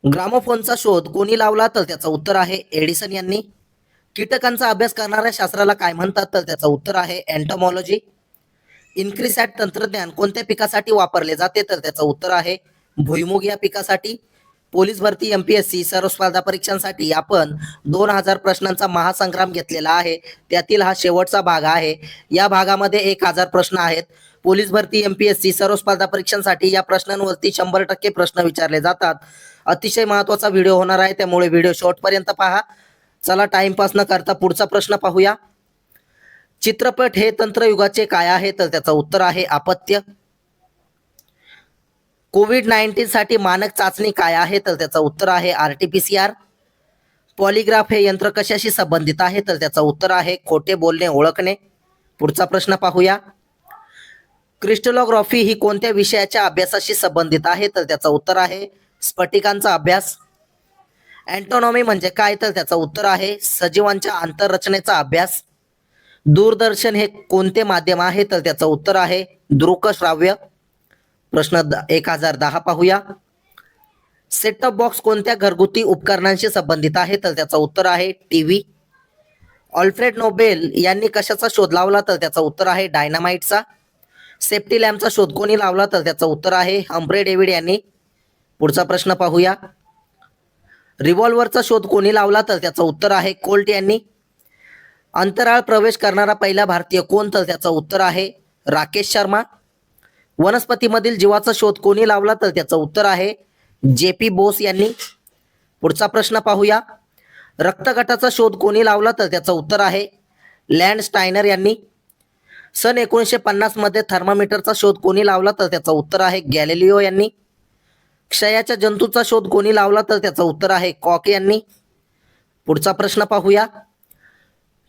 ग्रामोफोनचा शोध कोणी लावला तर त्याचं उत्तर आहे एडिसन यांनी. कीटकांचा अभ्यास करणाऱ्या शास्त्राला काय म्हणतात तर त्याचं उत्तर आहे एंटोमॉलॉजी. इन्क्रिसॅट तंत्रज्ञान कोणत्या पिकासाठी वापरले जाते तर त्याचं उत्तर आहे भुईमुग या पिकासाठी. पोलीस भरती एमपीएससी सर्व स्पर्धा परीक्षांसाठी आपण 2000 प्रश्नांचा महासंग्राम घेतलेला आहे. त्यातील हा शेवटचा भाग आहे. या भागामध्ये 1000 प्रश्न आहेत. पोलीस भरती एमपीएससी सर्व स्पर्धा परीक्षांसाठी या प्रश्नांवरती 100% प्रश्न विचारले जातात. अतिशय महत्त्वाचा व्हिडिओ होणार आहे, त्यामुळे व्हिडिओ शेवटपर्यंत पहा. चला टाइमपास न करता पुढचा प्रश्न पाहूया. चित्रपट हे तंत्रयुगाचे काय आहे तर त्याचं उत्तर आहे अपत्य. कोविड-19 साठी मानक चाचणी काय आहे तर त्याचं उत्तर आहे आरटीपीसीआर. पॉलिग्राफ हे यंत्र कशाशी संबंधित आहे तर त्याचं उत्तर आहे खोटे बोलणे ओळखणे. पुढचा प्रश्न पाहूया. क्रिस्टलोग्राफी ही कोणत्या विषयाच्या अभ्यासाशी संबंधित आहे तर त्याचं उत्तर आहे स्फटिकांचा अभ्यास. अँटोनॉमी म्हणजे काय तर त्याचं उत्तर आहे सजीवांच्या आंतररचनेचा अभ्यास. दूरदर्शन हे कोणते माध्यम आहे तर त्याचं उत्तर आहे दृकश्राव्य. प्रश्न 1010 पाहूया. सेटटॉप बॉक्स कोणत्या घरगुती उपकरणांशी संबंधित आहे तर त्याचं उत्तर आहे टीव्ही. ऑल्फ्रेड नोबेल यांनी कशाचा शोध लावला तर त्याचं उत्तर आहे डायनामाइटचा. सेफ्टी लॅम्पचा शोध कोणी लावला तर त्याचं उत्तर आहे हम्फ्रे डेव्हिड यांनी. पुढचा प्रश्न पाहूया. रिव्हॉल्व्हरचा शोध कोणी लावला तर त्याचं उत्तर आहे कोल्ट यांनी. अंतराळ प्रवेश करणारा पहिला भारतीय कोण तर त्याचं उत्तर आहे राकेश शर्मा. वनस्पतीमधील जीवाचा शोध कोणी लावला तर त्याचं उत्तर आहे जेपी बोस यांनी. पुढचा प्रश्न पाहूया. रक्तगटाचा शोध कोणी लावला तर त्याचं उत्तर आहे लँड स्टायनर यांनी. सन 1950 मध्ये थर्मामीटरचा शोध कोणी लावला तर त्याचं उत्तर आहे गॅलिलिओ यांनी. क्षयाच्या जंतूचा शोध कोणी लावला तर त्याचं उत्तर आहे कॉक यांनी. पुढचा प्रश्न पाहूया.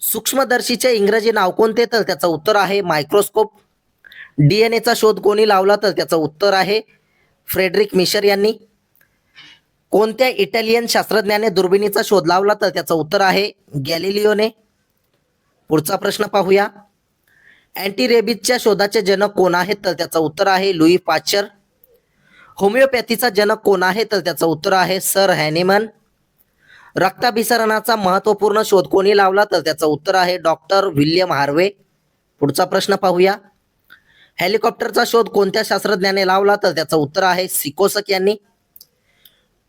सूक्ष्मदर्शीचे इंग्रजी नाव कोणते तर त्याचं उत्तर आहे मायक्रोस्कोप. डीएनएचा शोध कोणी लावला तर त्याचं उत्तर आहे फ्रेडरिक मिशर यांनी. कोणत्या इटालियन शास्त्रज्ञाने दुर्बिणीचा शोध लावला तर त्याचं उत्तर आहे गॅलिलिओने. पुढचा प्रश्न पाहूया. अँटी रेबीजच्या शोधाचे जनक कोण आहेत तर त्याचं उत्तर आहे लुई पाश्चर. होमिओपॅथीचा जनक कोण आहे तर त्याचं उत्तर आहे सर हॅनिमन. रक्ताभिसरणाचा महत्त्वपूर्ण शोध कोणी लावला तर त्याचं उत्तर आहे डॉक्टर विल्यम हार्वे. पुढचा प्रश्न पाहूया. हेलिकॉप्टरचा शोध कोणत्या शास्त्रज्ञाने लावला तर त्याचं उत्तर आहे सिकोसक यांनी.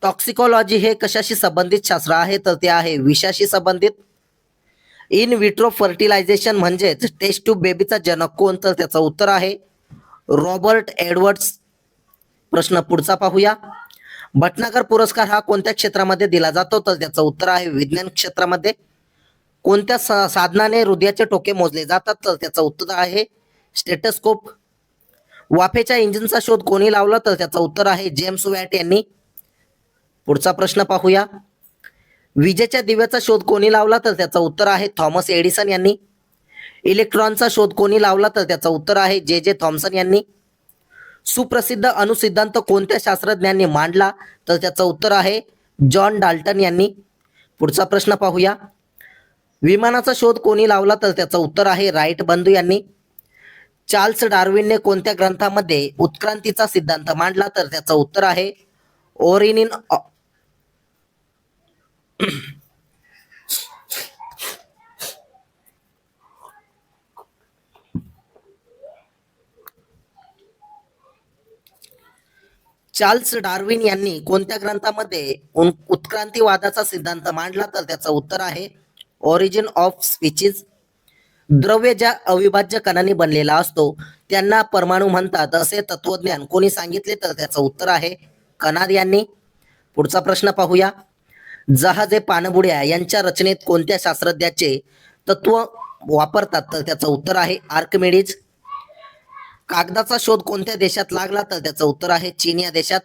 टॉक्सिकोलॉजी हे कशाशी संबंधित शास्त्र आहे तर ते आहे विषाशी संबंधित. इन विट्रो फर्टिलायझेशन म्हणजेच टेस्ट ट्यूब बेबीचा जनक कोण तर त्याचं उत्तर आहे रॉबर्ट एडवर्ड्स. प्रश्न पुढचा पाहूया. भटनागर पुरस्कार हा कोणत्या क्षेत्रामध्ये दिला जातो तर त्याचं उत्तर आहे विज्ञान क्षेत्रामध्ये. कोणत्या साधनाने हृदयाचे ठोके मोजले जातात तर त्याचं उत्तर आहे स्टेटस्कोप. वाफेच्या इंजिनचा शोध कोणी लावला तर त्याचं उत्तर आहे जेम्स वॅट यांनी. पुढचा प्रश्न पाहूया. विजेच्या दिव्याचा शोध कोणी लावला तर त्याचं उत्तर आहे थॉमस एडिसन यांनी. इलेक्ट्रॉनचा शोध कोणी लावला तर त्याचं उत्तर आहे जे जे थॉम्सन यांनी. सुप्रसिद्ध अणुसिद्धांत कोणत्या शास्त्रज्ञांनी मांडला तर त्याचं उत्तर आहे जॉन डाल्टन यांनी. पुढचा प्रश्न पाहूया. विमानाचा शोध कोणी लावला तर त्याचं उत्तर आहे राईट बंधू यांनी. चार्ल्स डार्विनने कोणत्या ग्रंथामध्ये उत्क्रांतीचा सिद्धांत मांडला तर त्याचं उत्तर आहे ओरिजिन चार्ल्स डार्विन यांनी कोणत्या ग्रंथामध्ये उत्क्रांतीवादाचा सिद्धांत मांडला तर त्याचं उत्तर आहे ओरिजिन ऑफ स्पीचीज. द्रव्य ज्या अविभाज्य कणांनी बनलेला असतो त्यांना परमाणू म्हणतात असे तत्वज्ञान कोणी सांगितले तर त्याचं उत्तर आहे कनाद यांनी. पुढचा प्रश्न पाहूया. जहाजे पाणबुड्या यांच्या रचनेत कोणत्या शास्त्रज्ञाचे तत्व वापरतात तर त्याचं उत्तर आहे आर्किमिडीज. कागदाचा शोध कोणत्या देशात लागला तर त्याचं उत्तर आहे चीन या देशात.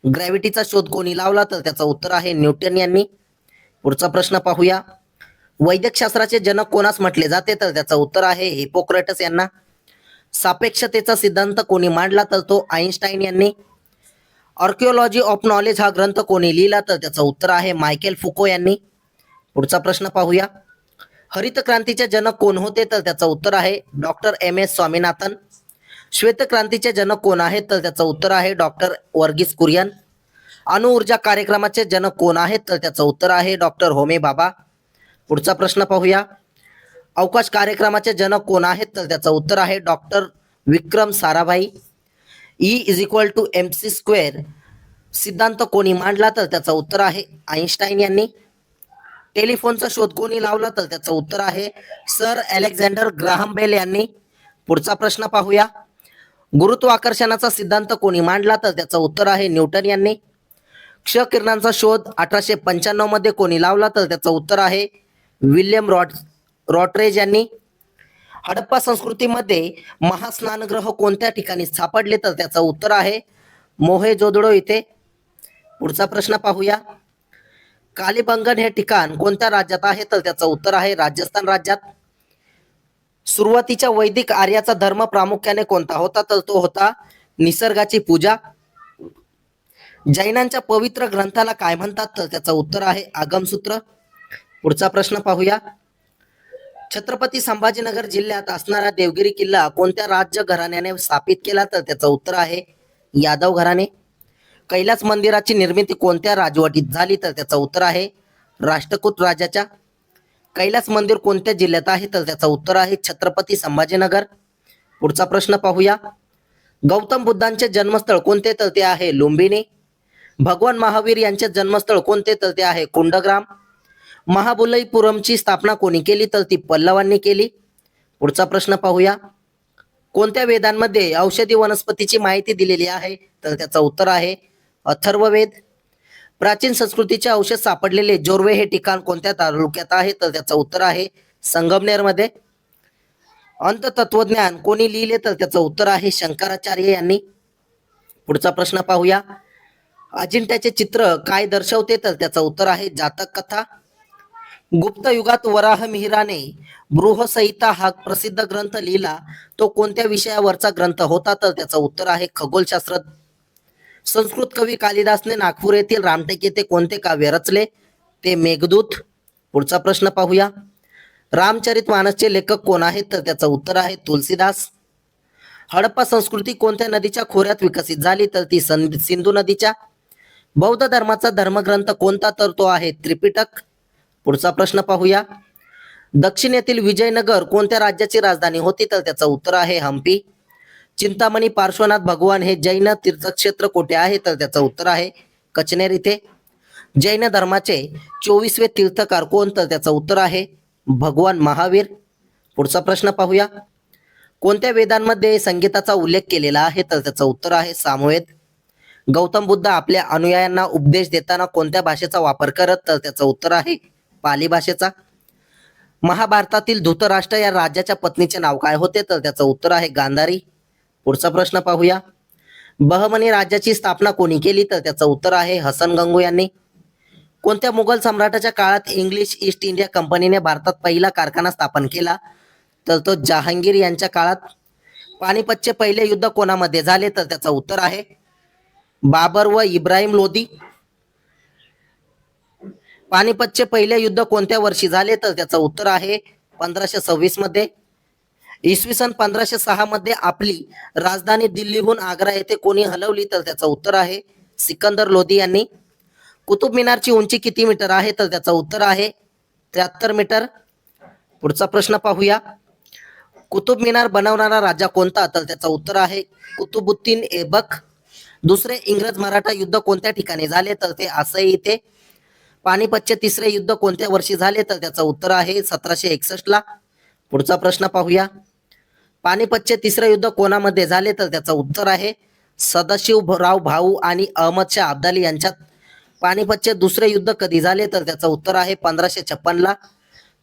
ग्रॅव्हिटीचा शोध कोणी लावला तर त्याचं उत्तर आहे न्यूटन यांनी. पुढचा प्रश्न पाहूया. वैद्यकशास्त्राचे जनक कोणास म्हटले जाते तर त्याचं उत्तर आहे हिपोक्रेटस यांना. सापेक्षतेचा सिद्धांत कोणी मांडला तर तो आईन्स्टाईन यांनी. आर्किओलॉजी ऑफ नॉलेज हा ग्रंथ कोणी लिहिला तर त्याचं उत्तर आहे मायकेल फुको यांनी. पुढचा प्रश्न पाहूया. हरित क्रांतीचे जनक कोण होते तर त्याचं उत्तर आहे डॉक्टर एम एस स्वामीनाथन. श्वेत क्रांतीचे जनक कोण आहेत तर त्याचं उत्तर आहे डॉक्टर वर्गीस कुरियन. अणुऊर्जा कार्यक्रमाचे जनक कोण आहेत तर त्याचं उत्तर आहे डॉक्टर होमी भाभा. पुढचा प्रश्न पाहूया. अवकाश कार्यक्रमाचे जनक कोण आहेत तर त्याचं उत्तर आहे डॉक्टर विक्रम साराभाई. E=mc² सिद्धांत कोणी मांडला तर त्याचं उत्तर आहे आईन्स्टाईन यांनी. टेलिफोनचा शोध कोणी लावला तर त्याचं उत्तर आहे सर अलेक्झांडर ग्राहम बेल यांनी. पुढचा प्रश्न पाहूया. गुरुत्वाकर्षणाचा सिद्धांत कोणी मांडला तर त्याचं उत्तर आहे न्यूटन यांनी. क्ष किरणांचा शोध 1895 मध्ये कोणी लावला तर त्याचं उत्तर आहे विल्यम रॉटरेज यांनी. हडप्पा संस्कृतीमध्ये महास्नानगृह कोणत्या ठिकाणी सापडले तर त्याचं उत्तर आहे मोहेंजोदडो इथे. पुढचा प्रश्न पाहूया. कालीबंगन हे ठिकाण कोणत्या राज्यात आहे तर त्याचं उत्तर आहे राजस्थान राज्यात. सुरुवातीच्या वैदिक आर्याचा धर्म प्रामुख्याने कोणता होता तर तो होता निसर्गाची पूजा. जैनांच्या पवित्र ग्रंथाला काय म्हणतात तर त्याचं उत्तर आहे आगमसूत्र. पुढचा प्रश्न पाहूया. छत्रपती संभाजीनगर जिल्ह्यात असणारा देवगिरी किल्ला कोणत्या राज्य घराण्याने स्थापित केला तर त्याचं उत्तर आहे यादव घराणे. कैलास मंदिराची निर्मिती कोणत्या राजवटीत झाली तर त्याचं उत्तर आहे राष्ट्रकूट राजाच्या. कैलास मंदिर कोणत्या जिल्ह्यात आहे तर त्याचं उत्तर आहे छत्रपती संभाजीनगर. पुढचा प्रश्न पाहूया. गौतम बुद्धांचे जन्मस्थळ कोणते तर ते आहे लुंबिनी. भगवान महावीर यांचे जन्मस्थळ कोणते तर ते आहे कुंडग्राम. महाबलीपुरमची स्थापना कोणी केली तर ती पल्लवांनी केली. पुढचा प्रश्न पाहूया. कोणत्या वेदांमध्ये औषधी वनस्पतीची माहिती दिलेली आहे तर त्याचं उत्तर आहे अथर्ववेद. प्राचीन संस्कृतीचे अवशेष सापडलेले जोर्वे हे ठिकाण कोणत्या तालुक्यात आहे तर त्याचं उत्तर आहे संगमनेरमध्ये. अंततत्वज्ञान कोणी लिहिले तर त्याचं उत्तर आहे शंकराचार्य यांनी. पुढचा प्रश्न पाहूया. अजिंठ्याचे चित्र काय दर्शवते तर त्याचं उत्तर आहे जातक कथा. गुप्त युगात वराह मिहिराने बृहसंहिता हा प्रसिद्ध ग्रंथ लिहिला तो कोणत्या विषयावरचा ग्रंथ होता तर त्याचं उत्तर आहे खगोलशास्त्र. संस्कृत कवी कालिदासने नागपूर येथील रामटेक येथे कोणते काव्य रचले ते मेघदूत. पुढचा प्रश्न पाहूया. रामचरितमानसचे लेखक कोण आहेत तर त्याचं उत्तर आहे तुलसीदास. हडप्पा संस्कृती कोणत्या नदीच्या खोऱ्यात विकसित झाली तर ती सिंधू नदीच्या. बौद्ध धर्माचा धर्मग्रंथ कोणता तर तो आहे त्रिपिटक. पुढचा प्रश्न पाहूया. दक्षिणेतील विजयनगर कोणत्या राज्याची राजधानी होती तर त्याचं उत्तर आहे हम्पी. चिंतामणी पार्श्वनाथ भगवान हे जैन तीर्थक्षेत्र कोठे आहे तर त्याचं उत्तर आहे कचनेर इथे. जैन धर्माचे 24वे तीर्थकार कोण तर त्याचं उत्तर आहे भगवान महावीर. पुढचा प्रश्न पाहूया. कोणत्या वेदांमध्ये संगीताचा उल्लेख केलेला आहे तर त्याचं उत्तर आहे सामवेद. गौतम बुद्ध आपल्या अनुयायांना उपदेश देताना कोणत्या भाषेचा वापर करत तर त्याचं उत्तर आहे पाली भाषेचा. महाभारतातील धृतराष्ट्र या राजाच्या पत्नीचे नाव काय होते तर त्याचं उत्तर आहे गांधारी. पुढचा प्रश्न पाहूया. बहमनी राज्याची स्थापना कोणी केली तर त्याचं उत्तर आहे हसन गंगू यांनी. कोणत्या मुघल सम्राटाच्या काळात इंग्लिश ईस्ट इंडिया कंपनीने भारतात पहिला कारखाना स्थापन केला तर तो जहांगीर यांच्या काळात. पानिपतचे पहिले युद्ध कोणामध्ये झाले तर त्याचं उत्तर आहे बाबर व इब्राहिम लोदी. पानिपतचे पहिले युद्ध कोणत्या वर्षी झाले तर त्याचं उत्तर आहे 1526 मध्ये. इसवी सन 1506 मध्ये आपली राजधानी दिल्लीहून आग्रा येथे कोणी हलवली तर त्याचं उत्तर आहे सिकंदर लोदी यांनी. कुतुब मिनारची उंची किती मीटर आहे तर त्याचं उत्तर आहे 73 मीटर. पुढचा प्रश्न पाहूया. कुतुब मिनार बनवणारा राजा कोणता तर त्याचं उत्तर आहे कुतुबुद्दीन ऐबक. दुसरे इंग्रज मराठा युद्ध कोणत्या ठिकाणी झाले तर ते आसई इथे. पानिपतचे तिसरे युद्ध कोणत्या वर्षी झाले तर त्याचं उत्तर आहे 1761 ला. पुढचा प्रश्न पाहूया. पानिपतचे तिसरे युद्ध कोणामध्ये झाले तर त्याचं उत्तर आहे सदाशिवराव भाऊ आणि अहमद शाह अब्दाली यांच्यात. पानिपतचे दुसरे युद्ध कधी झाले तर त्याचं उत्तर आहे 1556 ला.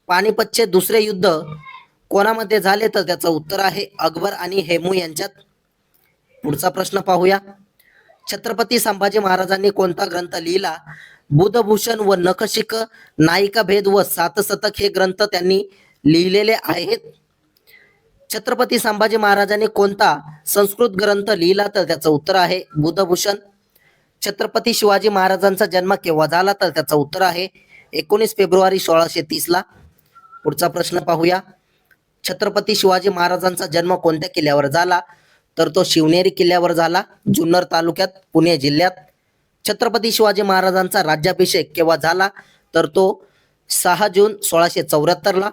पानिपतचे दुसरे युद्ध कोणामध्ये झाले तर त्याचं उत्तर आहे अकबर आणि हेमू यांच्यात. पुढचा प्रश्न पाहूया. छत्रपती संभाजी महाराजांनी कोणता ग्रंथ लिहिला? बुधभूषण व नखशिख, नायिका भेद व सातसतक हे ग्रंथ त्यांनी लिहिलेले आहेत. छत्रपती संभाजी महाराजांनी कोणता संस्कृत ग्रंथ लिहिला तर त्याचं उत्तर आहे बुधभूषण. छत्रपती शिवाजी महाराजांचा जन्म केव्हा झाला तर त्याचं उत्तर आहे 19 फेब्रुवारी 1630 ला. पुढचा प्रश्न पाहूया. छत्रपती शिवाजी महाराजांचा जन्म कोणत्या किल्ल्यावर झाला तर तो शिवनेरी किल्ल्यावर झाला, जुन्नर तालुक्यात, पुणे जिल्ह्यात. छत्रपती शिवाजी महाराजांचा राज्याभिषेक केव्हा झाला तर तो 6 जून 1674ला.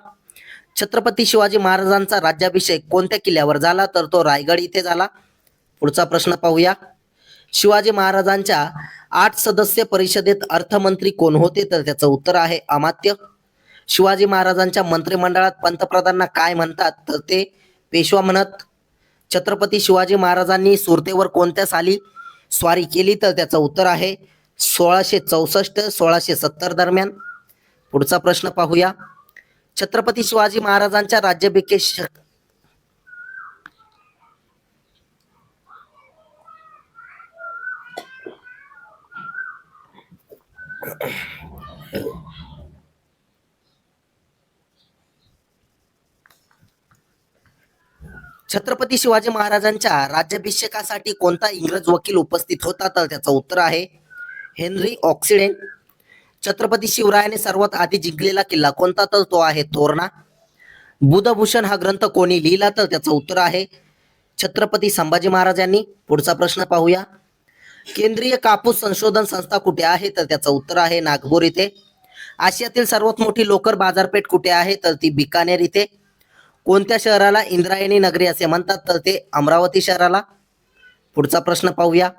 छत्रपती शिवाजी महाराजांचा राज्याभिषेक कोणत्या किल्ल्यावर झाला तर तो रायगड इथे झाला. पुढचा प्रश्न पाहूया. शिवाजी महाराजांच्या 8 सदस्य परिषदेत अर्थमंत्री कोण होते तर त्याचं उत्तर आहे अमात्य. शिवाजी महाराजांच्या मंत्रिमंडळात पंतप्रधानांना काय म्हणतात तर ते पेशवा म्हणत. छत्रपती शिवाजी महाराजांनी सुरतेवर कोणत्या साली स्वारी केली तर त्याचं उत्तर आहे 1664-1670 दरम्यान. पुढचा प्रश्न पाहूया. छत्रपती शिवाजी महाराजांच्या राज्याभिषेक छत्रपती शिवाजी महाराजांच्या राज्याभिषेकासाठी कोणता इंग्रज वकील उपस्थित होता तर त्याचं उत्तर आहे हेनरी ऑक्सिडेंट. छत्रपती शिवरायाने सर्वात आधी जिंकलेला किल्ला कोणता तर तो आहे तोरणा. बुधभूषण हा ग्रंथ कोणी लिहिला तर त्याचं उत्तर आहे छत्रपती संभाजी महाराजांनी. पुढचा प्रश्न पाहूया. केंद्रीय कापूस संशोधन संस्था कुठे आहे तर त्याचं उत्तर आहे नागपूर इथे. आशियातील सर्वात मोठी लोकर बाजारपेठ कुठे आहे तर ती बिकानेर इथे. कोणत्या शहराला इंद्रायणी नगरी असे म्हणतात तर ते अमरावती शहराला. पुढचा प्रश्न पाहूया.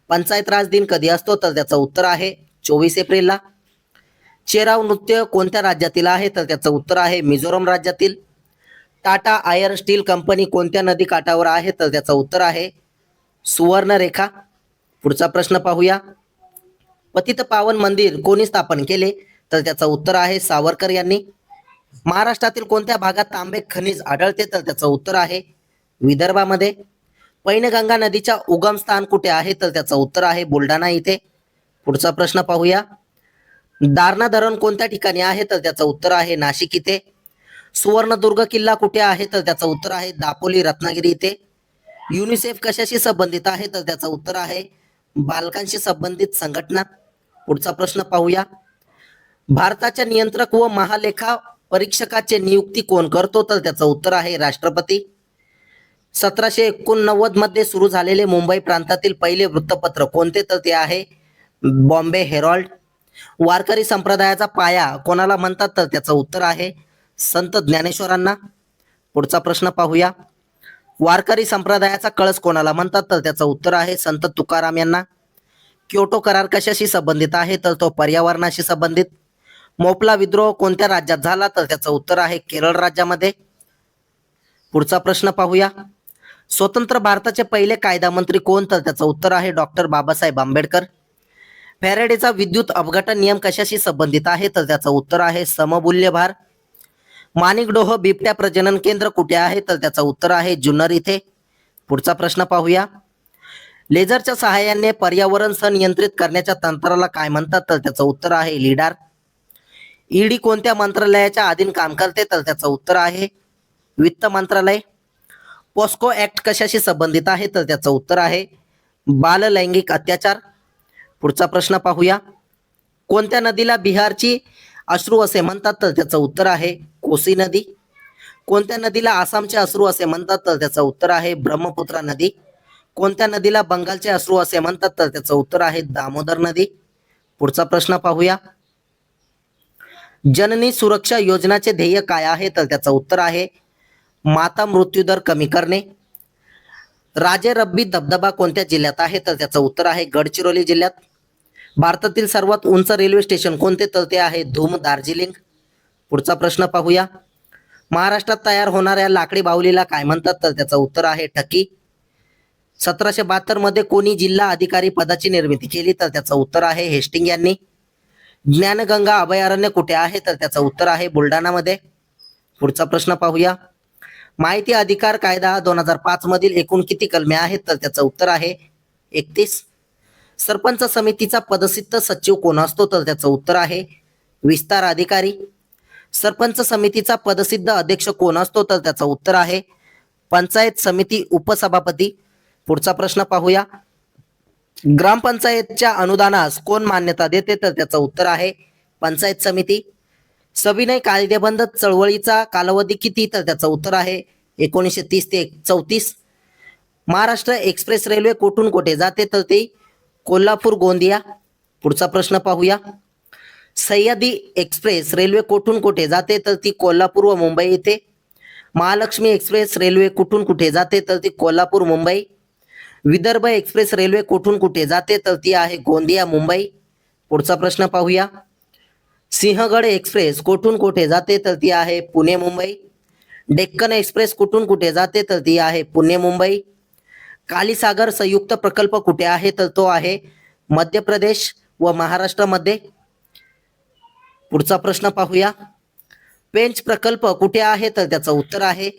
पंचायत राज दिन कधी असतो तर त्याचं उत्तर आहे 24 एप्रिलला. चेराव नृत्य कोणत्या राज्यातील आहे तर त्याचं उत्तर आहे मिझोरम राज्यातील. टाटा आयर्न स्टील कंपनी कोणत्या नदी काठावर आहे तर त्याचं उत्तर आहे सुवर्णरेखा. पुढचा प्रश्न पाहूया. पतित पावन मंदिर कोणी स्थापन केले तर त्याचं उत्तर आहे सावरकर यांनी. महाराष्ट्रातील कोणत्या भागात तांबे खनिज आढळते तर त्याचं उत्तर आहे विदर्भामध्ये. पैनगंगा नदीच्या उगम स्थान कुठे आहे तर त्याचं उत्तर आहे बुलढाणा इथे. पुढचा प्रश्न पाहूया. दारणा धरण कोणत्या ठिकाणी आहे तर त्याचं उत्तर आहे नाशिक इथे. सुवर्णदुर्ग किल्ला कुठे आहे तर त्याचं उत्तर आहे दापोली रत्नागिरी इथे. युनिसेफ कशाशी संबंधित आहे तर त्याचं उत्तर आहे बालकांशी संबंधित संघटना. पुढचा प्रश्न पाहूया. भारताच्या नियंत्रक व महालेखा परीक्षकाचे नियुक्ती कोण करतो तर त्याचं उत्तर आहे राष्ट्रपती. 1789 मध्ये सुरू झालेले मुंबई प्रांतातील पहिले वृत्तपत्र कोणते तर ते आहे बॉम्बे हेरॉल्ड. वारकरी संप्रदायाचा पाया कोणाला म्हणतात तर त्याचं उत्तर आहे संत ज्ञानेश्वरांना. पुढचा प्रश्न पाहूया. वारकरी संप्रदायाचा कळस कोणाला म्हणतात तर त्याचं उत्तर आहे संत तुकाराम यांना. क्योटो करार कशाशी संबंधित आहे तर तो पर्यावरणाशी संबंधित. मोपला विद्रोह कोणत्या राज्यात झाला तर त्याचं उत्तर आहे केरळ राज्यामध्ये. पुढचा प्रश्न पाहूया. स्वतंत्र भारताचे पहिले कायदा मंत्री कोण तर त्याचं उत्तर आहे डॉक्टर बाबासाहेब आंबेडकर. फॅरेडेचा विद्युत अपघटन नियम कशाशी संबंधित आहे तर त्याचं उत्तर आहे सममूल्य भार. माणिकडोह बिबट्या प्रजनन केंद्र कुठे आहे तर त्याचं उत्तर आहे जुन्नर इथे. पुढचा प्रश्न पाहूया. लेझरच्या सहाय्याने पर्यावरण संनियंत्रित करण्याच्या तंत्राला काय म्हणतात तर त्याचं उत्तर आहे लिडार. ईडी कोणत्या मंत्रालयाच्या अधीन काम करते तर त्याचं उत्तर आहे वित्त मंत्रालय. पॉस्को ऍक्ट कशाशी संबंधित आहे तर त्याचं उत्तर आहे बाल लैंगिक अत्याचार. पुढचा प्रश्न पाहूया. कोणत्या नदीला बिहारची अश्रू असे म्हणतात तर त्याचं उत्तर आहे कोसी नदी. कोणत्या नदीला आसामचे अश्रू असे म्हणतात तर त्याचं उत्तर आहे ब्रह्मपुत्रा नदी. कोणत्या नदीला बंगालचे अश्रू असे म्हणतात तर त्याचं उत्तर आहे दामोदर नदी. पुढचा प्रश्न पाहूया. जननी सुरक्षा योजनाचे ध्येय काय आहे तर त्याचं उत्तर आहे माता मृत्यूदर कमी करणे. राजे रब्बी धबधबा कोणत्या जिल्ह्यात आहे तर त्याचं उत्तर आहे गडचिरोली जिल्ह्यात. भारतातील सर्वात उंच रेल्वे स्टेशन कोणते तर ते आहे धूम दार्जिलिंग. पुढचा प्रश्न पाहूया. महाराष्ट्रात तयार होणाऱ्या लाकडी बाहुलीला काय म्हणतात तर त्याचं उत्तर आहे ठकी. 1772 मध्ये कोणी जिल्हा अधिकारी पदाची निर्मिती केली तर त्याचं उत्तर आहे हेस्टिंग यांनी. ज्ञानगंगा अभयारण्य कुठे आहे तर त्याचं उत्तर आहे बुलढाणामध्ये. पुढचा प्रश्न पाहूया. माहिती अधिकार कायदा 2005 मधील एकूण किती कलमे आहेत तर त्याचं उत्तर आहे 31. सरपंच समितीचा पदसिद्ध सचिव कोण असतो तर त्याचं उत्तर आहे विस्तार अधिकारी. सरपंच समितीचा पदसिद्ध अध्यक्ष कोण असतो तर त्याचं उत्तर आहे पंचायत समिती उपसभापती. पुढचा प्रश्न पाहूया. ग्रामपंचायतच्या अनुदानास कोण मान्यता देते तर त्याचं उत्तर आहे पंचायत समिती. सविनय कायदेबंद चळवळीचा कालावधी किती तर त्याचं उत्तर आहे 1930 ते 34. महाराष्ट्र एक्सप्रेस रेल्वे कोठून कोठे जाते तर ती कोल्हापूर गोंदिया. पुढचा प्रश्न पाहूया. सह्याद्री एक्सप्रेस रेल्वे कुठून कुठे जाते तर ती कोल्हापूर व मुंबई येथे. महालक्ष्मी एक्सप्रेस रेल्वे कुठून कुठे जाते तर ती कोल्हापूर मुंबई. विदर्भ एक्सप्रेस रेल्वे कुठून कुठे जाते तर ती आहे गोंदिया मुंबई. पुढचा प्रश्न पाहूया. सिंहगड एक्सप्रेस कुठून कुठे जाते तर ती आहे पुणे मुंबई. डेक्कन एक्सप्रेस कुठून कुठे जाते तर ती आहे पुणे मुंबई. कालीसागर संयुक्त प्रकल्प कुठे आहे तर तो आहे मध्य प्रदेश व महाराष्ट्रामध्ये. पुढचा प्रश्न पाहूया. पेंच प्रकल्प कुठे आहे तर त्याचं उत्तर आहे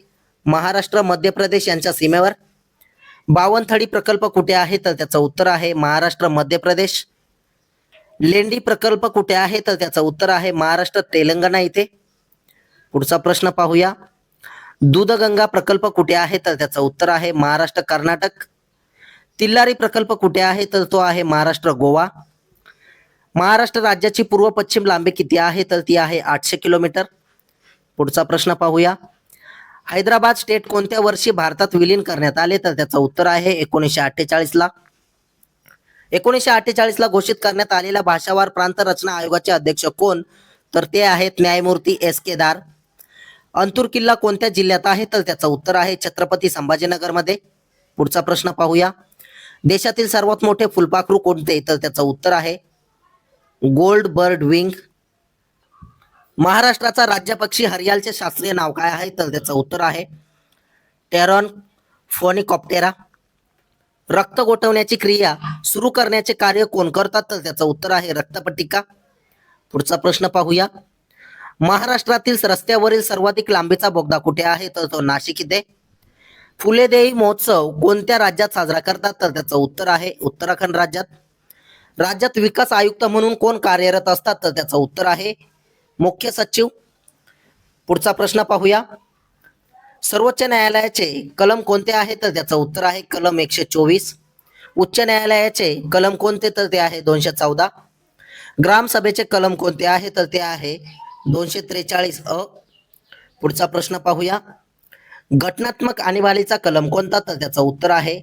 महाराष्ट्र मध्य प्रदेश यांच्या सीमेवर. बावनथडी प्रकल्प कुठे आहे तर त्याचं उत्तर आहे महाराष्ट्र मध्य प्रदेश. लेंडी प्रकल्प कुठे आहे तर त्याचं उत्तर आहे महाराष्ट्र तेलंगणा इथे. पुढचा प्रश्न पाहूया. दूधगंगा प्रकल्प कुठे आहे तर त्याचं उत्तर आहे महाराष्ट्र कर्नाटक. तिल्लारी प्रकल्प कुठे आहे तर तो आहे महाराष्ट्र गोवा. महाराष्ट्र राज्याची पूर्व पश्चिम लांबी किती आहे तर ती आहे 800 किलोमीटर. पुढचा प्रश्न पाहूया. हैदराबाद स्टेट कोणत्या वर्षी भारतात विलीन करण्यात आले तर त्याचं उत्तर आहे 1948 ला. 1948 ला घोषित करण्यात आलेल्या भाषावार प्रांत रचना आयोगाचे अध्यक्ष कोण तर ते आहेत न्यायमूर्ती एस केदार. अंतूर किल्ला कोणत्या जिल्ह्यात आहे तर त्याचं उत्तर आहे छत्रपती संभाजीनगर मध्ये. पुढचा प्रश्न पाहूया. देशातील सर्वात मोठे फुलपाखरू कोणते तर त्याचं उत्तर आहे गोल्ड बर्ड विंग. महाराष्ट्राचा राज्य पक्षी हरियालचे शास्त्रीय नाव काय आहे तर त्याचं उत्तर आहे टेरॉन फोनिकॉप्टेरा. रक्त गोठवण्याची क्रिया सुरू करण्याचे कार्य कोण करतात तर त्याचं उत्तर आहे रक्तपट्टिका. पुढचा प्रश्न पाहूया. महाराष्ट्रातील रस्त्यावरील सर्वाधिक लांबीचा बोगदा कुठे आहे तर तो नाशिक इथे. फुले देवी महोत्सव कोणत्या राज्यात साजरा करतात तर त्याचं उत्तर आहे उत्तराखंड राज्यात. राज्यात विकास आयुक्त म्हणून कोण कार्यरत असतात तर त्याचं उत्तर आहे मुख्य सचिव. पुढचा प्रश्न पाहूया. सर्वोच्च न्यायालयाचे कलम कोणते आहे तर त्याचं उत्तर आहे कलम 124. उच्च न्यायालयाचे कलम कोणते तर ते आहे 214. ग्रामसभेचे कलम कोणते आहे तर ते आहे 243 अ. पुढचा प्रश्न पाहूया. घटनात्मक आणीबाणीचा कलम कोणता तर त्याचं उत्तर आहे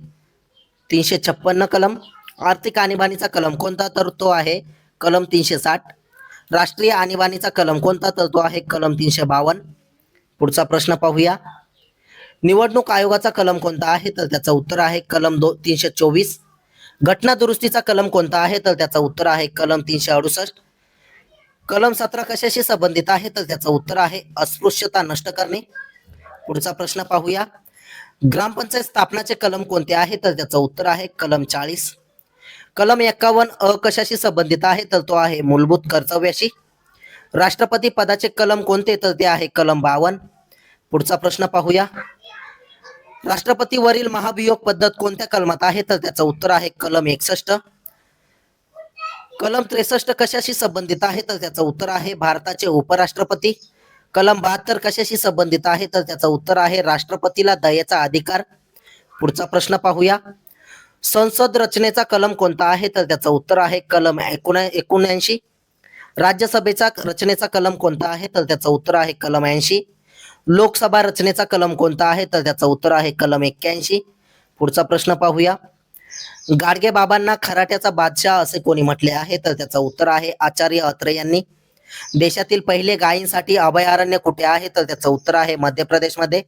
356 कलम. आर्थिक आणीबाणीचा कलम कोणता तर तो आहे कलम 360. राष्ट्रीय आणीबाणीचा कलम कोणता तर तो आहे कलम 352. पुढचा प्रश्न पाहूया. निवडणूक आयोगाचा कलम कोणता आहे तर त्याचं उत्तर आहे कलम 324. घटना दुरुस्तीचा कलम कोणता आहे तर त्याचं उत्तर आहे कलम 368. कलम 17 कशाशी संबंधित आहे तर त्याचं उत्तर आहे अस्पृश्यता नष्ट करणे. पुढचा प्रश्न पाहूया. ग्रामपंचायत स्थापनाचे कलम कोणते आहे तर त्याचं उत्तर आहे कलम 40. कलम 51 अ कशाशी संबंधित आहे तर तो आहे मूलभूत कर्तव्याशी. राष्ट्रपती पदाचे कलम कोणते तर ते आहे कलम 52. पुढचा प्रश्न पाहूया. राष्ट्रपतीवरील महाभियोग पद्धत कोणत्या कलमात आहे तर त्याचं उत्तर आहे कलम 61. कलम 63 कशाशी संबंधित आहे तर त्याचं उत्तर आहे भारताचे उपराष्ट्रपती. कलम 72 कशाशी संबंधित आहे तर त्याचं उत्तर आहे राष्ट्रपतीला दयेचा अधिकार. पुढचा प्रश्न पाहूया. संसद रचनेचा कलम कोणता आहे तर त्याचं उत्तर आहे कलम 79. राज्यसभेचा रचनेचा कलम कोणता आहे तर त्याचं उत्तर आहे कलम 80. लोकसभा रचनेचा कलम कोणता आहे तर त्याचं उत्तर आहे कलम 81. पुढचा प्रश्न पाहूया. गाडगे बाबांना खराट्याचा बादशाह असे कोणी म्हटले आहे तर त्याचं उत्तर आहे आचार्य अत्रे यांनी. देशातील पहिले गायींसाठी अभयारण्य कुठे आहे तर त्याचं उत्तर आहे मध्य प्रदेशमध्ये.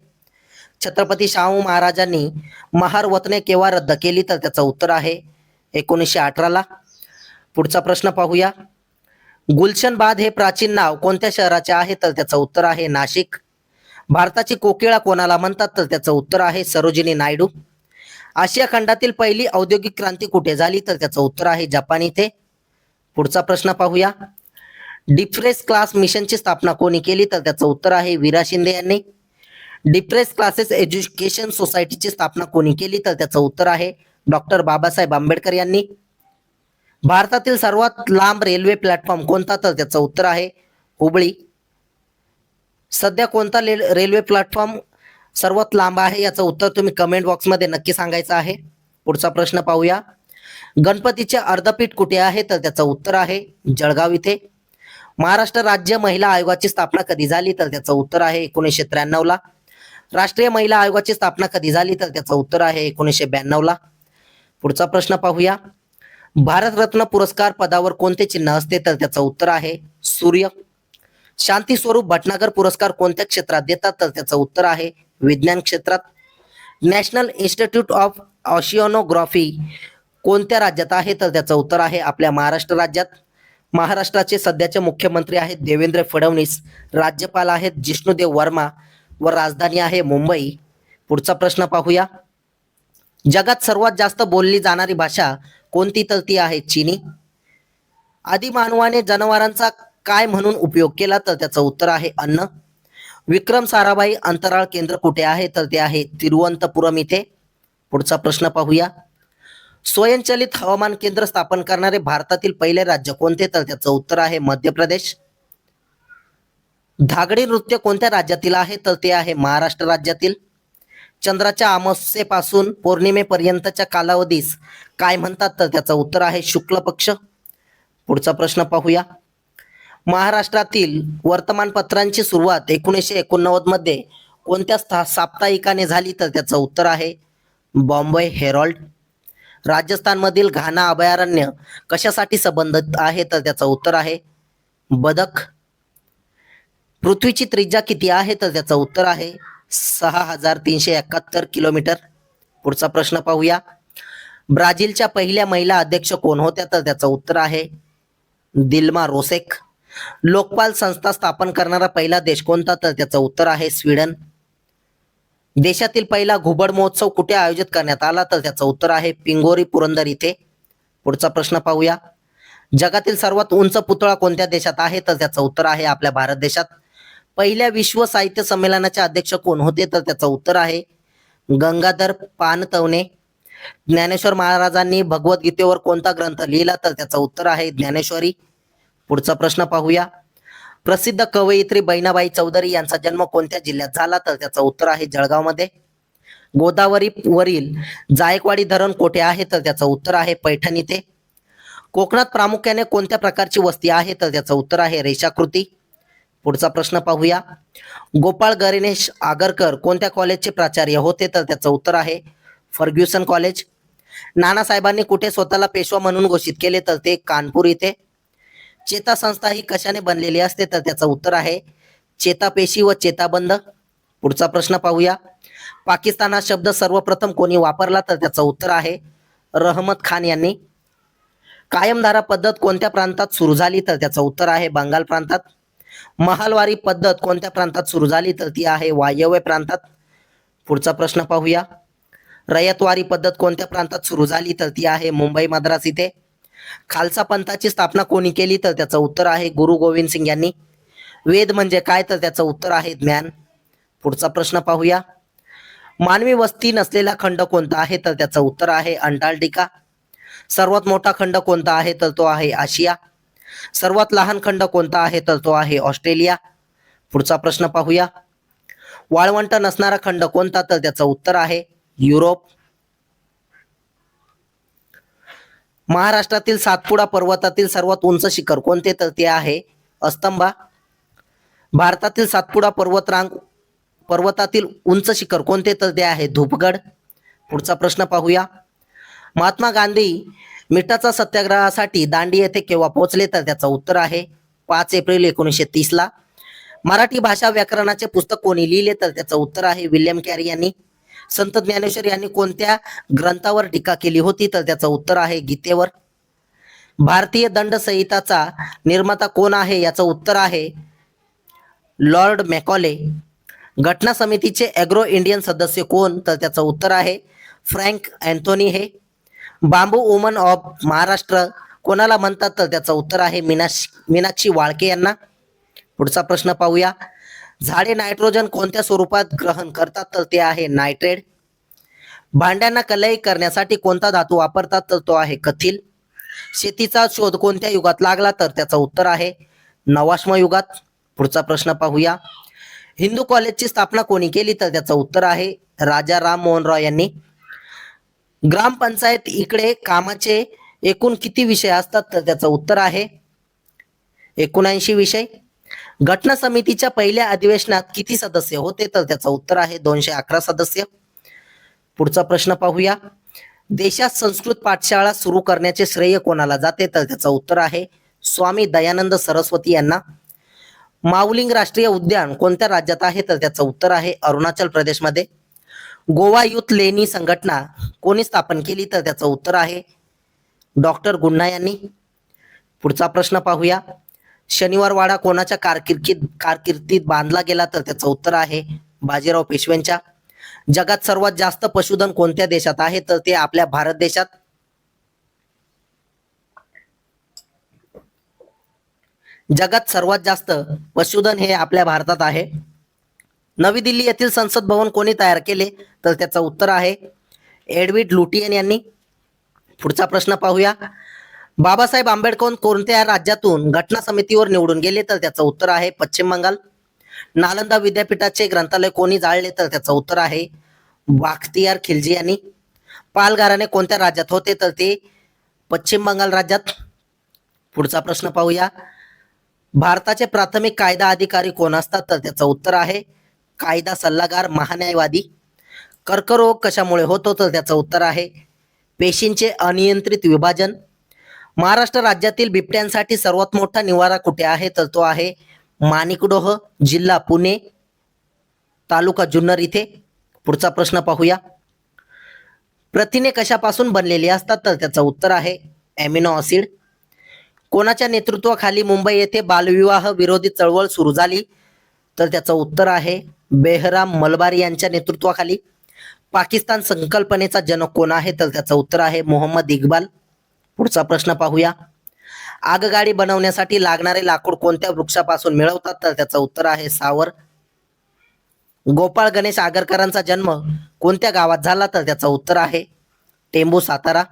छत्रपती शाहू महाराजांनी महार वतने केव्हा रद्द केली तर त्याचं उत्तर आहे 1918 ला. पुढचा प्रश्न पाहूया. गुलशनबाद हे प्राचीन नाव कोणत्या शहराचे आहे तर त्याचं उत्तर आहे नाशिक. भारताची कोकिळा कोणाला म्हणतात तर त्याचं उत्तर आहे सरोजिनी नायडू. आशिया खंडातील पहिली औद्योगिक क्रांती कुठे झाली तर त्याचं उत्तर आहे जपान इथे. पुढचा प्रश्न पाहूया. डिप्रेस क्लास मिशनची स्थापना कोणी केली तर त्याचं उत्तर आहे विरा शिंदे यांनी. डिप्रेस क्लासेस एज्युकेशन सोसायटीची स्थापना कोणी केली तर त्याचं उत्तर आहे डॉक्टर बाबासाहेब आंबेडकर यांनी. भारतातील सर्वात लांब रेल्वे प्लॅटफॉर्म कोणता तर त्याचं उत्तर आहे हुबळी. सध्या कोणता रेल्वे प्लॅटफॉर्म सर्वात लांब आहे याचं उत्तर तुम्ही कमेंट बॉक्समध्ये नक्की सांगायचं आहे. पुढचा प्रश्न पाहूया. गणपतीचे अर्धपीठ कुठे आहे तर त्याचं उत्तर आहे जळगाव इथे. महाराष्ट्र राज्य महिला आयोगाची स्थापना कधी झाली तर त्याचं उत्तर आहे 1993 ला. राष्ट्रीय महिला आयोगाची स्थापना कधी झाली तर त्याचं उत्तर आहे 1992 ला. पुढचा प्रश्न पाहूया. भारतरत्न पुरस्कार पदावर कोणते चिन्ह असते? तर त्याचं उत्तर आहे सूर्य. शांती स्वरूप भटनागर पुरस्कार कोणत्या क्षेत्रात देतात? तर त्याचं उत्तर आहे विज्ञान क्षेत्रात. नॅशनल इन्स्टिट्यूट ऑफ ऑशिओनोग्राफी कोणत्या राज्यात आहे? तर त्याचं उत्तर आहे आपल्या महाराष्ट्र राज्यात. महाराष्ट्राचे सध्याचे मुख्यमंत्री आहेत देवेंद्र फडणवीस, राज्यपाल आहेत जिष्णुदेव वर्मा व राजधानी आहे मुंबई. पुढचा प्रश्न पाहूया. जगात सर्वात जास्त बोलली जाणारी भाषा कोणती? तर ती आहे चीनी. आदिमानवाने जनावरांचा काय म्हणून उपयोग केला? तर त्याचं उत्तर आहे अन्न. विक्रम साराभाई अंतराळ केंद्र कुठे आहे? तर ते आहे तिरुवनंतपुरम इथे. पुढचा प्रश्न पाहूया. स्वयंचलित हवामान केंद्र स्थापन करणारे भारतातील पहिले राज्य कोणते? तर त्याचं उत्तर आहे मध्य प्रदेश. धागडी नृत्य कोणत्या राज्यातील आहे? तर ते आहे महाराष्ट्र राज्यातील. चंद्राच्या अमावस्येपासून पौर्णिमेपर्यंतच्या कालावधीस काय म्हणतात? तर त्याचं उत्तर आहे शुक्ल पक्ष. पुढचा प्रश्न पाहूया. महाराष्ट्रातील वर्तमानपत्रांची सुरुवात 1989 मध्ये कोणत्या साप्ताहिकाने झाली? तर त्याचं उत्तर आहे बॉम्बे हेरॉल्ड. राजस्थानमधील घाना अभयारण्य कशासाठी संबंधित आहे? तर त्याचं उत्तर आहे बदक. पृथ्वीची त्रिज्या किती आहे? तर त्याचं उत्तर आहे 6371 किलोमीटर. पुढचा प्रश्न पाहूया. ब्राझीलच्या पहिल्या महिला अध्यक्ष कोण होत्या? तर त्याचं उत्तर आहे दिल्मा रोसेक. लोकपाल संस्था स्थापन करणारा पहिला देश कोणता? तर त्याचं उत्तर आहे स्वीडन. देशातील पहिला घुबड महोत्सव कुठे आयोजित करण्यात आला? तर त्याचं उत्तर आहे पिंगोरी पुरंदर इथे. पुढचा प्रश्न पाहूया. जगातील सर्वात उंच पुतळा कोणत्या देशात आहे? तर त्याचं उत्तर आहे आपल्या भारत देशात. पहिल्या विश्व साहित्य संमेलनाचे अध्यक्ष कोण होते? तर त्याचं उत्तर आहे गंगाधर पानतवणे. ज्ञानेश्वर महाराजांनी भगवद्गीतेवर कोणता ग्रंथ लिहिला? तर त्याचं उत्तर आहे ज्ञानेश्वरी. पुढचा प्रश्न पाहूया. प्रसिद्ध कवयित्री बहिणाबाई चौधरी यांचा जन्म कोणत्या जिल्ह्यात झाला? तर त्याचं उत्तर आहे जळगावमध्ये. गोदावरी वरील जायकवाडी धरण कोठे आहे? तर त्याचं उत्तर आहे पैठण इथे. कोकणात प्रामुख्याने कोणत्या प्रकारची वस्ती आहे? तर त्याचं उत्तर आहे रेषाकृती. पुढचा प्रश्न पाहूया. गोपाळ गणेश आगरकर कोणत्या कॉलेजचे प्राचार्य होते? तर त्याचं उत्तर आहे फर्ग्युसन कॉलेज. नानासाहेबांनी कुठे स्वतःला पेशवा म्हणून घोषित केले? तर ते कानपूर इथे. चेता संस्था ही कशाने बनलेली असते? तर त्याचं उत्तर आहे चेतापेशी व चेताबंध. पुढचा प्रश्न पाहूया. पाकिस्तान हा शब्द सर्वप्रथम कोणी वापरला? तर त्याचं उत्तर आहे रहमत खान यांनी. कायमधारा पद्धत कोणत्या प्रांतात सुरू झाली? तर त्याचं उत्तर आहे बंगाल प्रांतात. महालवारी पद्धत कोणत्या प्रांतात सुरू झाली? तर ती आहे वायव्य प्रांतात. पुढचा प्रश्न पाहूया. रयतवारी पद्धत कोणत्या प्रांतात सुरू झाली? तर ती आहे मुंबई मद्रास इथे. खालसा पंथाची स्थापना कोणी केली? तर त्याचं उत्तर आहे गुरु गोविंद सिंग यांनी. वेद म्हणजे काय? तर त्याचं उत्तर आहे ज्ञान. पुढचा प्रश्न पाहूया. मानवी वस्ती नसलेला खंड कोणता आहे? तर त्याचं उत्तर आहे अंटार्क्टिका. सर्वात मोठा खंड कोणता आहे? तर तो आहे आशिया. सर्वात लहान खंड कोणता आहे? तर तो आहे ऑस्ट्रेलिया. पुढचा प्रश्न पाहूया. वाळवंट नसणारा खंड कोणता? तर त्याचं उत्तर आहे युरोप. महाराष्ट्रातील सातपुडा पर्वतातील सर्वात उंच शिखर कोणते? तर ते आहे अस्तंबा. भारतातील सातपुडा पर्वतातील उंच शिखर कोणते? तर ते आहे धूपगड. पुढचा प्रश्न पाहूया. महात्मा गांधी मिठाचा सत्याग्रहासाठी दांडी येथे केव्हा पोहोचले? तर त्याचं उत्तर आहे 5 एप्रिल 1930 ला. मराठी भाषा व्याकरणाचे पुस्तक कोणी लिहिले? तर त्याचं उत्तर आहे विल्यम कॅरी यांनी. संत ज्ञानेश्वर यांनी कोणत्या ग्रंथावर टीका केली होती? तर त्याचं उत्तर आहे गीतेवर. भारतीय दंड संहिताचा निर्माता कोण आहे? याचं उत्तर आहे लॉर्ड मॅकॉले. घटना समितीचे ॲग्रो इंडियन सदस्य कोण? तर त्याचं उत्तर आहे फ्रँक अँथोनी हे. बांबू वुमन ऑफ महाराष्ट्र कोणाला म्हणतात? तर त्याचं उत्तर आहे मीनाक्षी वाळके यांना. पुढचा प्रश्न पाहूया. झाडे नायट्रोजन कोणत्या स्वरूपात ग्रहण करतात? तर ते आहे नायट्रेट. भांड्यांना कलई करण्यासाठी कोणता धातू वापरतात? तर तो आहे कथील. शेतीचा शोध कोणत्या युगात लागला? तर त्याचं उत्तर आहे नवाश्म युगात. पुढचा प्रश्न पाहूया. हिंदू कॉलेजची स्थापना कोणी केली? तर त्याचं उत्तर आहे राजा राम मोहन रॉय यांनी. ग्रामपंचायत इकडे कामाचे एकूण किती विषय असतात? तर त्याचं उत्तर आहे 79 विषय. घटना समितीच्या पहिल्या अधिवेशनात किती सदस्य होते? तर त्याचं उत्तर आहे 211 सदस्य. पुढचा प्रश्न पाहूया. देशात संस्कृत पाठशाळा सुरू करण्याचे श्रेय कोणाला जाते? तर त्याचं उत्तर आहे स्वामी दयानंद सरस्वती यांना. माऊलिंग राष्ट्रीय उद्यान कोणत्या राज्यात आहे? तर त्याचं उत्तर आहे अरुणाचल प्रदेशमध्ये. गोवा युथ लेनी संघटना कोणी स्थापन केली? तर त्याचं उत्तर आहे डॉक्टर गुन्हा यांनी. पुढचा प्रश्न पाहूया. शनिवार वाडा कोणाच्या कारकिर्दीत बांधला गेला? तर त्याचं उत्तर आहे बाजीराव पेशव्यांच्या. जगात सर्वात जास्त पशुधन कोणत्या देशात आहे? तर ते आपल्या भारत देशात. जगात सर्वात जास्त पशुधन हे आपल्या भारतात आहे. नवी दिल्ली येथील संसद भवन कोणी तयार केले? तर त्याचं उत्तर आहे एडविड लुटियन यांनी. पुढचा प्रश्न पाहूया. बाबासाहेब आंबेडकर कोणत्या राज्यातून घटना समितीवर निवडून गेले? तर त्याचं उत्तर आहे पश्चिम बंगाल. नालंदा विद्यापीठाचे ग्रंथालय कोणी जाळले? तर त्याचं उत्तर आहे बाख्तियार खिलजी यांनी. पाल घराणे कोणत्या राज्यात होते? तर ते पश्चिम बंगाल राज्यात. पुढचा प्रश्न पाहूया. भारताचे प्राथमिक कायदा अधिकारी कोण असतात? तर त्याचं उत्तर आहे कायदा सल्लागार महान्यायवादी. कर्करोग कशामुळे होतो? तर त्याचं उत्तर आहे पेशींचे अनियंत्रित विभाजन. महाराष्ट्र राज्यातील बिबट्यांसाठी सर्वात मोठा निवारा कुठे आहे? तर तो आहे माणिकडोह, जिल्हा पुणे, तालुका जुन्नर इथे. पुढचा प्रश्न पाहूया. प्रथिने कशापासून बनलेली असतात? तर त्याचं उत्तर आहे ॲमिनो ॲसिड. कोणाच्या नेतृत्वाखाली मुंबई येथे बालविवाह विरोधी चळवळ सुरू झाली? तर त्याचं उत्तर आहे बेहराम मलबारी यांच्या नेतृत्वाखाली. पाकिस्तान संकल्पनेचा जनक कोण आहे? तर त्याचं उत्तर आहे मोहम्मद इक्बाल. पुढचा प्रश्न पाहूया. आगगाडी बनवण्यासाठी लागणारे लाकूड कोणत्या वृक्षापासून मिळवतात? तर त्याचं उत्तर आहे सावर. गोपाळ गणेश आगरकरांचा जन्म कोणत्या गावात झाला? तर त्याचं उत्तर आहे टेंबू, सातारा.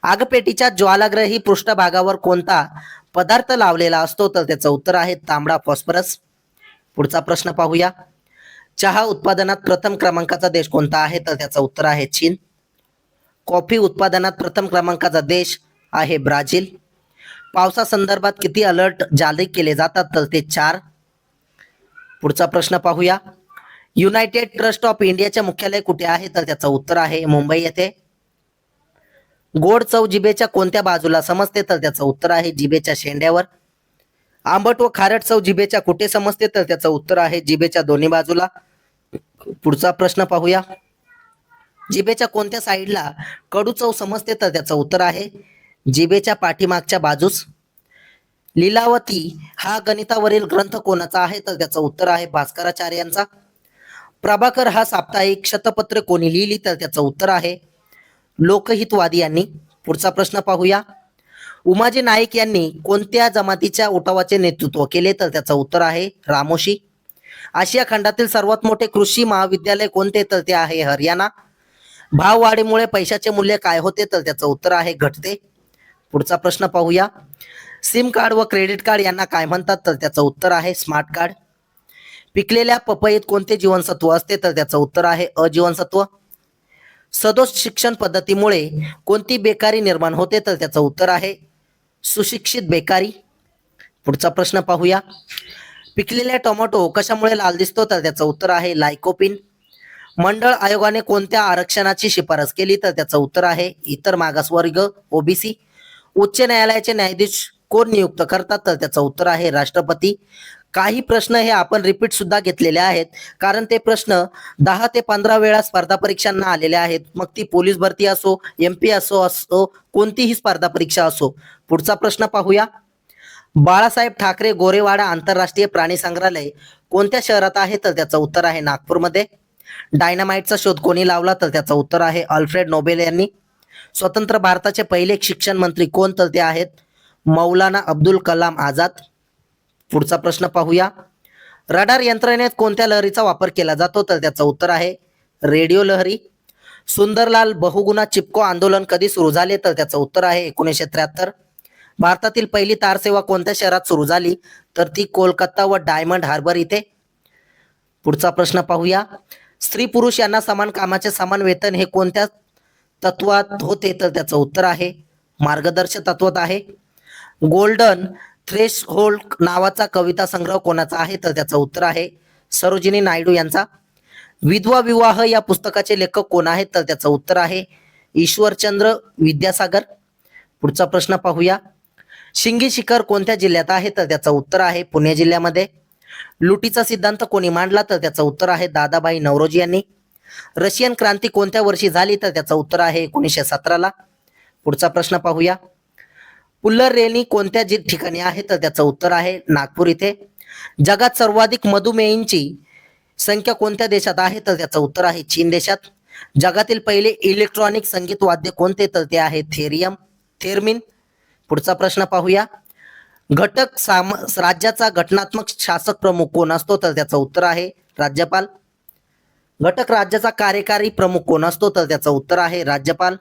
आगपेटीच्या ज्वालाग्रही पृष्ठभागावर कोणता पदार्थ लावलेला असतो? तर त्याचं उत्तर आहे तांबडा फॉस्फरस. पुढचा प्रश्न पाहूया. चहा उत्पादनात प्रथम क्रमांकाचा देश कोणता आहे? तर त्याचं उत्तर आहे चीन. कॉफी उत्पादनात प्रथम क्रमांकाचा देश आहे ब्राझील. पावसासंदर्भात किती अलर्ट जारी केले जातात? तर ते 4. पुढचा प्रश्न पाहूया. युनायटेड ट्रस्ट ऑफ इंडियाचे मुख्यालय कुठे आहे? तर त्याचं उत्तर आहे मुंबई येथे. गोड चव जिभेच्या कोणत्या बाजूला समजते? तर त्याचं उत्तर आहे जिभेच्या शेंड्यावर. आंबट व खारट चव जिभेच्या कुठे समजते? तर त्याचं उत्तर आहे जिभेच्या दोन्ही बाजूला. पुढचा प्रश्न पाहूया. जिभेच्या कोणत्या साईडला कडू चव समजते? तर त्याचं उत्तर आहे जिभेच्या पाठीमागच्या बाजूस. लीलावती हा गणितावरील ग्रंथ कोणाचा आहे? तर त्याचं उत्तर आहे भास्कराचार्यांचा. प्रभाकर हा साप्ताहिक शतपत्रे कोणी लिहिली? तर त्याचं उत्तर आहे लोकहितवादी यांनी. पुढचा प्रश्न पाहूया. उमाजी नाईक यांनी कोणत्या जमातीच्या उठावाचे नेतृत्व केले? तर त्याचं उत्तर आहे रामोशी. आशिया खंडातील सर्वात मोठे कृषी महाविद्यालय कोणते? तर ते आहे हरियाणा. भाववाढीमुळे पैशाचे मूल्य काय होते? तर त्याचं उत्तर आहे घटते. पुढचा प्रश्न पाहूया. सिम कार्ड व क्रेडिट कार्ड यांना काय म्हणतात? तर त्याचं उत्तर आहे स्मार्ट कार्ड. पिकलेल्या पपईत कोणते जीवनसत्व असते? तर त्याचं उत्तर आहे अजीवनसत्व. सदोष शिक्षण पद्धतीमुळे कोणती बेकारी निर्माण होते? तर त्याचं उत्तर आहे सुशिक्षित बेकारी. पुढचा प्रश्न पाहूया. पिकलेल्या टोमॅटो कशामुळे लाल दिसतो? तर त्याचं उत्तर आहे लायकोपिन. मंडळ आयोगाने कोणत्या आरक्षणाची शिफारस केली? तर त्याचं उत्तर आहे इतर मागासवर्ग ओबीसी. उच्च न्यायालयाचे न्यायाधीश कोण नियुक्त करतात? तर त्याचं उत्तर आहे राष्ट्रपती. काही प्रश्न हे आपण रिपीट सुद्धा घेतलेले आहेत, कारण ते प्रश्न 10 ते 15 वेळा स्पर्धा परीक्षांना आलेले आहेत. मग ती पोलीस भरती असो, MP असो, कोणतीही स्पर्धा परीक्षा असो. पुढचा प्रश्न पाहूया. बाळासाहेब ठाकरे गोरेवाडा आंतरराष्ट्रीय प्राणी संग्रहालय कोणत्या शहरात आहे? तर त्याचं उत्तर आहे नागपूरमध्ये. डायनामाइटचा शोध कोणी लावला? तर त्याचं उत्तर आहे अल्फ्रेड नोबेल यांनी. स्वतंत्र भारताचे पहिले शिक्षण मंत्री कोण? तर ते आहेत मौलाना अब्दुल कलाम आझाद. पुढचा प्रश्न पाहूया. रडार यंत्रणेत कोणत्या लहरीचा वापर केला जातो? तर त्याचं उत्तर आहे रेडिओ लहरी. सुंदरलाल बहुगुणा चिपको आंदोलन कधी सुरू झाले? तर त्याचं उत्तर आहे 1973. भारतातील पहिली तारसेवा कोणत्या शहरात सुरू झाली? तर ती कोलकाता व डायमंड हार्बर इथे. पुढचा प्रश्न पाहूया. स्त्री पुरुष यांना समान कामाचे समान वेतन हे कोणत्या तत्वात होते? तर त्याचं उत्तर आहे मार्गदर्शक तत्वात आहे. गोल्डन थ्रेशहोल्ड नावाचा कविता संग्रह कोणाचा आहे? तर त्याचं उत्तर आहे सरोजिनी नायडू यांचा. विधवा विवाह या पुस्तकाचे लेखक कोण आहेत? तर त्याचं उत्तर आहे ईश्वरचंद्र विद्यासागर. पुढचा प्रश्न पाहूया. शिंगी शिखर कोणत्या जिल्ह्यात आहे? तर त्याचं उत्तर आहे पुणे जिल्ह्यामध्ये. लुटीचा सिद्धांत कोणी मांडला? तर त्याचं उत्तर आहे दादाभाई नौरोजी यांनी. रशियन क्रांती कोणत्या वर्षी झाली? तर त्याचं उत्तर आहे 1917ला. पुढचा प्रश्न पाहूया. पुल्लर रेनी कोणत्या ठिकाणी आहे? तर त्याचं उत्तर आहे नागपूर इथे. जगात सर्वाधिक मधुमेहींची संख्या कोणत्या देशात आहे? तर त्याचं उत्तर आहे चीन देशात. जगातील पहिले इलेक्ट्रॉनिक संगीत वाद्य कोणते? तर ते आहे थेरमिन. पुढचा प्रश्न पाहूया. राज्याचा घटनात्मक शासक प्रमुख कोण असतो? तर त्याचं उत्तर आहे राज्यपाल. घटक राज्याचा कार्यकारी प्रमुख कोण असतो? तर त्याचं उत्तर आहे राज्यपाल.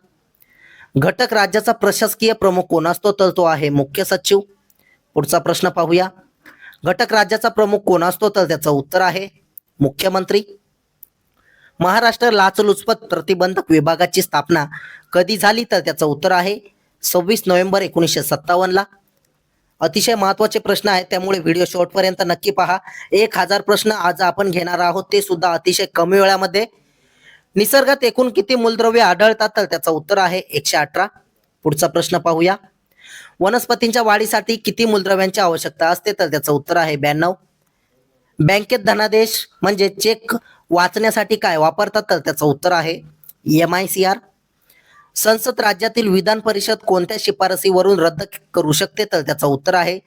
घटक राज्याचा प्रशासकीय प्रमुख कोण असतो? तर तो आहे मुख्य सचिव. पुढचा प्रश्न पाहूया. घटक राज्याचा प्रमुख कोण असतो? तर त्याचं उत्तर आहे मुख्यमंत्री. महाराष्ट्र लाचलुचपत प्रतिबंधक विभागाची स्थापना कधी झाली? तर त्याचं उत्तर आहे 26 नोव्हेंबर 1957ला. अतिशय महत्त्वाचे प्रश्न आहेत, त्यामुळे व्हिडिओ शेवटपर्यंत नक्की पहा. 1000 प्रश्न आज आपण घेणार आहोत, ते सुद्धा अतिशय कमी वेळामध्ये. निसर्गात एकूण किती मूलद्रव्ये आढळतात? तर त्याचं उत्तर आहे 118. पुढचा प्रश्न पाहूया. वनस्पतींच्या वाढीसाठी किती मूलद्रव्यांची आवश्यकता असते? तर त्याचं उत्तर आहे 92. बँकेत धनादेश म्हणजे चेक वाचण्यासाठी काय वापरतात? तर त्याचं उत्तर आहे MICR. संसद राज्यातील विधान परिषद कोणत्या शिफारसीवरून रद्द करू शकते? तर त्याचं उत्तर आहे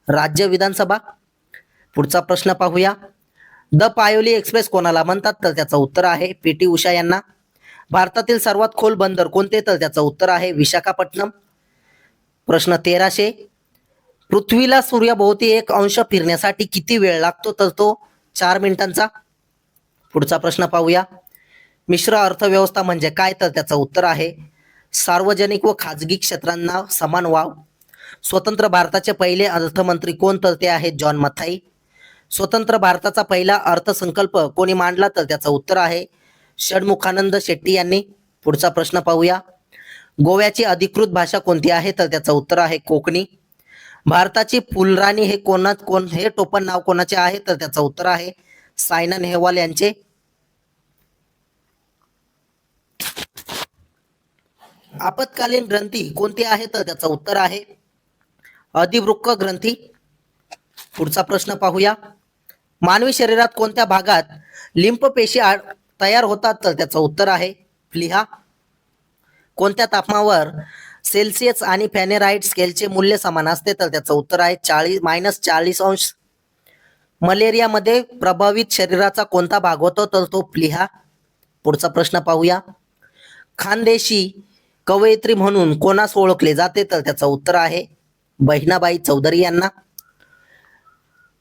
राज्य विधानसभा. पुढचा प्रश्न पाहूया. द पायोली एक्सप्रेस कोणाला म्हणतात? तर त्याचं उत्तर आहे PT उषा यांना. भारतातील सर्वात खोल बंदर कोणते? तर त्याचं उत्तर आहे विशाखापट्टणम. प्रश्न 1300. पृथ्वीला सूर्याभोवती 1 अंश फिरण्यासाठी किती वेळ लागतो? तर तो 4 मिनिटांचा. पुढचा प्रश्न पाहूया. मिश्र अर्थव्यवस्था म्हणजे काय? तर त्याचं उत्तर आहे सार्वजनिक व खाजगी क्षेत्रांना समान वाव. स्वतंत्र भारताचे पहिले अर्थमंत्री कोण? तर ते आहेत जॉन मथाई. स्वतंत्र भारताचा पहिला अर्थसंकल्प कोणी मांडला? तर त्याचं उत्तर आहे षण्मुखानंद शेट्टी यांनी. पुढचा प्रश्न पाहूया. गोव्याची अधिकृत भाषा कोणती आहे? तर त्याचं उत्तर आहे कोकणी. भारताची फुलराणी हे टोपण नाव कोणाचे आहे? तर त्याचं उत्तर आहे सायना नेहवाल यांचे. आपत्कालीन ग्रंथी कोणती आहे? तर त्याचं उत्तर आहे अधिवृक्क ग्रंथी. पुढचा प्रश्न पाहूया. मानवी शरीरात कोणत्या भागात लिंफ पेशी तयार होतात? तर त्याचं उत्तर आहे प्लीहा. कोणत्या तापमानावर सेल्सिअस आणि फॅरेनहाइट स्केलचे मूल्य समान असते? तर त्याचं उत्तर आहे -40°. मलेरियामध्ये प्रभावित शरीराचा कोणता भाग होतो? तर तो प्लीहा. पुढचा प्रश्न पाहूया. खानदेशी कवयित्री म्हणून कोणास ओळखले जाते? तर त्याचं उत्तर आहे बहिणाबाई चौधरी यांना.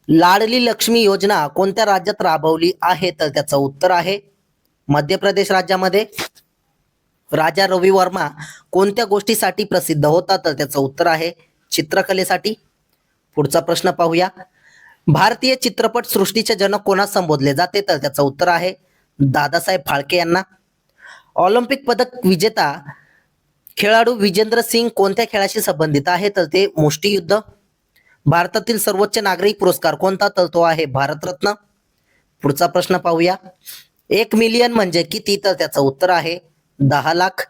लाडली लक्ष्मी योजना कोणत्या राज्यात राबवली आहे? तर त्याचं उत्तर आहे मध्य प्रदेश राज्यामध्ये. राजा रवी वर्मा कोणत्या गोष्टीसाठी प्रसिद्ध होता? तर त्याचं उत्तर आहे चित्रकलेसाठी. पुढचा प्रश्न पाहूया. भारतीय चित्रपट सृष्टीचे जनक कोणास संबोधले जाते? तर त्याचं उत्तर आहे दादासाहेब फाळके यांना. ऑलिम्पिक पदक विजेता खेळाडू विजेंद्र सिंग कोणत्या खेळाशी संबंधित आहे? तर ते मुष्टियुद्ध. भारतातील सर्वोच्च नागरी पुरस्कार कोणता? तर तो आहे भारतरत्न. पुढचा प्रश्न पाहूया. 1 मिलियन म्हणजे किती? तर त्याचं उत्तर आहे 10 लाख.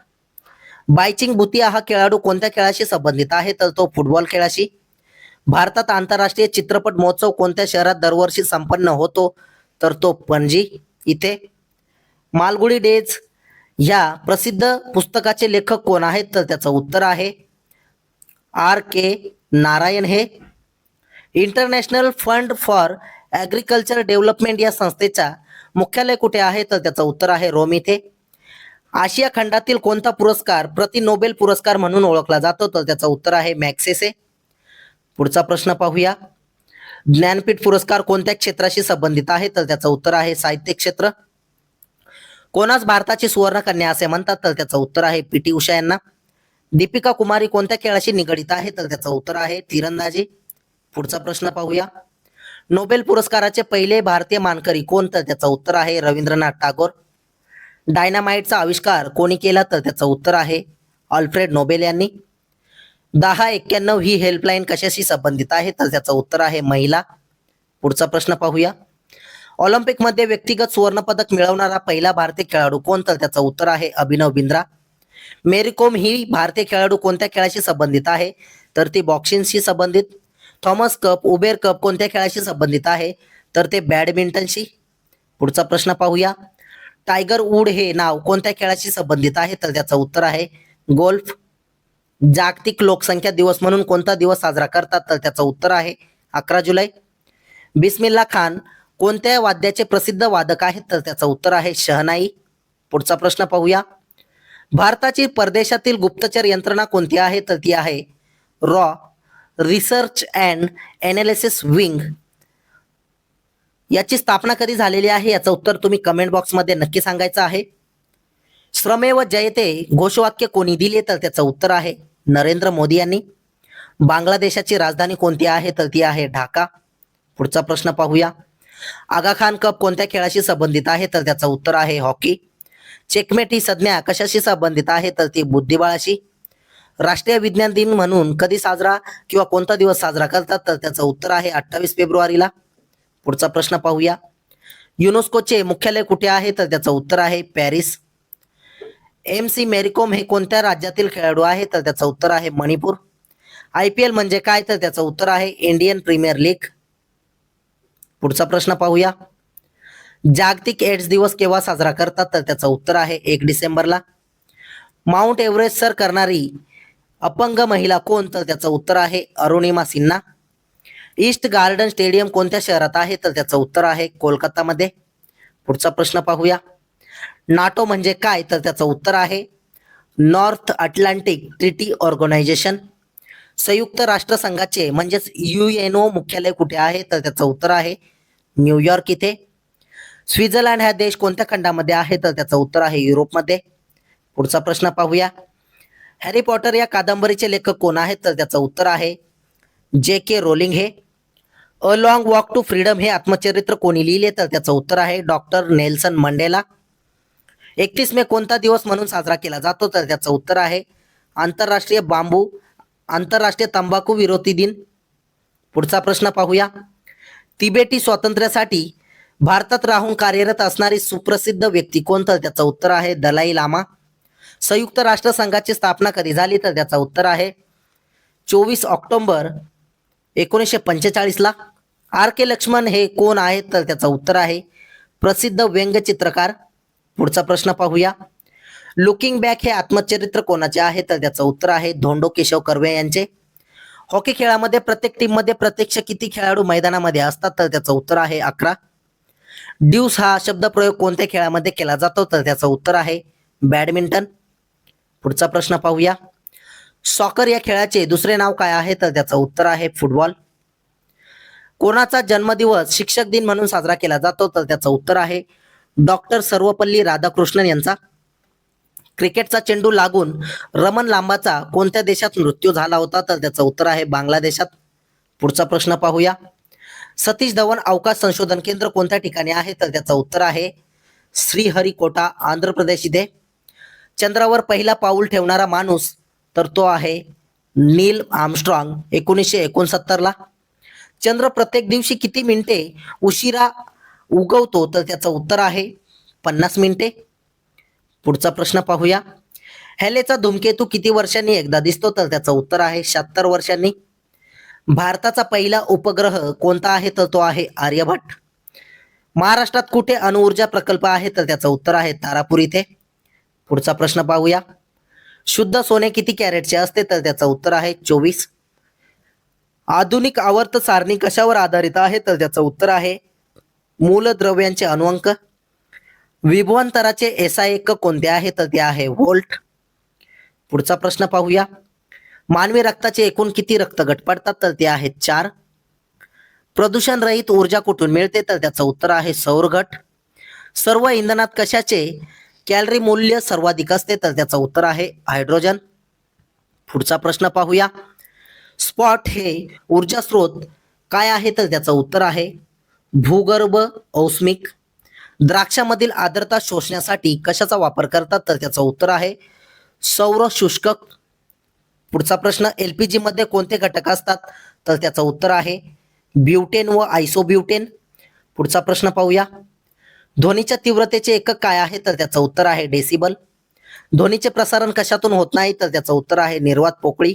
बायचिंग भुतिया हा खेळाडू कोणत्या खेळाशी संबंधित आहे? तर तो फुटबॉल खेळाशी. भारतात आंतरराष्ट्रीय चित्रपट महोत्सव कोणत्या शहरात दरवर्षी संपन्न होतो? तर तो पणजी इथे. मालगुडी डेज ह्या प्रसिद्ध पुस्तकाचे लेखक कोण आहेत? तर त्याचं उत्तर आहे RK नारायण हे. International fund for agriculture development या संस्थेचा मुख्यालय कुठे आहे? तर त्याचं उत्तर आहे रोम इथे. आशिया खंडातील कोणता पुरस्कार प्रति नोबेल पुरस्कार म्हणून ओळखला जातो? तर त्याचं उत्तर आहे मॅग्सेसे. पुढचा प्रश्न पाहूया. ज्ञानपीठ पुरस्कार कोणत्या क्षेत्राशी संबंधित आहे? तर त्याचं उत्तर आहे साहित्य क्षेत्र. कोणास भारताची सुवर्णकन्या असे म्हणतात? तर त्याचं उत्तर आहे PT उषा यांना. दीपिका कुमारी कोणत्या खेळाशी निगडित आहे? तर त्याचं उत्तर आहे तीरंदाजी. पुढचा प्रश्न पाहूया. नोबेल पुरस्काराचे पहिले भारतीय मानकरी कोण? तर त्याचं उत्तर आहे रवींद्रनाथ टागोर. डायनामाइटचा आविष्कार कोणी केला? तर त्याचं उत्तर आहे अल्फ्रेड नोबेल यांनी. 1091 ही हेल्पलाईन कशाशी संबंधित आहे? तर त्याचं उत्तर आहे महिला. पुढचा प्रश्न पाहूया. ऑलिम्पिकमध्ये व्यक्तिगत सुवर्णपदक मिळवणारा पहिला भारतीय खेळाडू कोण? तर त्याचं उत्तर आहे अभिनव बिंद्रा. मेरी कोम ही भारतीय खेळाडू कोणत्या खेळाशी संबंधित आहे? तर ती बॉक्सिंगशी संबंधित. थॉमस कप, उबेर कप कोणत्या खेळाशी संबंधित आहे? तर ते बॅडमिंटनशी. पुढचा प्रश्न पाहूया. टायगर वूड हे नाव कोणत्या खेळाशी संबंधित आहे? तर त्याचं उत्तर आहे गोल्फ. जागतिक लोकसंख्या दिवस म्हणून कोणता दिवस साजरा करतात? तर त्याचं उत्तर आहे 11 जुलै. बिस्मिल्ला खान कोणत्या वाद्याचे प्रसिद्ध वादक आहेत? तर त्याचं उत्तर आहे शहनाई. पुढचा प्रश्न पाहूया. भारताची परदेशातील गुप्तचर यंत्रणा कोणती आहे? तर ती आहे raw, research and analysis wing. याची स्थापना कधी झालेली आहे? याचं उत्तर तुम्ही कमेंट बॉक्समध्ये नक्की सांगायचं आहे. श्रमेव जयते घोषवाक्य कोणी दिले? तर त्याचं उत्तर आहे नरेंद्र मोदी यांनी. बांगलादेशाची राजधानी कोणती आहे? तर ती आहे ढाका. पुढचा प्रश्न पाहूया. आगा खान कप कोणत्या खेळाशी संबंधित आहे? तर त्याचं उत्तर आहे हॉकी. चेकमेट ही संज्ञा कशाशी संबंधित आहे? तर ती बुद्धिबळाशी. राष्ट्रीय विज्ञान दिन म्हणून कधी साजरा किंवा कोणता दिवस साजरा करतात? तर त्याचं उत्तर आहे 28 फेब्रुवारीला. पुढचा प्रश्न पाहूया. युनेस्कोचे मुख्यालय कुठे आहे? तर त्याचं उत्तर आहे पॅरिस. MC मेरीकोम हे कोणत्या राज्यातील खेळाडू आहे? तर त्याचं उत्तर आहे मणिपूर. IPL म्हणजे काय? तर त्याचं उत्तर आहे इंडियन प्रीमियर लीग. पुढचा प्रश्न पाहूया. जागतिक एड्स दिवस केव्हा साजरा करतात? तर त्याचं उत्तर आहे 1 डिसेंबरला. माउंट एव्हरेस्ट सर करणारी अपंग महिला कोण? तर त्याचं उत्तर आहे Arunima Sinha. East garden stadium कोणत्या शहरात आहे? तर त्याचं उत्तर आहे कोलकातामध्ये. पुढचा प्रश्न पाहूया. नाटो म्हणजे काय? तर त्याचं उत्तर आहे नॉर्थ अटलांटिक ट्रिटी ऑर्गनायझेशन. संयुक्त राष्ट्रसंघाचे म्हणजेच UNO मुख्यालय कुठे आहे? तर त्याचं उत्तर आहे न्यूयॉर्क इथे. स्वित्झर्लंड हा देश कोणत्या खंडामध्ये आहे? तर त्याचं उत्तर आहे युरोपमध्ये. पुढचा प्रश्न पाहूया. हॅरी पॉटर या कादंबरीचे लेखक कोण आहेत? तर त्याचं उत्तर आहे JK रोलिंग हे. A long walk to freedom हे आत्मचरित्र कोणी लिहिले? तर त्याचं उत्तर आहे डॉक्टर नेल्सन मंडेला. 31 मे कोणता दिवस म्हणून साजरा केला जातो? तर त्याचं उत्तर आहे आंतरराष्ट्रीय तंबाखू विरोधी दिन. पुढचा प्रश्न पाहूया. तिबेटी स्वातंत्र्यासाठी भारतात राहून कार्यरत असणारी सुप्रसिद्ध व्यक्ती कोण? तर त्याचं उत्तर आहे दलाई लामा. संयुक्त राष्ट्रसंघाची स्थापना कधी झाली? तर त्याचं उत्तर आहे 24 ऑक्टोबर 1945ला. RK लक्ष्मण हे कोण आहेत? तर त्याचं उत्तर आहे प्रसिद्ध व्यंगचित्रकार. पुढचा प्रश्न पाहूया. लुकिंग बॅक हे आत्मचरित्र कोणाचे आहे? तर त्याचं उत्तर आहे धोंडो केशव कर्वे यांचे. हॉकी खेळामध्ये प्रत्येक टीममध्ये प्रत्यक्ष किती खेळाडू मैदानामध्ये असतात? तर त्याचं उत्तर आहे 11. ड्यूस हा शब्दप्रयोग कोणत्या खेळामध्ये केला जातो? तर त्याचं उत्तर आहे बॅडमिंटन. पुढचा प्रश्न पाहूया. सॉकर या खेळाचे दुसरे नाव काय आहे? तर त्याचं उत्तर आहे फुटबॉल. कोणाचा जन्मदिवस शिक्षक दिन म्हणून साजरा केला जातो? तर त्याचं उत्तर आहे डॉक्टर सर्वपल्ली राधाकृष्णन यांचा. क्रिकेटचा चेंडू लागून रमन लांबाचा कोणत्या देशात मृत्यू झाला होता? तर त्याचं उत्तर आहे बांगलादेशात. पुढचा प्रश्न पाहूया. सतीश धवन अवकाश संशोधन केंद्र कोणत्या ठिकाणी आहे? तर त्याचं उत्तर आहे श्रीहरिकोटा, आंध्र प्रदेश इथे. चंद्रावर पहिला पाऊल ठेवणारा माणूस तर तो आहे नील आर्मस्ट्रॉंग 1969ला. चंद्र प्रत्येक दिवशी किती मिनिटे उशिरा उगवतो? तर त्याचं उत्तर आहे 50 मिनिटे. पुढचा प्रश्न पाहूया. हॅलेचा धूमकेतू किती वर्षांनी एकदा दिसतो? तर त्याचं उत्तर आहे 76 वर्षांनी. भारताचा पहिला उपग्रह कोणता आहे? तर तो आहे आर्यभट्ट. महाराष्ट्रात कुठे अणुऊर्जा प्रकल्प आहे? तर त्याचं उत्तर आहे तारापूर इथे. पुढचा प्रश्न पाहूया. शुद्ध सोने किती कॅरेटचे असते? तर त्याचं उत्तर आहे 24. आधुनिक आवर्त सारणी कशावर आधारित आहे? तर त्याचं उत्तर आहे मूलद्रव्यांचे अणुअंक. विभवांतराचे SI एकक कोणते आहे? तर ते आहे व्होल्ट. पुढचा प्रश्न पाहूया. मानवी रक्ताचे एकूण किती रक्तगट पडतात? तर ते आहेत 4. प्रदूषण रहित ऊर्जा कुठून मिळते? तर त्याचं उत्तर आहे सौरगट. सर्व इंधनात कशाचे कॅलरी मूल्य सर्वाधिक असते? तर त्याचं उत्तर आहे हायड्रोजन. पुढचा प्रश्न पाहूया. स्पॉट हे ऊर्जा स्रोत काय आहे? तर त्याचं उत्तर आहे भूगर्भ औष्मिक. द्राक्षामधील आर्द्रता शोषण्यासाठी कशाचा वापर करतात? तर त्याचं उत्तर आहे सौर शुष्कक. पुढचा प्रश्न. LPG मध्ये कोणते घटक असतात? तर त्याचं उत्तर आहे ब्युटेन व आयसोब्युटेन. पुढचा प्रश्न पाहूया. ध्वनीच्या तीव्रतेचे एकक काय आहे? तर त्याचं उत्तर आहे डेसिबल. ध्वनीचे प्रसारण कशातून होत नाही तर त्याचं उत्तर आहे निर्वात पोकळी.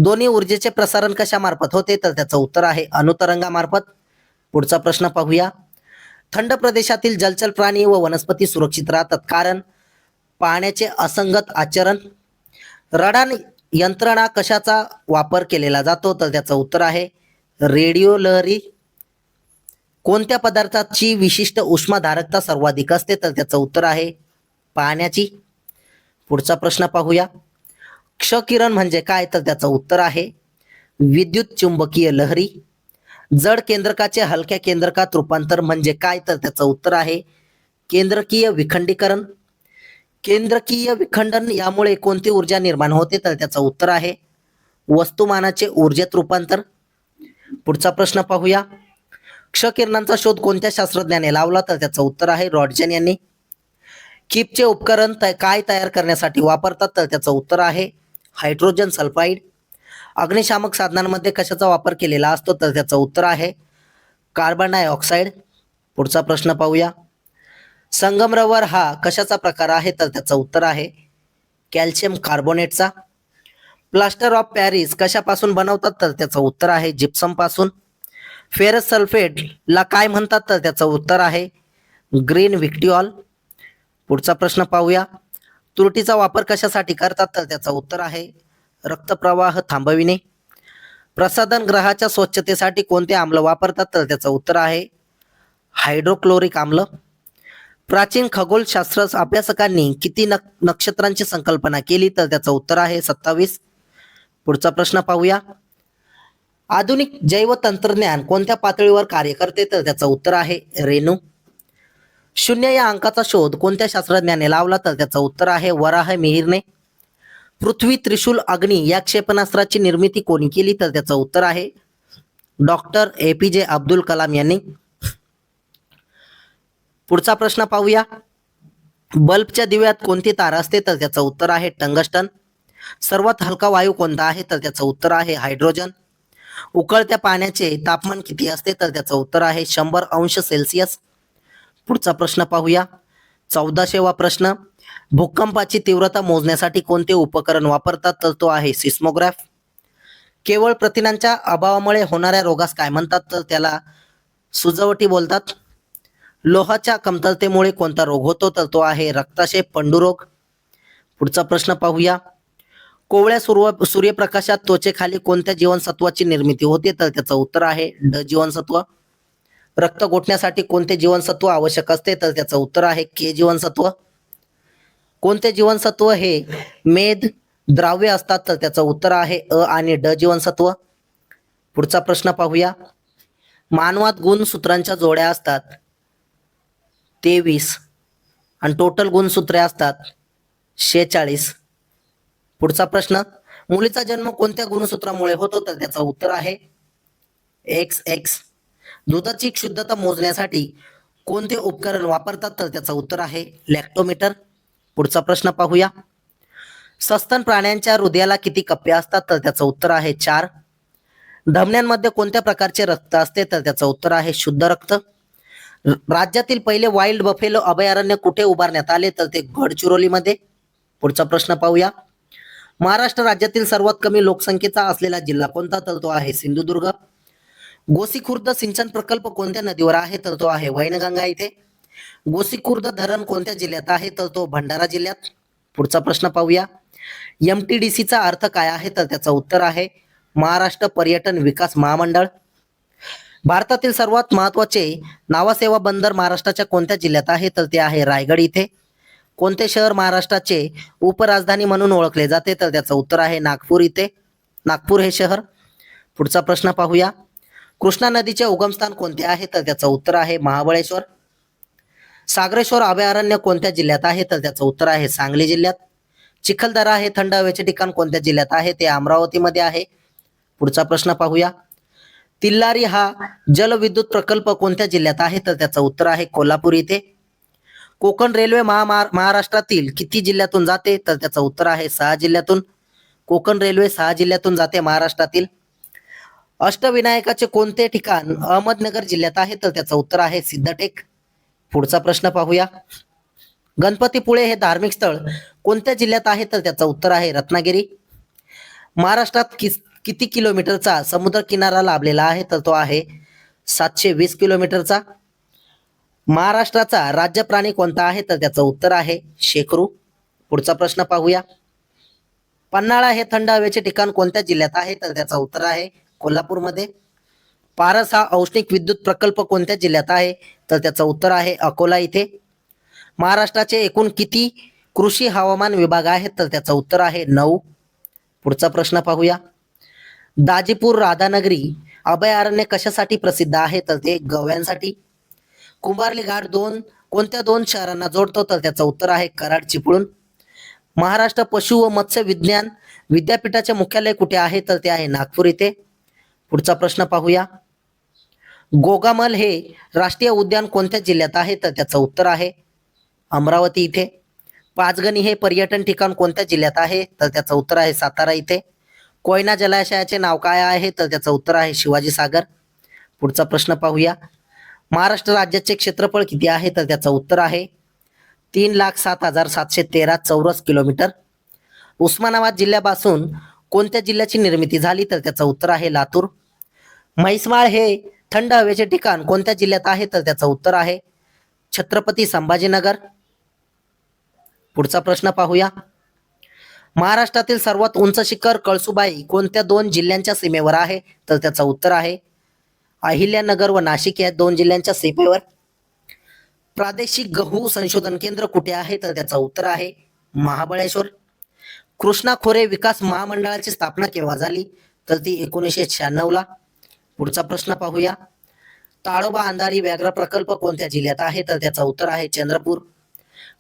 ध्वनी ऊर्जेचे प्रसारण कशामार्फत होते तर त्याचं उत्तर आहे अणुतरंगामार्फत. पुढचा प्रश्न पाहूया. थंड प्रदेशातील जलचर प्राणी व वनस्पती सुरक्षित राहतात कारण पाण्याचे असंगत आचरण. रडार यंत्रणा कशाचा वापर केलेला जातो तर त्याचं उत्तर आहे रेडिओ लहरी. कोणत्या पदार्थाची विशिष्ट उष्माधारकता सर्वाधिक असते तर त्याचं उत्तर आहे पाण्याची. पुढचा प्रश्न पाहूया. क्ष किरण म्हणजे काय तर त्याचं उत्तर आहे विद्युत चुंबकीय लहरी. जड केंद्रकाचे हलक्या केंद्रकात रूपांतर म्हणजे काय तर त्याचं उत्तर आहे केंद्रकीय विखंडीकरण. केंद्रकीय विखंडन यामुळे कोणती ऊर्जा निर्माण होते तर त्याचं उत्तर आहे वस्तुमानाचे ऊर्जेत रूपांतर. पुढचा प्रश्न पाहूया. क्ष किरणांचा शोध कोणत्या शास्त्रज्ञाने लावला तर त्याचं उत्तर आहे रॉन्टगेन यांनी. कीपचे उपकरण काय तयार करण्यासाठी वापरतात तर त्याचं उत्तर आहे हायड्रोजन सल्फाईड. अग्निशामक साधनांमध्ये कशाचा वापर केलेला असतो तर त्याचं उत्तर आहे कार्बन डायऑक्साईड. पुढचा प्रश्न पाहूया. संगमरवर हा कशाचा प्रकार आहे तर त्याचं उत्तर आहे कॅल्शियम कार्बोनेटचा. प्लास्टर ऑफ पॅरिस कशापासून बनवतात तर त्याचं उत्तर आहे जिप्सम पासून. फेरस सल्फेटला काय म्हणतात तर त्याचं उत्तर आहे ग्रीन व्हिट्रिऑल. पुढचा प्रश्न पाहूया. त्रुटीचा वापर कशासाठी करतात तर त्याचं उत्तर आहे रक्तप्रवाह थांबविणे. प्रसाधन ग्रहाच्या स्वच्छतेसाठी कोणते आम्ल वापरतात तर त्याचं उत्तर आहे हायड्रोक्लोरिक आम्ल. प्राचीन खगोलशास्त्र अभ्यासकांनी किती नक्षत्रांची संकल्पना केली तर त्याचं उत्तर आहे 27. पुढचा प्रश्न पाहूया. आधुनिक जैवतंत्रज्ञान कोणत्या पातळीवर कार्य करते तर त्याचं उत्तर आहे रेणू. शून्य या अंकाचा शोध कोणत्या शास्त्रज्ञाने लावला तर त्याचं उत्तर आहे वराह मिहिरने. पृथ्वी त्रिशूल अग्नी या क्षेपणास्त्राची निर्मिती कोणी केली तर त्याचं उत्तर आहे डॉक्टर APJ अब्दुल कलाम यांनी. पुढचा प्रश्न पाहूया. बल्बच्या दिव्यात कोणती तार असते तर त्याचं उत्तर आहे टंगस्टन. सर्वात हलका वायू कोणता आहे तर त्याचं उत्तर आहे हायड्रोजन. उकळत्या पाण्याचे तापमान किती असते तर त्याचं उत्तर आहे 100 अंश सेल्सिअस. पुढचा प्रश्न पाहूया. 14वा प्रश्न. भूकंपाची तीव्रता मोजण्यासाठी कोणते उपकरण वापरतात तर तो आहे सिस्मोग्राफ. केवळ प्रथिनांच्या अभावामुळे होणाऱ्या रोगास काय म्हणतात तर त्याला सुजवटी बोलतात. लोहाच्या कमतरतेमुळे कोणता रोग होतो तर तो आहे रक्ताशय पंडुरोग. पुढचा प्रश्न पाहूया. कोवळ्या सूर्यप्रकाशात त्वचेखाली कोणत्या जीवनसत्वाची निर्मिती होते तर त्याचं उत्तर आहे ड जीवनसत्व. रक्त गोठण्यासाठी कोणते जीवनसत्व आवश्यक असते तर त्याचं उत्तर आहे के जीवनसत्व. कोणते जीवनसत्व हे मेद द्राव्य असतात तर त्याचं उत्तर आहे अ आणि ड जीवनसत्व. पुढचा प्रश्न पाहूया. मानवात गुणसूत्रांच्या जोड्या असतात 23 आणि टोटल गुणसूत्रे असतात 46. पुढचा प्रश्न. मुलीचा जन्म कोणत्या गुणसूत्रामुळे होतो तर त्याचं उत्तर आहे XX. दुधाची शुद्धता मोजण्यासाठी कोणते उपकरण वापरतात तर त्याचं उत्तर आहे लॅक्टोमीटर. पुढचा प्रश्न पाहूया. सस्तन प्राण्यांच्या हृदयाला किती कप्पे असतात तर त्याचं उत्तर आहे 4. धमन्यांमध्ये कोणत्या प्रकारचे रक्त असते तर त्याचं उत्तर आहे शुद्ध रक्त. राज्यातील पहिले वाईल्ड बफेलो अभयारण्य कुठे उभारण्यात आले तर ते गडचिरोलीमध्ये. पुढचा प्रश्न पाहूया. महाराष्ट्र राज्यातील सर्वात कमी लोकसंख्येचा असलेला जिल्हा कोणता तर तो आहे सिंधुदुर्ग. गोसीखुर्द सिंचन प्रकल्प कोणत्या नदीवर आहे तर तो आहे वैनगंगा इथे. गोसीखुर्द धरण कोणत्या जिल्ह्यात आहे तर तो भंडारा जिल्ह्यात. पुढचा प्रश्न पाहूया. MTDC चा अर्थ काय आहे तर त्याचं उत्तर आहे महाराष्ट्र पर्यटन विकास महामंडळ. भारतातील सर्वात महत्वाचे नावासेवा बंदर महाराष्ट्राच्या कोणत्या जिल्ह्यात आहे तर ते आहे रायगड इथे. कोणते शहर महाराष्ट्राचे उपराजधानी म्हणून ओळखले जाते तर त्याचं उत्तर आहे नागपूर इथे. नागपूर हे शहर. पुढचा प्रश्न पाहूया. कृष्णा नदीचे उगमस्थान कोणते आहे तर त्याचं उत्तर आहे महाबळेश्वर. सागरेश्वर अभयारण्य कोणत्या जिल्ह्यात आहे तर त्याचं उत्तर आहे सांगली जिल्ह्यात. चिखलदरा हे थंड हवेचे ठिकाण कोणत्या जिल्ह्यात आहे ते अमरावतीमध्ये आहे. पुढचा प्रश्न पाहूया. तिल्लारी हा जलविद्युत प्रकल्प कोणत्या जिल्ह्यात आहे तर त्याचं उत्तर आहे कोल्हापूर इथे. कोकण रेल्वे महाराष्ट्रातील किती जिल्ह्यातून जाते तर त्याचं उत्तर आहे 6 जिल्ह्यातून. कोकण रेल्वे 6 जिल्ह्यातून जाते महाराष्ट्रातील. अष्टविनायकाचे कोणते ठिकाण अहमदनगर जिल्ह्यात आहे तर त्याचं उत्तर आहे सिद्धटेक. पुढचा प्रश्न पाहूया. गणपतीपुळे हे धार्मिक स्थळ कोणत्या जिल्ह्यात आहे तर त्याचं उत्तर आहे रत्नागिरी. महाराष्ट्रात किती किलोमीटरचा समुद्र किनारा लाभलेला आहे तर तो आहे 720 किलोमीटरचा. महाराष्ट्राचा राज्य प्राणी कोणता आहे तर त्याचं उत्तर आहे शेकरू. पुढचा प्रश्न पाहूया. पन्हाळा हे थंड हवेचे ठिकाण कोणत्या जिल्ह्यात आहे तर त्याचं उत्तर आहे कोल्हापूरमध्ये. पारस हा औष्णिक विद्युत प्रकल्प कोणत्या जिल्ह्यात आहे तर त्याचं उत्तर आहे अकोला इथे. महाराष्ट्राचे एकूण किती कृषी हवामान विभाग आहेत तर त्याचं उत्तर आहे 9. पुढचा प्रश्न पाहूया. दाजीपूर राधानगरी अभयारण्य कशासाठी प्रसिद्ध आहे तर ते गव्यांसाठी. कुंभार्ली घाट कोणत्या दोन शहरांना जोडतो तर त्याचं उत्तर आहे कराड चिपळूण. महाराष्ट्र पशु व मत्स्य विज्ञान विद्यापीठाचे मुख्यालय कुठे आहे तर ते आहे नागपूर इथे. पुढचा प्रश्न पाहूया. गोगामल हे राष्ट्रीय उद्यान कोणत्या जिल्ह्यात आहे तर त्याचं उत्तर आहे अमरावती इथे. पाचगणी हे पर्यटन ठिकाण कोणत्या जिल्ह्यात आहे तर त्याचं उत्तर आहे सातारा इथे. कोयना जलाशयाचे नाव काय आहे तर त्याचं उत्तर आहे शिवाजी सागर. पुढचा प्रश्न पाहूया. महाराष्ट्र राज्याचे क्षेत्रफळ किती आहे तर त्याचं उत्तर आहे 3,07,713 चौरस किलोमीटर. उस्मानाबाद जिल्ह्यापासून कोणत्या जिल्ह्याची निर्मिती झाली तर त्याचं उत्तर आहे लातूर. म्हैसमाळ हे थंड हवेचे ठिकाण कोणत्या जिल्ह्यात आहे तर त्याचं उत्तर आहे छत्रपती संभाजीनगर. पुढचा प्रश्न पाहूया. महाराष्ट्रातील सर्वात उंच शिखर कळसुबाई कोणत्या दोन जिल्ह्यांच्या सीमेवर आहे तर त्याचं उत्तर आहे अहिल्यानगर व नाशिक या दोन जिल्ह्यांच्या सीमेवर. प्रादेशिक गहू संशोधन केंद्र कुठे आहे तर त्याचं उत्तर आहे महाबळेश्वर. कृष्णा खोरे विकास महामंडळाची स्थापना केव्हा झाली तर ती 1996ला. पुढचा प्रश्न पाहूया. ताडोबा अंधारी व्याघ्र प्रकल्प कोणत्या जिल्ह्यात आहे तर त्याचं उत्तर आहे चंद्रपूर.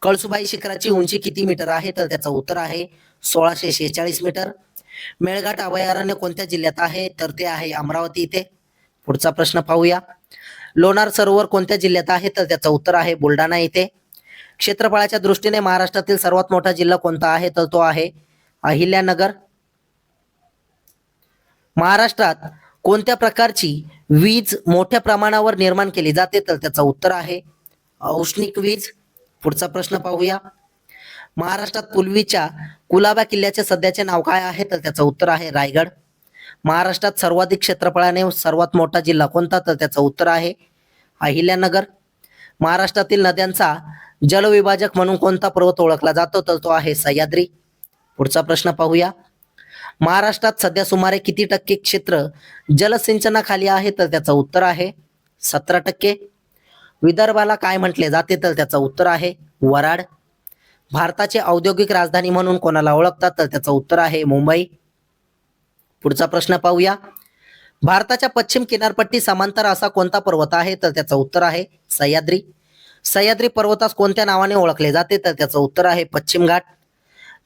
कळसुबाई शिखराची उंची किती मीटर आहे तर त्याचं उत्तर आहे 1646 मीटर. मेळघाट अभयारण्य कोणत्या जिल्ह्यात आहे तर ते आहे अमरावती इथे. पुढचा प्रश्न पाहूया. लोणार सरोवर कोणत्या जिल्ह्यात आहे तर त्याचं उत्तर आहे बुलढाणा इथे. क्षेत्रफळाच्या दृष्टीने महाराष्ट्रातील सर्वात मोठा जिल्हा कोणता आहे तर तो आहे अहिल्यानगर. महाराष्ट्रात कोणत्या प्रकारची वीज मोठ्या प्रमाणावर निर्माण केली जाते तर त्याचं उत्तर आहे औष्णिक वीज. पुढचा प्रश्न पाहूया. महाराष्ट्रात पूर्वीच्या कुलाबा किल्ल्याचे सध्याचे नाव काय आहे तर त्याचं उत्तर आहे रायगड. महाराष्ट्रात सर्वाधिक क्षेत्रफळाने सर्वात मोठा जिल्हा कोणता तर त्याचं उत्तर आहे अहिल्यानगर. महाराष्ट्रातील नद्यांचा जलविभाजक म्हणून कोणता पर्वत ओळखला जातो तर तो आहे सह्याद्री. पुढचा प्रश्न पाहूया. महाराष्ट्रात सध्या सुमारे किती टक्के क्षेत्र जलसिंचनाखाली आहे तर त्याचं उत्तर आहे 17%. विदर्भाला काय म्हटले जाते तर त्याचं उत्तर आहे वराड. भारताची औद्योगिक राजधानी म्हणून कोणाला ओळखतात तर त्याचं उत्तर आहे मुंबई. पुढचा प्रश्न पाहूया. भारताच्या पश्चिम किनारपट्टी समांतर असा कोणता पर्वत आहे तर त्याचं उत्तर आहे सह्याद्री. सह्याद्री पर्वतास कोणत्या नावाने ओळखले जाते तर त्याचं उत्तर आहे पश्चिम घाट.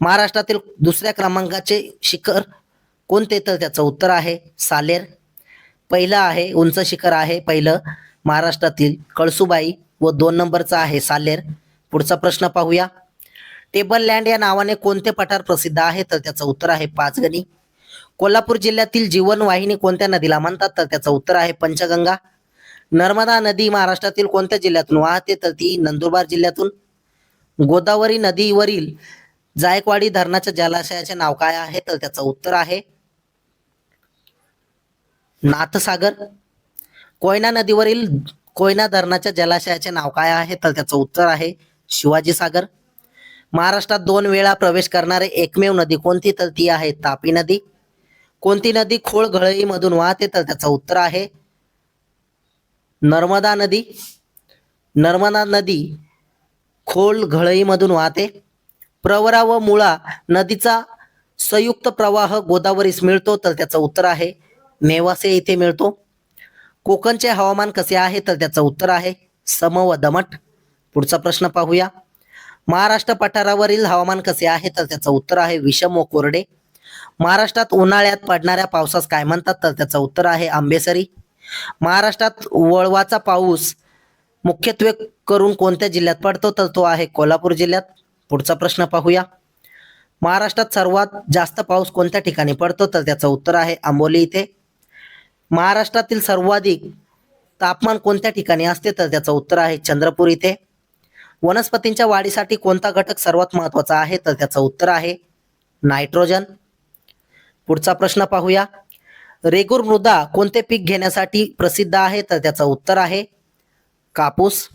महाराष्ट्रातील दुसऱ्या क्रमांकाचे शिखर कोणते तर त्याचं उत्तर आहे सालेर. पहिलं आहे उंच शिखर आहे पहिलं महाराष्ट्रातील कळसुबाई व 2 नंबरचा आहे सालेर. पुढचा प्रश्न पाहूया. टेबल लँड या नावाने कोणते पठार प्रसिद्ध आहे तर त्याचं उत्तर आहे पाचगणी. कोल्हापूर जिल्ह्यातील जीवन वाहिनी कोणत्या नदीला म्हणतात तर त्याचं उत्तर आहे पंचगंगा. नर्मदा नदी महाराष्ट्रातील कोणत्या जिल्ह्यातून वाहते तर ती नंदुरबार जिल्ह्यातून. गोदावरी नदीवरील जायकवाडी धरणाच्या जलाशयाचे नाव काय आहे तर त्याचं उत्तर आहे नाथसागर. कोयना नदीवरील कोयना धरणाच्या जलाशयाचे नाव काय आहे तर त्याचं उत्तर आहे शिवाजी सागर. महाराष्ट्रात 2 वेळा प्रवेश करणारे एकमेव नदी कोणती तर ती आहे तापी नदी. कोणती नदी खोळ घळईमधून वाहते तर त्याचं उत्तर आहे नर्मदा नदी. नर्मदा नदी खोल घळईमधून वाहते. प्रवरा व मुळा नदीचा संयुक्त प्रवाह गोदावरीस मिळतो तर त्याचं उत्तर आहे नेवासे येथे मिळतो. कोकणचे हवामान कसे आहे तर त्याचं उत्तर आहे सम व दमट. पुढचा प्रश्न पाहूया. महाराष्ट्र पठारावरील हवामान कसे आहे तर त्याचं उत्तर आहे विषम व कोरडे. महाराष्ट्रात उन्हाळ्यात पडणाऱ्या पावसास काय म्हणतात तर त्याचं उत्तर आहे आंबेसरी. महाराष्ट्रात वळवाचा पाऊस मुख्यत्वे करून कोणत्या जिल्ह्यात पडतो तर तो आहे कोल्हापूर जिल्ह्यात. पुढचा प्रश्न पाहूया. महाराष्ट्रात सर्वात जास्त पाऊस कोणत्या ठिकाणी पडतो तर त्याचं उत्तर आहे आंबोली इथे. महाराष्ट्रातील सर्वाधिक तापमान कोणत्या ठिकाणी असते तर त्याचं उत्तर आहे चंद्रपूर इथे. वनस्पतींच्या वाढीसाठी कोणता घटक सर्वात महत्वाचा आहे? तर त्याचं उत्तर आहे नायट्रोजन. पुढचा प्रश्न पाहूया. रेगूर मृदा कोणते पीक घेण्यासाठी प्रसिद्ध आहे? तर त्याचं उत्तर आहे कापूस.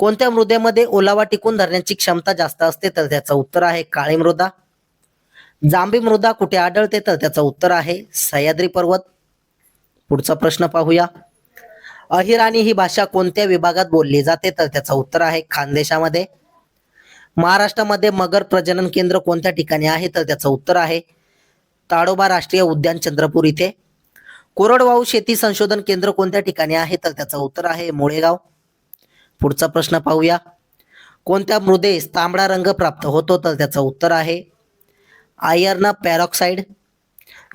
कोणत्या मृदेमध्ये ओलावा टिकून धरण्याची क्षमता जास्त असते? तर त्याचं उत्तर आहे काळी मृदा. जांभी मृदा कुठे आढळते? तर त्याचं उत्तर आहे सह्याद्री पर्वत. पुढचा प्रश्न पाहूया. अहिराणी ही भाषा कोणत्या विभागात बोलली जाते? तर त्याचं उत्तर आहे खानदेशामध्ये. महाराष्ट्रामध्ये मगर प्रजनन केंद्र कोणत्या ठिकाणी आहे? तर त्याचं उत्तर आहे ताडोबा राष्ट्रीय उद्यान चंद्रपूर इथे. कोरडवाहू शेती संशोधन केंद्र कोणत्या ठिकाणी आहे? तर त्याचं उत्तर आहे मुळेगाव. पुढचा प्रश्न पाहूया. कोणत्या मृदेस तांबडा रंग प्राप्त होतो? तर त्याचं उत्तर आहे आयर्न पॅरॉक्साईड.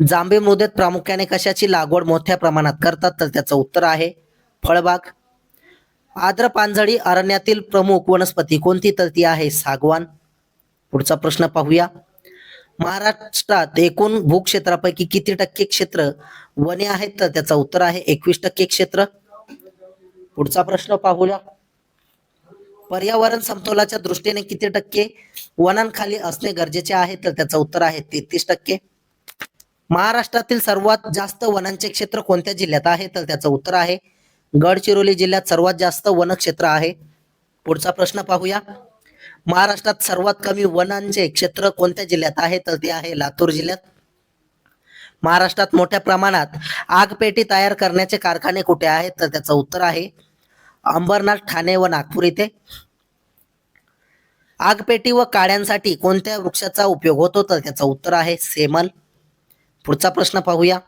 जांभी मृदेत प्रामुख्याने कशाची लागवड मोठ्या प्रमाणात करतात? तर त्याचं उत्तर आहे फळबाग. आर्द्र पानझडी अरण्यातील प्रमुख वनस्पती कोणती? तर ती आहे सागवान. पुढचा प्रश्न पाहूया. महाराष्ट्रात एकूण भूक्षेत्रापैकी किती टक्के क्षेत्र वने आहेत? तर त्याचं उत्तर आहे 21% क्षेत्र. पुढचा प्रश्न पाहूया. पर्यावरण समतोलाच्या दृष्टीने किती टक्के वनांखाली असणे गरजेचे आहे? तर त्याचं उत्तर आहे 33%. महाराष्ट्रातील सर्वात जास्त वनांचे क्षेत्र कोणत्या जिल्ह्यात आहे? तर त्याचं उत्तर आहे गडचिरोली जिल्ह्यात सर्वात जास्त वनक्षेत्र आहे. पुढचा प्रश्न पाहूया. महाराष्ट्रात सर्वात कमी वनांचे क्षेत्र कोणत्या जिल्ह्यात आहे? तर ते आहे लातूर जिल्ह्यात. महाराष्ट्रात मोठ्या प्रमाणात आगपेटी तयार करण्याचे कारखाने कुठे आहेत? तर त्याचं उत्तर आहे अंबरनाथ, ठाणे व नागपूर इथे. आगपेटी व काड्यांसाठी कोणत्या वृक्षाचा उपयोग होतो? तर त्याचं उत्तर आहे सेमल. पुढचा प्रश्न पाहूया.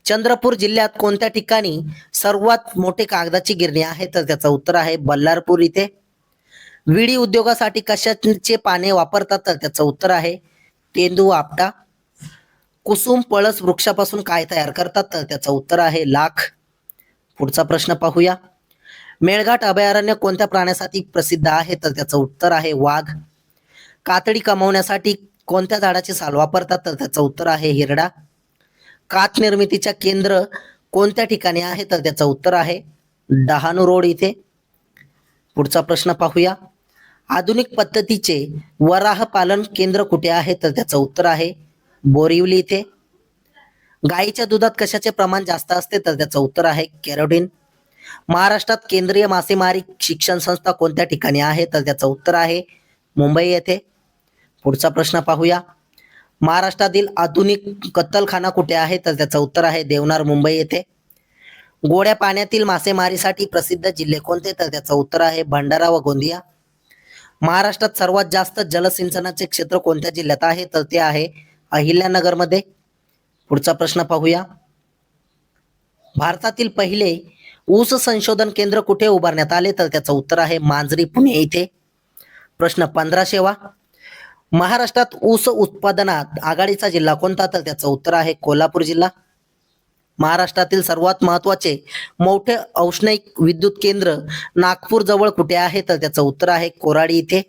चंद्रपूर जिल्ह्यात कोणत्या ठिकाणी सर्वात मोठे कागदाची गिरणी आहे? तर त्याचं उत्तर आहे बल्लारपूर इथे. विडी उद्योगासाठी कशाचे पाने वापरतात? तर त्याचं उत्तर आहे तेंदू आपटा. कुसुम पळस वृक्षापासून काय तयार करतात? तर त्याचं उत्तर आहे लाख. पुढचा प्रश्न पाहूया. मेळघाट अभयारण्य कोणत्या प्राण्यासाठी प्रसिद्ध आहे? तर त्याचं उत्तर आहे वाघ. कातडी कमावण्यासाठी कोणत्या झाडाची साल वापरतात? तर त्याचं उत्तर आहे हिरडा. काच निर्मितीच्या केंद्र कोणत्या ठिकाणी आहे? तर त्याचं उत्तर आहे डहाणू रोड इथे. पुढचा प्रश्न पाहूया. आधुनिक पद्धतीचे वराह पालन केंद्र कुठे आहे? तर त्याचं उत्तर आहे बोरिवली इथे. गाईच्या दुधात कशाचे प्रमाण जास्त असते? तर त्याचं उत्तर आहे कॅरोटीन. महाराष्ट्रात केंद्रीय मासेमारी शिक्षण संस्था कोणत्या ठिकाणी आहे? तर त्याचं उत्तर आहे मुंबई येथे. पुढचा प्रश्न पाहूया. महाराष्ट्रातील आधुनिक कत्तलखाना कुठे आहे? तर त्याचं उत्तर आहे देवनार मुंबई येथे. गोड्या पाण्यातील मासेमारीसाठी प्रसिद्ध जिल्हे कोणते? तर त्याचं उत्तर आहे भंडारा व गोंदिया. महाराष्ट्रात सर्वात जास्त जलसिंचनाचे क्षेत्र कोणत्या जिल्ह्यात आहे? तर ते आहे अहिल्यानगरमध्ये. पुढचा प्रश्न पाहूया. भारतातील पहिले ऊस संशोधन केंद्र कुठे उभारण्यात आले? तर त्याचं उत्तर आहे मांजरी पुणे इथे. प्रश्न 15वा. महाराष्ट्रात ऊस उत्पादनात आघाडीचा जिल्हा कोणता? तर त्याचं उत्तर आहे कोल्हापूर जिल्हा. महाराष्ट्रातील सर्वात महत्वाचे मोठे औष्णिक विद्युत केंद्र नागपूर जवळ कुठे आहे? तर त्याचं उत्तर आहे कोराडी इथे.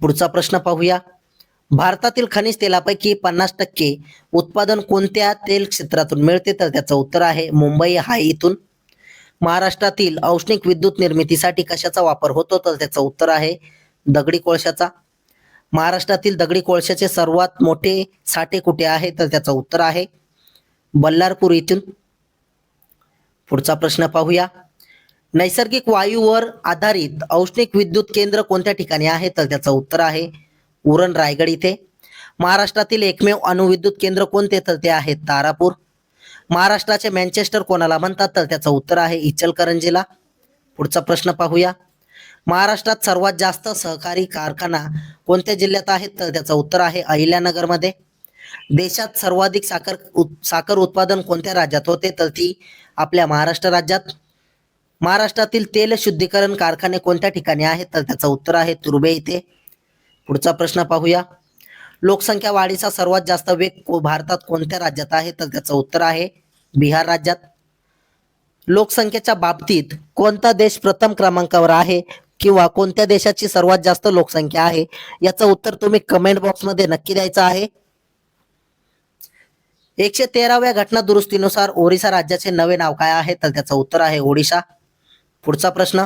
पुढचा प्रश्न पाहूया. भारतातील खनिज तेलापैकी 50% उत्पादन कोणत्या तेल क्षेत्रातून मिळते? तर त्याचं उत्तर आहे मुंबई हाय इथून. महाराष्ट्रातील औष्णिक विद्युत निर्मितीसाठी कशाचा वापर होतो? तर त्याचं उत्तर आहे दगडी कोळशाचा. महाराष्ट्रातील दगडी कोळशाचे सर्वात मोठे साठे कुठे आहे? तर त्याचं उत्तर आहे बल्लारपूर इथून. पुढचा प्रश्न पाहूया. नैसर्गिक वायूवर आधारित औष्णिक विद्युत केंद्र कोणत्या ठिकाणी आहे? तर त्याचं उत्तर आहे उरण रायगड इथे. महाराष्ट्रातील एकमेव अणुविद्युत केंद्र कोणते? तर ते आहे तारापूर. महाराष्ट्राचे मँचेस्टर कोणाला म्हणतात? तर त्याचं उत्तर आहे इचलकरंजीला. पुढचा प्रश्न पाहूया. महाराष्ट्रात सर्वात जास्त सहकारी कारखाना कोणत्या जिल्ह्यात आहेत? तर त्याचं उत्तर आहे अहिल्यानगरमध्ये. देशात सर्वाधिक साखर उत्पादन कोणत्या राज्यात होते? तर ती आपल्या महाराष्ट्र राज्यात. महाराष्ट्रातील तेल शुद्धीकरण कारखाने कोणत्या ठिकाणी आहेत? तर त्याचं उत्तर आहे तुर्भे इथे. पुढचा प्रश्न पाहूया. लोकसंख्या वाढीचा सर्वात जास्त वेग भारतात कोणत्या राज्यात आहे? तर त्याचं उत्तर आहे बिहार राज्यात. लोकसंख्येच्या बाबतीत कोणता देश प्रथम क्रमांकावर आहे किंवा कोणत्या देशाची सर्वात जास्त लोकसंख्या आहे? याचं उत्तर तुम्ही कमेंट बॉक्समध्ये नक्की द्यायचं आहे. 113व्या घटना दुरुस्तीनुसार ओरिसा राज्याचे नवे नाव काय आहे? तर त्याचं उत्तर आहे ओडिशा. पुढचा प्रश्न.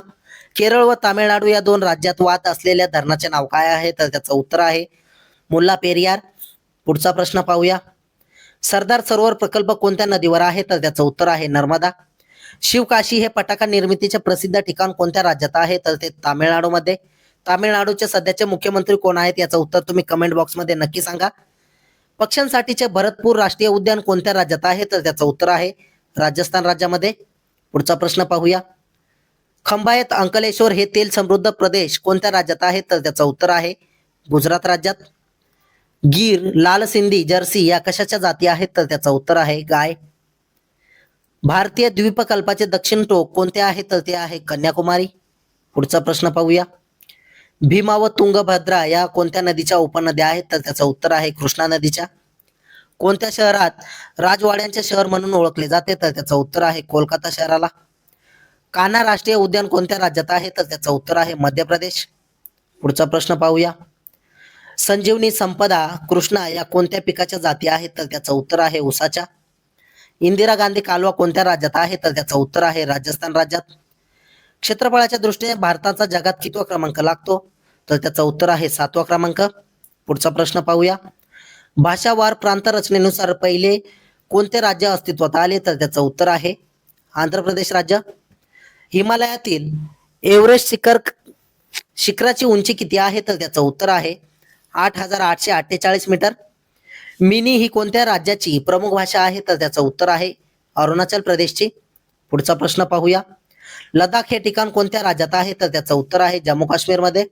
केरळ व तामिळनाडू या दोन राज्यात वाहत असलेल्या धरणाचे नाव काय आहे? तर त्याचं उत्तर आहे मुल्ला पेरियार. पुढचा प्रश्न पाहूया. सरदार सरोवर प्रकल्प कोणत्या नदीवर आहे? तर त्याचं उत्तर आहे नर्मदा. शिवकाशी हे पटाका निर्मितीचे प्रसिद्ध ठिकाण कोणत्या राज्यात आहे? तर ते तामिळनाडूमध्ये. तामिळनाडूचे सध्याचे मुख्यमंत्री कोण आहेत? याचं उत्तर तुम्ही कमेंट बॉक्समध्ये नक्की सांगा. पक्ष्यांसाठीचे भरतपूर राष्ट्रीय उद्यान कोणत्या राज्यात आहे? तर त्याचं उत्तर आहे राजस्थान राज्यामध्ये. पुढचा प्रश्न पाहूया. खंबायत अंकलेश्वर हे तेल समृद्ध प्रदेश कोणत्या राज्यात आहे? तर त्याचं उत्तर आहे गुजरात राज्यात. गीर, लाल सिंधी, जर्सी या कशाच्या जाती आहेत? तर त्याचं उत्तर आहे गाय. भारतीय द्वीपकल्पाचे दक्षिण टोक कोणते आहे? तर ते आहे कन्याकुमारी. पुढचा प्रश्न पाहूया. भीमा व तुंगभद्रा या कोणत्या नदीच्या उपनद्या आहेत? तर त्याचं उत्तर आहे कृष्णा नदीच्या. कोणत्या शहरात राजवाड्यांचे शहर म्हणून ओळखले जाते? तर त्याचं उत्तर आहे कोलकाता शहराला. कान्हा राष्ट्रीय उद्यान कोणत्या राज्यात आहे? तर त्याचं उत्तर आहे मध्य प्रदेश. पुढचा प्रश्न पाहूया. संजीवनी, संपदा, कृष्णा या कोणत्या पिकाच्या जाती आहेत? तर त्याचं उत्तर आहे ऊसाच्या. इंदिरा गांधी कालवा कोणत्या राज्यात आहे? तर त्याचं उत्तर आहे राजस्थान राज्यात. क्षेत्रफळाच्या दृष्टीने भारताचा जगात कितवा क्रमांक लागतो? तर त्याचं उत्तर आहे 7वा क्रमांक. पुढचा प्रश्न पाहूया. भाषावार प्रांत रचनेनुसार पहिले कोणते राज्य अस्तित्वात आले? तर त्याचं उत्तर आहे आंध्र प्रदेश राज्य. हिमालयातील एव्हरेस्ट शिखराची उंची किती आहे? तर त्याचं उत्तर आहे 8,848 मीटर. मिनी ही कोणत्या राज्याची प्रमुख भाषा आहे? तर त्याचं उत्तर आहे अरुणाचल प्रदेशची. पुढचा प्रश्न पाहूया. लडाख हे ठिकाण कोणत्या राज्यात आहे? तर त्याचं उत्तर आहे जम्मू काश्मीरमध्ये.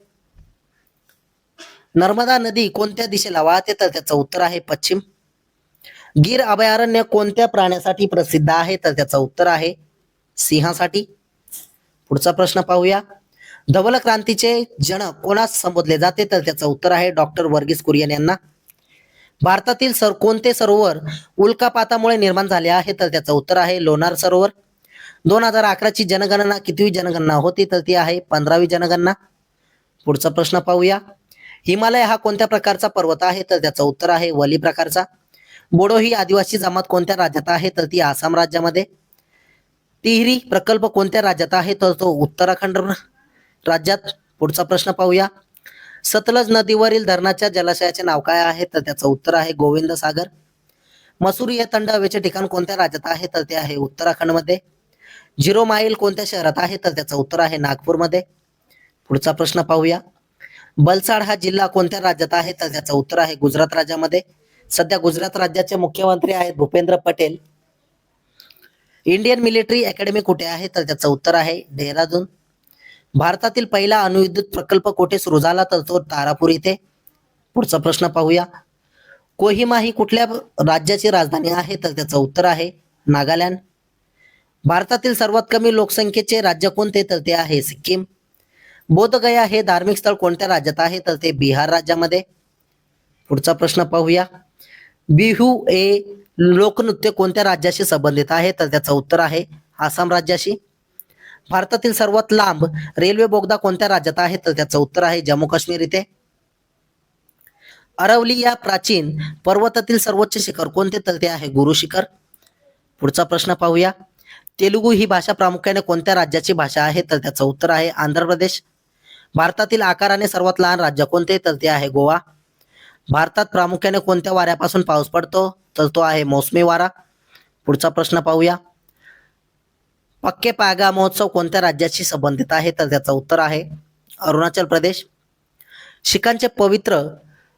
नर्मदा नदी कोणत्या दिशेला वाहते? तर त्याचं उत्तर आहे पश्चिम. गीर अभयारण्य कोणत्या प्राण्यासाठी प्रसिद्ध आहे? तर त्याचं उत्तर आहे सिंहासाठी. पुढचा प्रश्न पाहूया. धवल क्रांतीचे जनक कोणास संबोधले जाते? तर त्याचं उत्तर आहे डॉक्टर वर्गीस कुरियन यांना. भारतातील कोणते सरोवर उल्कापातामुळे निर्माण झाले आहे? तर त्याचं उत्तर आहे लोणार सरोवर. 2011ची जनगणना कितवी जनगणना होती? तर ती आहे 15वी जनगणना. पुढचा प्रश्न पाहूया. हिमालय हा कोणत्या प्रकारचा पर्वत आहे? तर त्याचं उत्तर आहे वली प्रकारचा. बोडो ही आदिवासी जमात कोणत्या राज्यात आहे? तर ती आसाम राज्यामध्ये. तिहरी प्रकल्प कोणत्या राज्यात आहे? तर तो उत्तराखंड राज्यात. पुढचा प्रश्न पाहूया. सतलज नदीवरील धरणाच्या जलाशयाचे नाव काय आहे? तर त्याचं उत्तर आहे गोविंद सागर. मसुरी हे थंड हवेचे ठिकाण कोणत्या राज्यात आहे? तर ते आहे उत्तराखंडमध्ये. 0 माईल कोणत्या शहरात आहे? तर त्याचं उत्तर आहे नागपूरमध्ये. पुढचा प्रश्न पाहूया. बलसाड हा जिल्हा कोणत्या राज्यात आहे? तर त्याचं उत्तर आहे गुजरात राज्यामध्ये. सध्या गुजरात राज्याचे मुख्यमंत्री आहेत Bhupendra Patel. Indian military academy कुठे आहे? तर त्याचं उत्तर आहे देहरादून. भारतातील पहिला अणुविद्युत प्रकल्प कुठे सुरू झाला? तर तो तारापूर इथे. पुढचा प्रश्न पाहूया. कोहिमा ही कुठल्या राज्याची राजधानी आहे? तर त्याचं उत्तर आहे नागालँड. भारतातील सर्वात कमी लोकसंख्येचे राज्य कोणते? तर ते आहे सिक्कीम. बोधगया हे धार्मिक स्थळ कोणत्या राज्यात आहे? तर ते बिहार राज्यामध्ये. पुढचा प्रश्न पाहूया. बिहू हे लोकनृत्य कोणत्या राज्याशी संबंधित आहे? तर त्याचं उत्तर आहे आसाम राज्याशी. भारतातील सर्वात लांब रेल्वे बोगदा कोणत्या राज्यात आहे? तर त्याचं उत्तर आहे जम्मू काश्मीर इथे. अरवली या प्राचीन पर्वतातील सर्वोच्च शिखर कोणते? तर ते आहे गुरु शिखर. पुढचा प्रश्न पाहूया. तेलुगू ही भाषा प्रामुख्याने कोणत्या राज्याची भाषा आहे? तर त्याचं उत्तर आहे आंध्र प्रदेश. भारतातील आकाराने सर्वात लहान राज्य कोणते? तर ते आहे गोवा. भारतात प्रामुख्याने कोणत्या वाऱ्यापासून पाऊस पडतो? तर तो आहे मोसमी वारा. पुढचा प्रश्न पाहूया. पक्के पागा महोत्सव कोणत्या राज्याशी संबंधित आहे? तर त्याचं उत्तर आहे अरुणाचल प्रदेश. शीखांचे पवित्र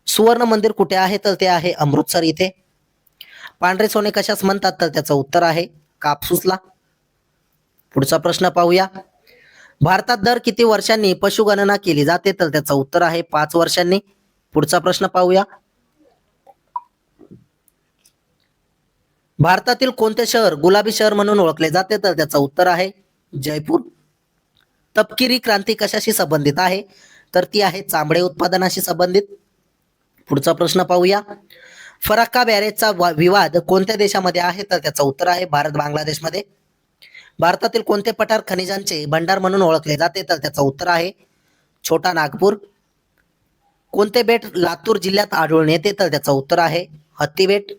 सुवर्ण मंदिर कुठे आहे? तर ते आहे अमृतसर इथे. पांढरे सोने कशास म्हणतात? तर त्याचं उत्तर आहे कापसूसला. पुढचा प्रश्न पाहूया. भारतात दर किती वर्षांनी पशुगणना केली जाते? तर त्याचं उत्तर आहे 5 वर्षांनी. पुढचा प्रश्न पाहूया. भारतातील कोणते शहर गुलाबी शहर म्हणून ओळखले जाते? तर त्याचं उत्तर आहे जयपूर. तपकिरी क्रांती कशाशी संबंधित आहे? तर ती आहे चामडे उत्पादनाशी संबंधित. पुढचा प्रश्न पाहूया. फरक्का बॅरेजचा विवाद कोणत्या देशामध्ये आहे? तर त्याचं उत्तर आहे भारत बांगलादेशमध्ये. भारतातील कोणते पठार खनिजांचे भंडार म्हणून ओळखले जाते? तर त्याचं उत्तर आहे छोटा नागपूर. कोणते बेट लातूर जिल्ह्यात आढळून येते? तर त्याचं उत्तर आहे हत्ती बेट.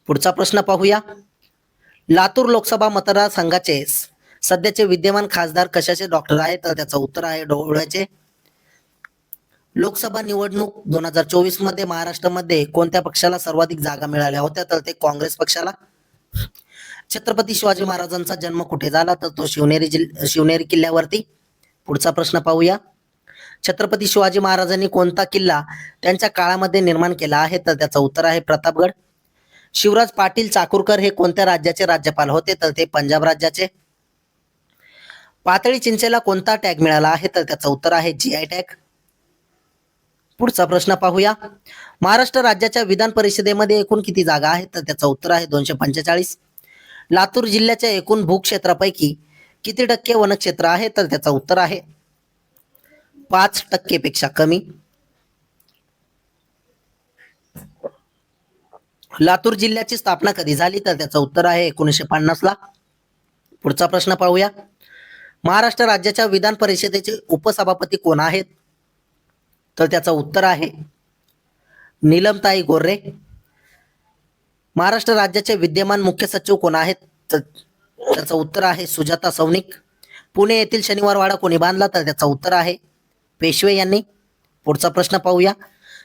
पुढचा प्रश्न पाहूया. लातूर लोकसभा मतदारसंघाचे सध्याचे विद्यमान खासदार कशाचे डॉक्टर आहेत तर त्याचं उत्तर आहे डोळ्याचे. लोकसभा निवडणूक 2024 मध्ये महाराष्ट्रामध्ये कोणत्या पक्षाला सर्वाधिक जागा मिळाल्या होत्या तर ते काँग्रेस पक्षाला. छत्रपती शिवाजी महाराजांचा जन्म कुठे झाला तर तो शिवनेरी किल्ल्यावरती. पुढचा प्रश्न पाहूया. छत्रपती शिवाजी महाराजांनी कोणता किल्ला त्यांच्या काळामध्ये निर्माण केला आहे तर त्याचं उत्तर आहे प्रतापगड. शिवराज पाटील चाकूरकर हे कोणत्या राज्याचे राज्यपाल होते तर ते पंजाब राज्याचे. पातळी चिंचेला कोणता टॅग मिळाला आहे तर त्याचं उत्तर आहे GI टॅग. पुढचा प्रश्न पाहूया. महाराष्ट्र राज्याच्या विधान परिषदेमध्ये एकूण किती जागा आहेत तर त्याचं उत्तर आहे 245. लातूर जिल्ह्याच्या एकूण भूक्षेत्रापैकी किती टक्के वनक्षेत्र आहे तर त्याचं उत्तर आहे 5% पेक्षा कमी. लातूर जिल्ह्याची स्थापना कधी झाली तर त्याचं उत्तर आहे 1950 ला. पुढचा प्रश्न पाहूया. महाराष्ट्र राज्याच्या विधान परिषदेचे उपसभापती कोण आहेत तर त्याचं उत्तर आहे नीलमताई गोर्रे. महाराष्ट्र राज्याचे विद्यमान मुख्य सचिव कोण आहेत तर त्याचं उत्तर आहे सुजाता सौनिक. पुणे येथील शनिवारवाडा कोणी बांधला तर त्याचं उत्तर आहे पेशवे यांनी. पुढचा प्रश्न पाहूया.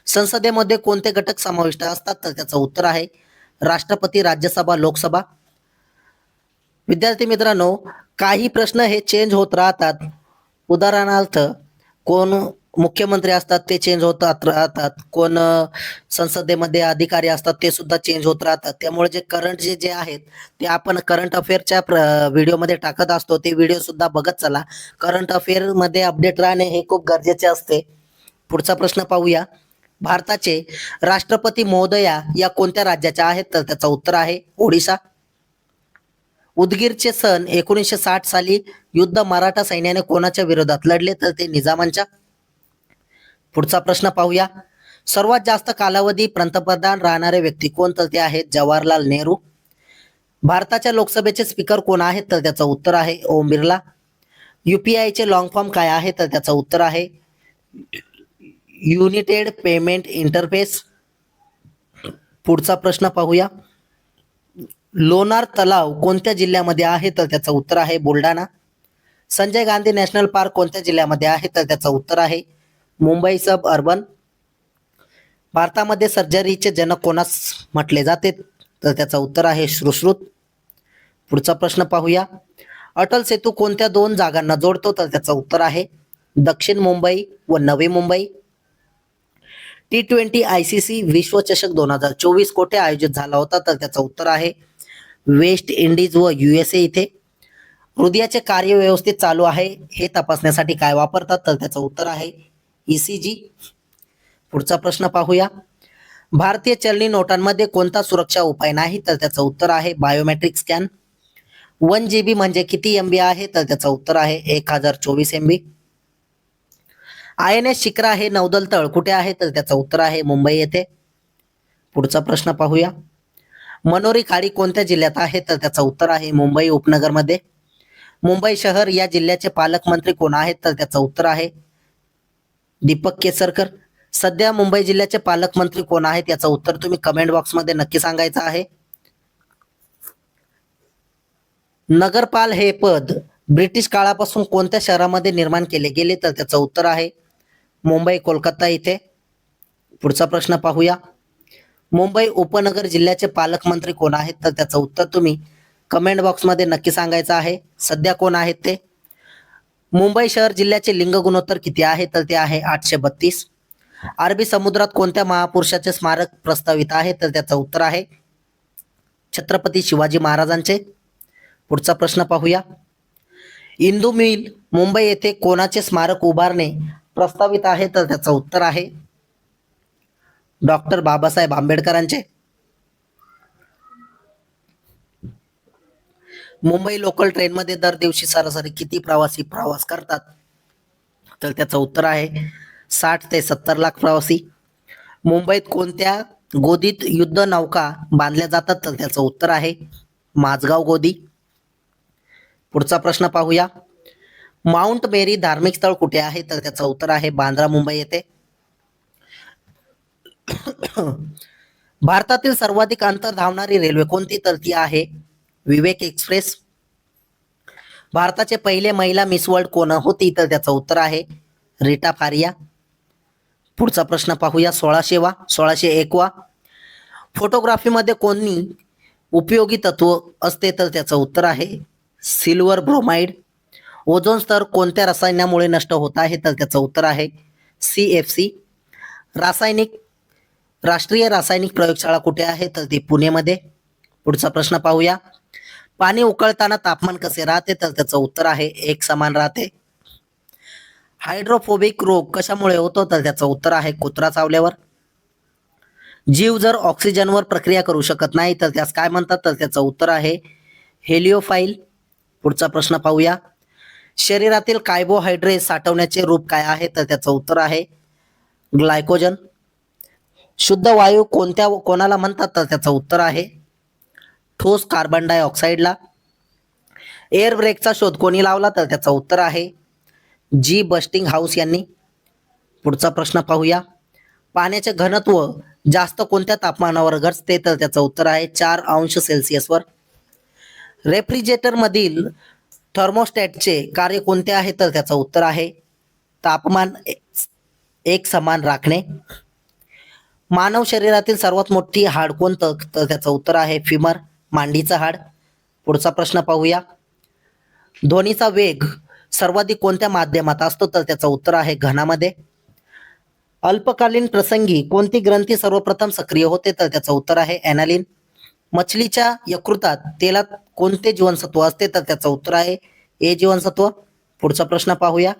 संसदेमध्ये कोणते घटक समाविष्ट असतात तर त्याचं उत्तर आहे राष्ट्रपती, राज्यसभा, लोकसभा. विद्यार्थी मित्रांनो, काही प्रश्न हे चेंज होत राहतात. उदाहरणार्थ कोण मुख्यमंत्री असतात ते चेंज होत राहतात, कोण संसदेमध्ये अधिकारी असतात ते सुद्धा चेंज होत राहतात. त्यामुळे जे करंट जे आहेत ते आपण करंट अफेअरच्या व्हिडिओमध्ये टाकत असतो, ते व्हिडिओ सुद्धा बघत चला. करंट अफेअर मध्ये अपडेट राहणे हे खूप गरजेचे असते. पुढचा प्रश्न पाहूया. भारताचे राष्ट्रपती महोदया या कोणत्या राज्याच्या आहेत तर त्याचं उत्तर आहे ओडिशा. उदगीरचे सन 1960 साली युद्ध मराठा सैन्याने कोणाच्या विरोधात लढले तर ते निजामांच्या. पुढचा प्रश्न पाहूया. सर्वात जास्त कालावधी पंतप्रधान राहणारे व्यक्ती कोण तर ते आहेत जवाहरलाल नेहरू. भारताच्या लोकसभेचे स्पीकर कोण आहेत तर त्याचं उत्तर आहे ओम बिर्ला. UPI चे लॉंग फॉर्म काय आहे तर त्याचं उत्तर आहे युनायटेड पेमेंट इंटरफेस. पुढचा प्रश्न पाहूया. लोणार तलाव कोणत्या जिल्ह्यामध्ये आहे तर त्याचं उत्तर आहे बुलढाणा. संजय गांधी नॅशनल पार्क कोणत्या जिल्ह्यामध्ये आहे तर त्याचं उत्तर आहे मुंबई सब अर्बन. भारतामध्ये सर्जरीचे जनक कोणास म्हटले जाते तर त्याचं उत्तर आहे सुश्रुत. पुढचा प्रश्न पाहूया. अटल सेतू कोणत्या 2 जागांना जोडतो तर त्याचं उत्तर आहे दक्षिण मुंबई व नवी मुंबई. T20 ICC विश्वचषक 2024 कोठे आयोजित झाला होता तर त्याचं उत्तर आहे वेस्ट इंडिज व USA इथे. हृदयाचे कार्य व्यवस्थित चालू आहे हे तपासण्यासाठी काय वापरतात तर त्याचं उत्तर आहे ECG. पुढचा प्रश्न पाहूया. भारतीय चलनी नोटांमध्ये कोणता सुरक्षा उपाय नाही तर त्याचं उत्तर आहे बायोमेट्रिक स्कॅन. 1 GB म्हणजे किती MB आहे तर त्याचं उत्तर आहे 1024 MB. INS शिक्रा हे नौदल तळ कुठे आहे तर त्याचं उत्तर आहे मुंबई येथे. पुढचा प्रश्न पाहूया. मनोरी खाडी कोणत्या जिल्ह्यात आहे तर त्याचं उत्तर आहे मुंबई उपनगरमध्ये. मुंबई शहर या जिल्ह्याचे पालकमंत्री कोण आहेत तर त्याचं उत्तर आहे दीपक केसरकर. सध्या मुंबई जिल्ह्याचे पालकमंत्री कोण आहेत याचं उत्तर तुम्ही कमेंट बॉक्समध्ये नक्की सांगायचं आहे. नगरपाल हे पद ब्रिटिश काळापासून कोणत्या शहरामध्ये निर्माण केले गेले तर त्याचं उत्तर आहे मुंबई कोलकाता इथे. पुढचा प्रश्न पाहूया. मुंबई उपनगर जिल्ह्याचे पालकमंत्री कोण आहेत तर त्याचं उत्तर तुम्ही कमेंट बॉक्समध्ये नक्की सांगायचं आहे. सध्या कोण आहेत ते. मुंबई शहर जिल्ह्याचे लिंग गुणोत्तर किती आहे तर ते आहे 832. अरबी समुद्रात कोणत्या महापुरुषाचे स्मारक प्रस्तावित आहे तर त्याचं उत्तर आहे छत्रपती शिवाजी महाराजांचे. पुढचा प्रश्न पाहूया. इंदू मिल मुंबई येथे कोणाचे स्मारक उभारणे प्रस्तावित आहे तर त्याचं उत्तर आहे डॉक्टर बाबासाहेब आंबेडकरांचे. मुंबई लोकल ट्रेनमध्ये दर दिवशी सरासरी किती प्रवासी प्रवास करतात तर त्याचं उत्तर आहे 60 ते 70 लाख प्रवासी. मुंबईत कोणत्या गोदीत युद्ध नौका बांधल्या जातात तर त्याचं उत्तर आहे माझगाव गोदी. पुढचा प्रश्न पाहूया. माउंट मेरी धार्मिक स्थळ कुठे आहे तर त्याचं उत्तर आहे बांद्रा मुंबई येथे. भारतातील सर्वाधिक अंतर धावणारी रेल्वे कोणती तर ती आहे विवेक एक्सप्रेस. भारताचे पहिले महिला मिस वर्ल्ड कोण होती तर त्याचं उत्तर आहे रीटा फारिया. पुढचा प्रश्न पाहूया 1601. फोटोग्राफीमध्ये कोणी उपयोगी तत्व असते तर त्याचं उत्तर आहे सिल्वर ब्रोमाइड. ओझोन स्तर कोणत्या रसायनामुळे नष्ट होत आहे तर त्याचं उत्तर आहे CFC. रासायनिक राष्ट्रीय रासायनिक प्रयोगशाळा कुठे आहे तर ती पुणेमध्ये. पुढचा प्रश्न पाहूया पाणी उकळताना तापमान कसे राहते तर त्याचं उत्तर आहे एक समान राहते. हायड्रोफोबिक रोग कशामुळे होतो तर त्याचं उत्तर आहे कुत्रा चावल्यावर. जीव जर ऑक्सिजनवर प्रक्रिया करू शकत नाही तर त्यास काय म्हणतात तर त्याचं उत्तर आहे हेलिओफाईल. पुढचा प्रश्न पाहूया शरीरातील कार्बोहायड्रेट साठवण्याचे रूप काय आहे तर त्याचं उत्तर आहे ग्लायकोजन. शुद्ध वायू कोणाला म्हणतात तर त्याचं उत्तर आहे ठोस कार्बन डायऑक्साईडला. एअर ब्रेकचा शोध कोणी लावला तर त्याचं उत्तर आहे जी बस्टिंग हाऊस यांनी. पुढचा प्रश्न पाहूया पाण्याचे घनत्व जास्त कोणत्या तापमानावर घटते तर त्याचं उत्तर आहे 4°C. रेफ्रिजरेटरमधील थर्मोस्टॅटचे कार्य कोणते आहे तर त्याचं उत्तर आहे तापमान एक समान राखणे. मानव शरीरातील सर्वात मोठी हाड कोणतं तर त्याचं उत्तर आहे फिमर, मांडीचं हाड. पुढचा प्रश्न पाहूया ध्वनीचा वेग सर्वाधिक कोणत्या माध्यमात असतो तर त्याचं उत्तर आहे घनामध्ये. अल्पकालीन प्रसंगी कोणती ग्रंथी सर्वप्रथम सक्रिय होते तर त्याचं उत्तर आहे ॲनालिन. मछलीच्या यकृतात तेलात कोणते जीवनसत्व असते तर त्याचं उत्तर आहे ए जीवनसत्व. पुढचा प्रश्न पाहूया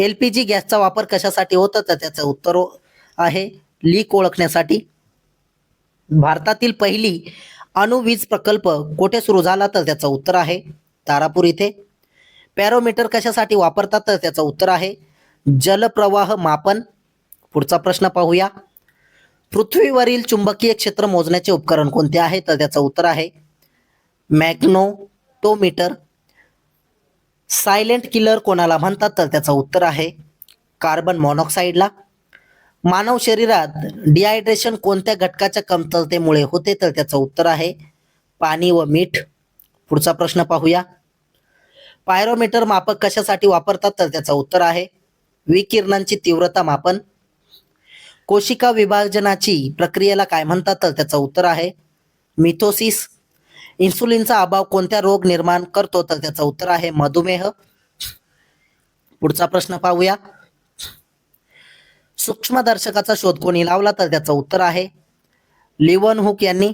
LPG गॅसचा वापर कशासाठी होतो तर त्याचं उत्तर आहे लीक ओळखण्यासाठी. भारतातील पहिली अणुवीज प्रकल्प कोठे सुरू झाला तर त्याचं उत्तर आहे तारापूर इथे. पॅरोमीटर कशासाठी वापरतात तर त्याचं उत्तर आहे जलप्रवाह मापन. पुढचा प्रश्न पाहूया पृथ्वीवरील चुंबकीय क्षेत्र मोजण्याचे उपकरण कोणते आहे तर त्याचं उत्तर आहे मॅग्नेटोमीटर. सायलेंट किलर कोणाला म्हणतात तर त्याचं उत्तर आहे कार्बन मोनॉक्साईडला. मानव शरीरात डिहायड्रेशन कोणत्या घटकाच्या कमतरतेमुळे होते तर त्याचं उत्तर आहे पाणी व मीठ. पुढचा प्रश्न पाहूया पायरोमीटर मापक कशासाठी वापरतात तर त्याचं उत्तर आहे विकिरणांची तीव्रता मापन. कोशिका विभाजनाची प्रक्रियेला काय म्हणतात तर त्याचं उत्तर आहे मिथोसिस. इन्सुलिनचा अभाव कोणत्या रोग निर्माण करतो तर त्याचं उत्तर आहे मधुमेह. पुढचा प्रश्न पाहूया सूक्ष्मदर्शकाचा शोध कोणी लावला तर त्याचं उत्तर आहे लिवन यांनी.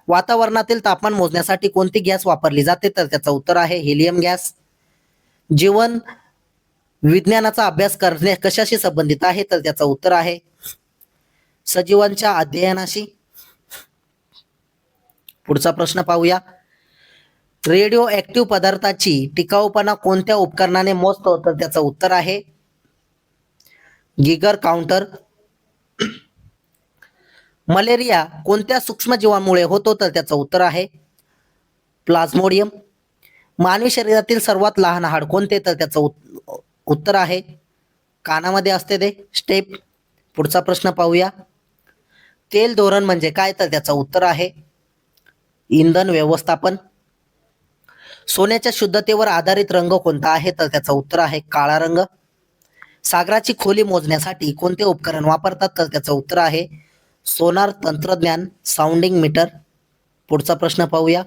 वातावरणातील तापमान मोजण्यासाठी कोणती गॅस वापरली जाते तर त्याचं उत्तर आहे हिलियम गॅस. जीवन विज्ञानाचा अभ्यास करणे कशाशी संबंधित आहे तर त्याचं उत्तर आहे सजीवांच्या अध्ययनाशी. पुढचा प्रश्न पाहूया रेडिओ ऍक्टिव्ह पदार्थाची टिकाऊपणा कोणत्या उपकरणाने मोजतो तर त्याचं उत्तर आहे गिगर काउंटर. मलेरिया कोणत्या सूक्ष्मजीवांमुळे होतो तर त्याचं उत्तर आहे प्लाझ्मोडियम. मानवी शरीरातील सर्वात लहान हाड कोणते तर त्याचं उत्तर आहे कानामध्ये असते ते स्टेप. पुढचा प्रश्न पाहूया तेल धोरण म्हणजे काय तर त्याचं उत्तर आहे इंधन व्यवस्थापन. सोन्याच्या शुद्धतेवर आधारित रंग कोणता आहे तर त्याचं उत्तर आहे काळा रंग. सागराची खोली मोजण्यासाठी कोणते उपकरण वापरतात तर त्याचं उत्तर आहे सोनार तंत्रज्ञान साऊंडिंग मीटर. पुढचा प्रश्न पाहूया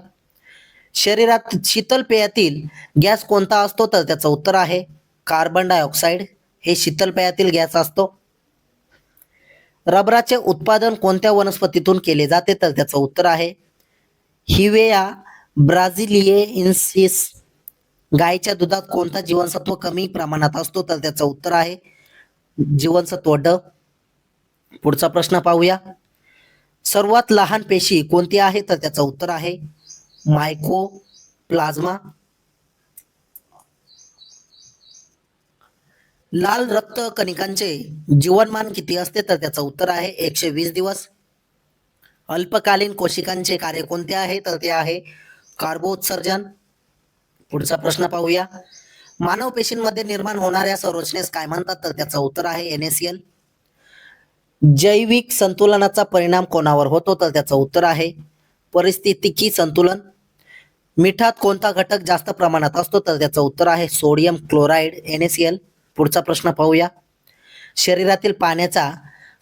शरीरात शीतल पेयातील गॅस कोणता असतो तर त्याचं उत्तर आहे कार्बन डायऑक्साईड. हे शीतल पेयातील गॅस असतो. रबराचे उत्पादन कोणत्या वनस्पतीतून केले जाते तर त्याचं उत्तर आहे हिवेया ब्राझिलिएन्सिस. गायीच्या दुधात कोणता जीवनसत्व कमी प्रमाणात असतो तर त्याचं उत्तर आहे जीवनसत्व ड. पुढचा प्रश्न पाहूया सर्वात लहान पेशी कोणती आहे तर त्याचं उत्तर आहे मायकोप्लाझ्मा. लाल रक्त कणिकांचे जीवनमान किती असते तर त्याचं उत्तर आहे 120 दिवस. अल्पकालीन कोशिकांचे कार्य कोणते आहे तर ते आहे कार्बोत्सर्जन. पुढचा प्रश्न पाहूया मानव पेशींमध्ये निर्माण होणाऱ्या संरचनेस काय म्हणतात तर त्याचं उत्तर आहे NaCl. जैविक संतुलनाचा परिणाम कोणावर होतो तर त्याचं उत्तर आहे परिस्थितिकी संतुलन. मिठात कोणता घटक जास्त प्रमाणात असतो तर त्याचं उत्तर आहे सोडियम क्लोराईड NaCl. पुढचा प्रश्न पाहूया. शरीरातील पाण्याचा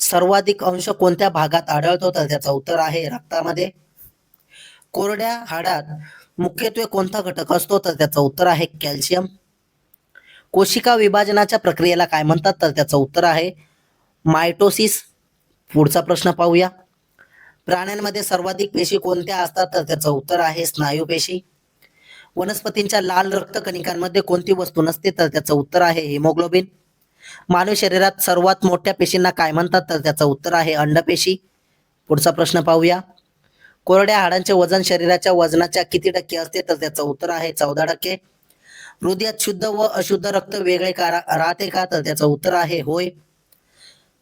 सर्वाधिक अंश कोणत्या भागात आढळतो तर त्याचं उत्तर आहे रक्तामध्ये. कोरड्या हाडात मुख्यत्वे कोणता घटक असतो तर त्याचं उत्तर आहे कॅल्शियम. कोशिका विभाजनाच्या प्रक्रियेला काय म्हणतात तर त्याचं उत्तर आहे मायटोसिस. पुढचा प्रश्न पाहूया. प्राण्यांमध्ये सर्वाधिक पेशी कोणत्या असतात तर त्याचं उत्तर आहे स्नायू पेशी. वनस्पतींच्या लाल रक्तकणिकांमध्ये कोणती वस्तू नसते तर त्याचं उत्तर आहे हिमोग्लोबिन. मानवी शरीरात सर्वात मोठ्या पेशींना काय म्हणतात तर त्याचं उत्तर आहे अंडपेशी. पुढचा प्रश्न पाहूया. कोरड्या हाडांचे वजन शरीराच्या वजनाच्या किती टक्के असते तर त्याचं उत्तर आहे 14%. हृदयात शुद्ध व अशुद्ध रक्त वेगळे राहते का तर त्याचं उत्तर आहे होय.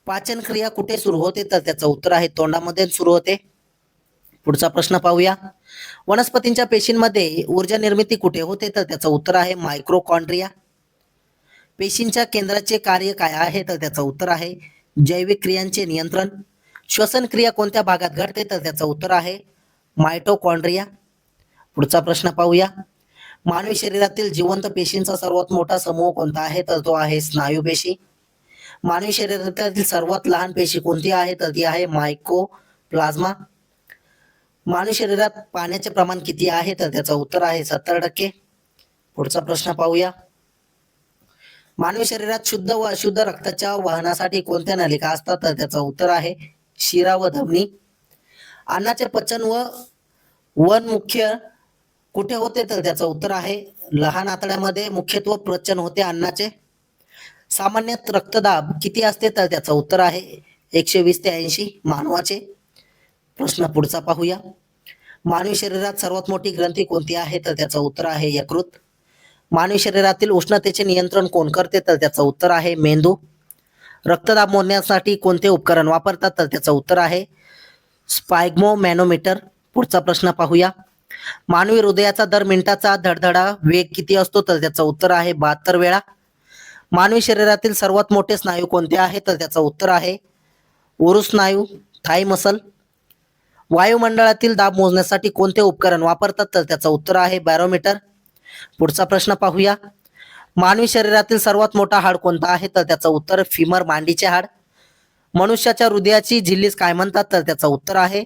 पाचन क्रिया कुठे सुरू होते तर त्याचं उत्तर आहे तोंडामध्ये सुरू होते. पुढचा प्रश्न पाहूया. वनस्पतींच्या पेशींमध्ये ऊर्जा निर्मिती कुठे होते तर त्याचं उत्तर आहे मायक्रोकॉन्ड्रिया. पेशींच्या केंद्राचे कार्य काय आहे तर त्याचं उत्तर आहे जैविक क्रियांचे नियंत्रण. श्वसन क्रिया कोणत्या भागात घडते तर त्याचं उत्तर आहे मायटोकॉन्ड्रिया. पुढचा प्रश्न पाहूया. मानवी शरीरातील जिवंत पेशींचा सर्वात मोठा समूह कोणता आहे तर तो आहे स्नायू पेशी. मानवी शरीरातील सर्वात लहान पेशी कोणती आहे तर ती आहे मायकोप्लाझ्मा. मानवी शरीरात पाण्याचे प्रमाण किती आहे तर त्याचं उत्तर आहे 70%. पुढचा प्रश्न पाहूया. मानवी शरीरात शुद्ध व अशुद्ध रक्ताच्या वहनासाठी कोणत्या नलिका असतात तर त्याचं उत्तर आहे शिरा व धमनी. अन्नाचे पचन व वन मुख्य कुठे होते तर त्याचं उत्तर आहे लहान आतड्यामध्ये मुख्यत्वे पचन होते अन्नाचे. सामान्यत रक्तदाब किती असते तर त्याचं उत्तर आहे 120 ते 80 मानवाचे. प्रश्न पुढचा पाहूया. मानवी शरीरात सर्वात मोठी ग्रंथी कोणती आहे तर त्याचं उत्तर आहे यकृत. मानवी शरीरातील उष्णतेचे नियंत्रण कोण करते तर त्याचं उत्तर आहे मेंदू. रक्तदाब मोजण्यासाठी कोणते उपकरण वापरतात तर त्याचं उत्तर आहे स्पायग्मोमॅनोमीटर. पुढचा प्रश्न पाहूया. मानवी हृदयाचा दर मिनिटाचा धडधडा वेग किती असतो तर त्याचं उत्तर आहे 72 वेळा. मानवी शरीरातील सर्वात मोठे स्नायू कोणते आहे तर त्याचं उत्तर आहे उरुस स्नायू थाई मसल. वायुमंडळातील दाब मोजण्यासाठी कोणते उपकरण वापरतात तर त्याचं उत्तर आहे बॅरोमीटर. पुढचा प्रश्न पाहूया. मानवी शरीरातील सर्वात मोठा हाड कोणता आहे तर त्याचं उत्तर फिमर मांडीचे हाड. मनुष्याच्या हृदयाची झिल्लीस काय म्हणतात तर त्याचं उत्तर आहे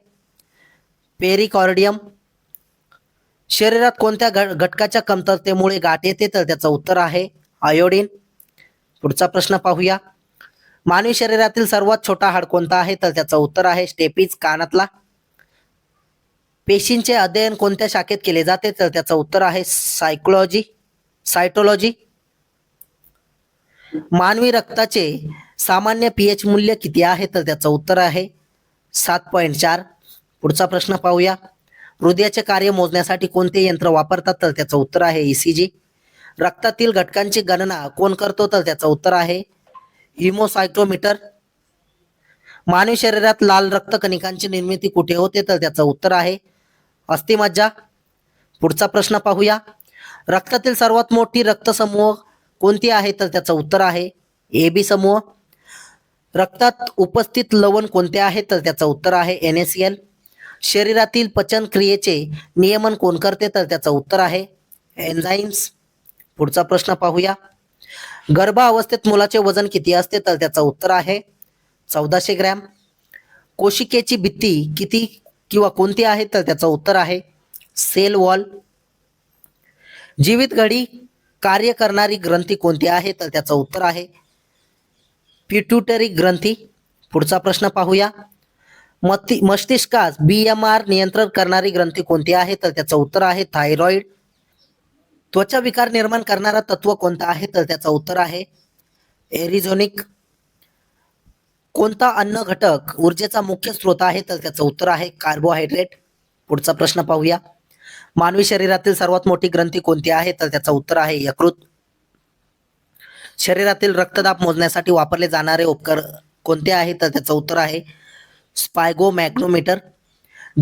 पेरिकॉर्डियम. शरीरात कोणत्या घटकाच्या कमतरतेमुळे गाठ येते तर त्याचं उत्तर आहे आयोडीन. पुढचा प्रश्न पाहूया. मानवी शरीरातील सर्वात छोटा हाड कोणता आहे तर त्याचं उत्तर आहे स्टेपीज कानातला. पेशींचे अध्ययन कोणत्या शाखेत केले जाते तर त्याचं उत्तर आहे सायटोलॉजी. मानवी रक्ताचे सामान्य pH मूल्य किती आहे तर त्याचं उत्तर आहे 7.4. पुढचा प्रश्न पाहूया. हृदयाचे कार्य मोजण्यासाठी कोणते यंत्र वापरतात तर त्याचं उत्तर आहे ECG. रक्तातील घटकांची गणना कोण करतो तर त्याचं उत्तर आहे हिमोसायटोमीटर. मानवी शरीरात लाल रक्तकणिकांची निर्मिती कुठे होते तर त्याचं उत्तर आहे अस्थिमज्जा. पुढचा प्रश्न पाहूया. रक्तातील सर्वात मोठी रक्तसमूह कोणती आहे तर त्याचं उत्तर आहे AB समूह. रक्तात उपस्थित लवण कोणते आहे तर त्याचं उत्तर आहे NaCl. शरीरातील पचन क्रियेचे नियमन कोण करते तर त्याचं उत्तर आहे एन्झाईम्स. पुढचा प्रश्न पाहूया. गर्भावस्थेत मुलाचे वजन किती असते तर त्याचं उत्तर आहे 1400 ग्रॅम. कोशिकेची भित्ती किती किंवा कोणती आहे तर त्याचं उत्तर आहे सेल वॉल. जीवित घडी कार्य करणारी ग्रंथी कोणती आहे तर त्याचं उत्तर आहे पिट्युटरी ग्रंथी. पुढचा प्रश्न पाहूया. मस्तिष्कास BMR नियंत्रण करणारी ग्रंथी कोणती आहे तर त्याचं उत्तर आहे थायरॉइड. त्वचा विकार निर्माण करणारा तत्व कोणता आहे तर त्याचं उत्तर आहे एरिझोनिक. कोणता अन्न घटक ऊर्जेचा मुख्य स्रोत आहे तर त्याचं उत्तर आहे कार्बोहायड्रेट. पुढचा प्रश्न पाहूया. मानवी शरीरातील सर्वात मोठी ग्रंथी कोणती आहे तर त्याचं उत्तर आहे यकृत. शरीरातील रक्तदाब मोजण्यासाठी वापरले जाणारे उपकरण कोणते आहे तर त्याचं उत्तर आहे स्पायगोमॅग्नोमीटर.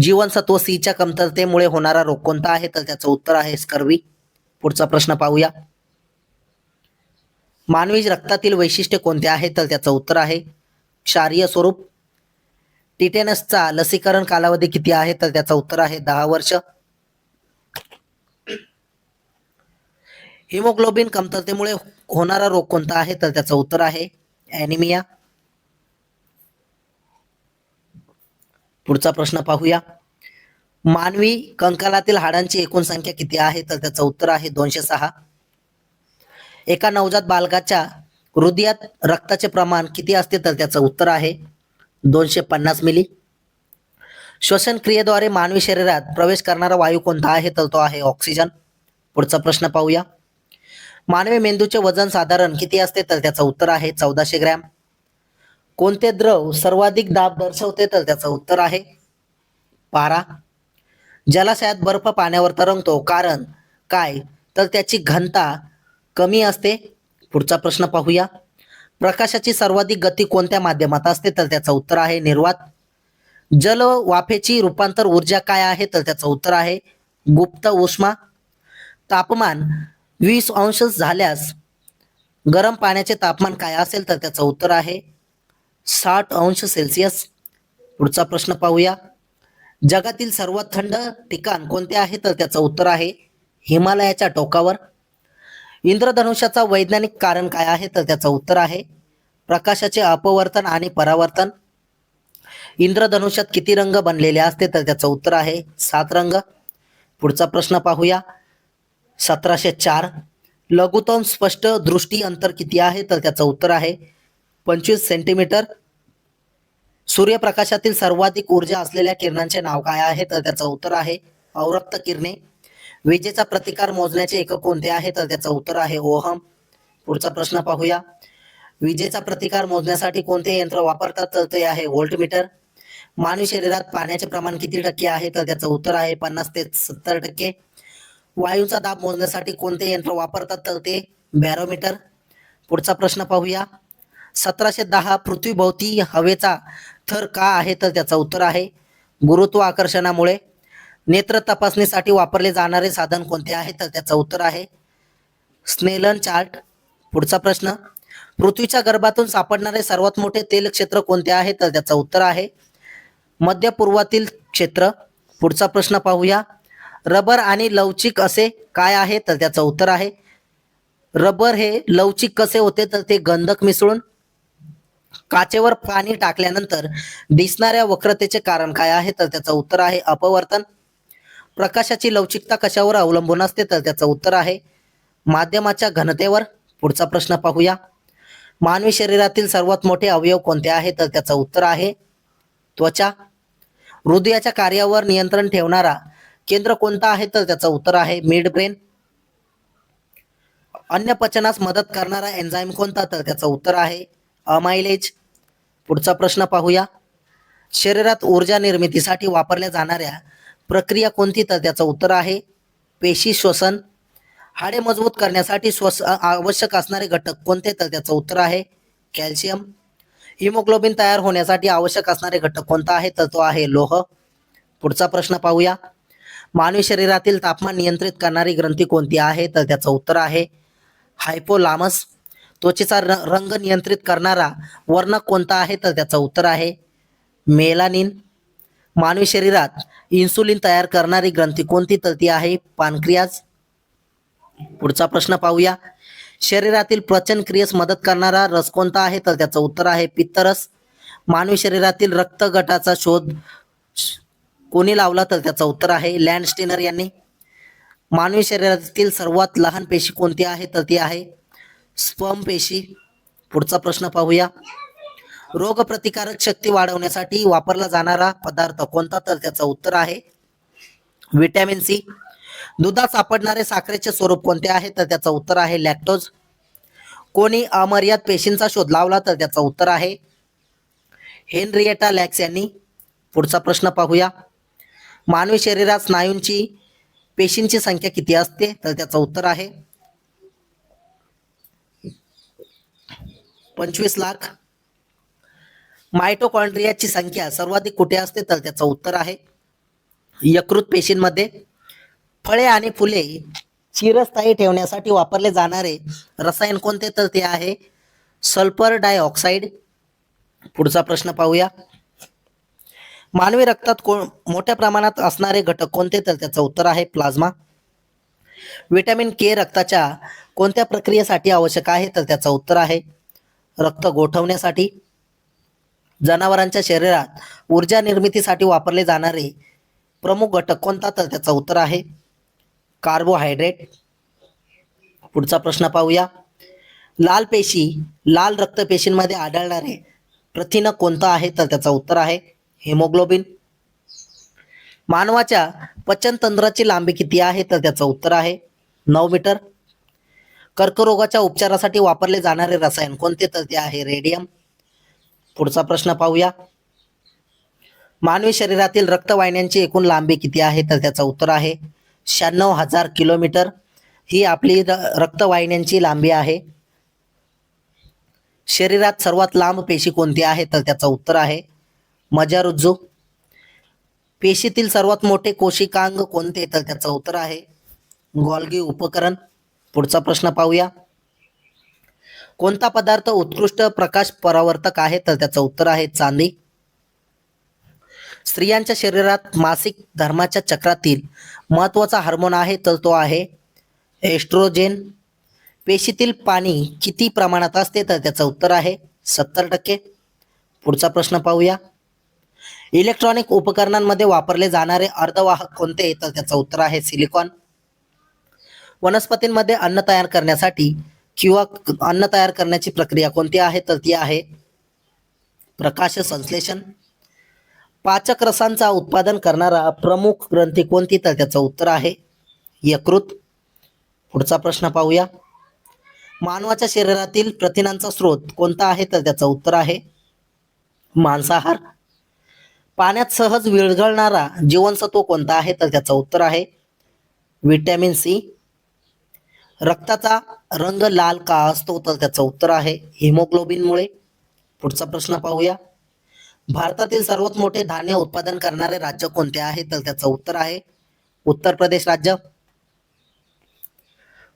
जीवनसत्व C च्या कमतरतेमुळे होणारा रोग कोणता आहे तर त्याचं उत्तर आहे स्कर्वी. पुढचा प्रश्न पाहूया. मानवी रक्तातील वैशिष्ट्य कोणते आहे तर त्याचं उत्तर आहे क्षारीय स्वरूप. टिटेनसचा लसीकरण कालावधी किती आहे तर त्याचं उत्तर आहे 10 वर्ष. हिमोग्लोबिन कमतरतेमुळे होणारा रोग कोणता आहे? तर त्याचं उत्तर आहे ॲनिमिया. पुढचा प्रश्न पाहूया. मानवी कंकालातील हाडांची एकूण संख्या किती आहे? तर त्याचं उत्तर आहे 206. एका नवजात बालकाच्या हृदयात रक्ताचे प्रमाण किती असते? तर त्याचं उत्तर आहे 250 मिली. श्वसन क्रियेद्वारे मानवी शरीरात प्रवेश करणारा वायू कोणता आहे? तर तो आहे ऑक्सिजन. पुढचा प्रश्न पाहूया. मानवी मेंदूचे वजन साधारण किती असते? तर त्याचं उत्तर आहे 1400 ग्रॅम. कोणते द्रव सर्वाधिक दाब दर्शवते? तर त्याचं उत्तर आहे पारा. जलाशयात बर्फ पाण्यावर तरंगतो कारण काय? तर त्याची घनता कमी असते. पुढचा प्रश्न पाहूया. प्रकाशाची सर्वाधिक गती कोणत्या माध्यमात असते? तर त्याचं उत्तर आहे निर्वात. जल वाफेची रूपांतर ऊर्जा काय आहे? तर त्याचं उत्तर आहे गुप्त उष्मा. तापमान 20 अंश झाल्यास गरम पाण्याचे तापमान काय असेल? तर त्याचं उत्तर आहे 60 अंश सेल्सिअस. पुढचा प्रश्न पाहूया. जगातील सर्वात थंड ठिकाण कोणते आहे? तर त्याचं उत्तर आहे हिमालयाच्या टोकावर. इंद्रधनुष्याचा वैज्ञानिक कारण काय आहे? तर त्याचं उत्तर आहे प्रकाशाचे अपवर्तन आणि परावर्तन. इंद्रधनुष्यात किती रंग बनलेले असते? तर त्याचं उत्तर आहे 7 रंग. पुढचा प्रश्न पाहूया. 1704. लघुतम स्पष्ट दृष्टी अंतर किती आहे? तर त्याचं उत्तर आहे 25 सेंटीमीटर. सूर्यप्रकाशातील सर्वाधिक ऊर्जा असलेल्या किरणांचे नाव काय आहे? तर त्याचं उत्तर आहे अवरक्त किरणे. विजेचा प्रतिकार मोजण्याचे एकक कोणते आहे? तर त्याचं उत्तर आहे ओहम. पुढचा प्रश्न पाहूया. विजेचा प्रतिकार मोजण्यासाठी कोणते यंत्र वापरतात? तर ते आहे व्होल्टमीटर. मानवी शरीरात पाण्याचे प्रमाण किती टक्के आहे? तर त्याचं उत्तर आहे 50 ते 70%. वायूचा दाब मोजण्यासाठी कोणते यंत्र वापरतात? तर ते बॅरोमीटर. पुढचा प्रश्न पाहूया. 1710 पृथ्वीभोवती हवेचा थर का आहे? तर त्याचं उत्तर आहे गुरुत्वाकर्षणामुळे. नेत्र तपासणीसाठी वापरले जाणारे साधन कोणते आहे? तर त्याचं उत्तर आहे स्नेलन चार्ट. पुढचा प्रश्न. पृथ्वीच्या गर्भातून सापडणारे सर्वात मोठे तेल क्षेत्र कोणते आहे? तर त्याचं उत्तर आहे मध्य पूर्वातील क्षेत्र. पुढचा प्रश्न पाहूया. रबर आणि लवचिक असे काय आहे? तर त्याचं उत्तर आहे रबर हे लवचिक कसे होते? तर ते गंधक मिसळून. काचेवर पाणी टाकल्यानंतर दिसणाऱ्या वक्रतेचे कारण काय आहे? तर त्याचं उत्तर आहे अपवर्तन. प्रकाशाची लवचिकता कशावर अवलंबून असते? तर त्याचं उत्तर आहे माध्यमाच्या घनतेवर. पुढचा प्रश्न पाहूया. मानवी शरीरातील सर्वात मोठे अवयव कोणते आहे? तर त्याचं उत्तर आहे त्वचा. हृदयाच्या कार्यावर नियंत्रण ठेवणारा केंद्र कोणता आहे? तर त्याचं उत्तर आहे मिड ब्रेन. अन्न पचनास मदत करणारा एन्झाईम कोणता? तर त्याचं उत्तर आहे अमायलेज. पुढचा प्रश्न पाहूया. शरीरात ऊर्जा निर्मितीसाठी वापरल्या जाणाऱ्या प्रक्रिया कोणती? तर त्याचं उत्तर आहे पेशी श्वसन. हाडे मजबूत करण्यासाठी आवश्यक असणारे घटक कोणते? तर त्याचं उत्तर आहे कॅल्शियम. हिमोग्लोबिन तयार होण्यासाठी आवश्यक असणारे घटक कोणता आहे? तर तो आहे लोह. पुढचा प्रश्न पाहूया. मानवी शरीरातील तापमान नियंत्रित करणारी ग्रंथी कोणती आहे? तर त्याचं उत्तर आहे हायपोलामस. त्वचेचा रंग नियंत्रित करणारा वर्णक कोणता आहे? तर त्याचं उत्तर आहे मेलानिन. मानवी शरीरात इन्सुलिन तयार करणारी ग्रंथी कोणती? तर ती आहे पानक्रियाज. पुढचा प्रश्न पाहूया. शरीरातील पचन क्रियेस मदत करणारा रस कोणता आहे? तर त्याचं उत्तर आहे पित्तरस. मानवी शरीरातील रक्त गटाचा शोध कोणी लावला? तर त्याचं उत्तर आहे लँडस्टीनर यांनी. मानवी शरीरातील सर्वात लहान पेशी कोणती आहे? तर ती आहे स्पर्म पेशी. पुढचा प्रश्न पाहूया. रोगप्रतिकारक शक्ती वाढवण्यासाठी वापरला जाणारा पदार्थ कोणता? तर त्याचं उत्तर आहे व्हिटॅमिन सी. दुधात सापडणारे साखरेचे स्वरूप कोणते आहे? तर त्याचं उत्तर आहे लॅक्टोज. कोणी अमर्याद पेशींचा शोध लावला? तर त्याचं उत्तर आहे हेनरिएटा लॅक्स यांनी. पुढचा प्रश्न पाहूया. मानवी शरीरात स्नायूंची पेशींची संख्या किती असते? तर त्याचं उत्तर आहे 25 लाख. मायटोकॉन्ड्रियाची संख्या सर्वाधिक कुठे असते? तर त्याचं उत्तर आहे यकृत पेशींमध्ये. फळे आणि फुले चिरस्थायी ठेवण्यासाठी वापरले जाणारे रसायन कोणते? तर ते आहे सल्फर डायऑक्साईड. पुढचा प्रश्न पाहूया. मानवी रक्तात मोठ्या प्रमाणात असणारे घटक कोणते? तर त्याचं उत्तर आहे प्लाझ्मा. विटॅमिन के रक्ताच्या कोणत्या प्रक्रियेसाठी आवश्यक आहे? तर त्याचं उत्तर आहे रक्त गोठवण्यासाठी. जनावरांच्या शरीरात ऊर्जा निर्मितीसाठी वापरले जाणारे प्रमुख घटक कोणता? तर त्याचं उत्तर आहे कार्बोहायड्रेट. पुढचा प्रश्न पाहूया. लाल रक्तपेशींमध्ये आढळणारे प्रथिन कोणतं आहे? तर त्याचं उत्तर आहे हिमोग्लोबिन. मानवाच्या पचनतंत्राची लांबी किती आहे? तर त्याचं उत्तर आहे 9 मीटर. कर्करोगाच्या उपचारासाठी वापरले जाणारे रसायन कोणते? तर ते आहे रेडियम. पुढचा प्रश्न पाहूया. मानवी शरीरातील रक्तवाहिन्यांची एकूण लांबी किती आहे? तर त्याचं उत्तर आहे 96,000 किलोमीटर. ही आपली रक्तवाहिन्यांची लांबी आहे. शरीरात सर्वात लांब पेशी कोणती आहे? तर त्याचं उत्तर आहे मज्जारुज्जू. पेशीतील सर्वात मोठे कोशिकांग कोणते? तर त्याचं उत्तर आहे गोल्गी उपकरण. पुढचा प्रश्न पाहूया. कोणता पदार्थ उत्कृष्ट प्रकाश परावर्तक आहे? तर त्याचं उत्तर आहे चांदी. स्त्रियांच्या शरीरात मासिक धर्माच्या चक्रातील महत्वाचा हार्मोन आहे तर तो आहे एस्ट्रोजेन. पेशीतील पाणी किती प्रमाणात असते? तर त्याचं उत्तर आहे 70%. पुढचा प्रश्न पाहूया. इलेक्ट्रॉनिक उपकरणांमध्ये वापरले जाणारे अर्धवाहक कोणते? तर त्याचं उत्तर आहे सिलिकॉन. वनस्पतींमध्ये अन्न तयार करण्यासाठी किंवा अन्न तयार करण्याची प्रक्रिया कोणती आहे? तर ती आहे प्रकाश संश्लेषण. पाचक रसांचा उत्पादन करणारा प्रमुख ग्रंथी कोणती? तर त्याचं उत्तर आहे यकृत. पुढचा प्रश्न पाहूया. मानवाच्या शरीरातील प्रथिनांचा स्रोत कोणता आहे? तर त्याचं उत्तर आहे मांसाहार. पाण्यात सहज विरघळणारा जीवनसत्व कोणता आहे? तर त्याचं उत्तर आहे विटॅमिन सी. रक्ताचा रंग लाल का असतो? तर त्याचं उत्तर आहे हिमोग्लोबिनमुळे. पुढचा प्रश्न पाहूया. भारतातील सर्वात मोठे धान्य उत्पादन करणारे राज्य कोणते आहे? तर त्याचं उत्तर आहे उत्तर प्रदेश राज्य.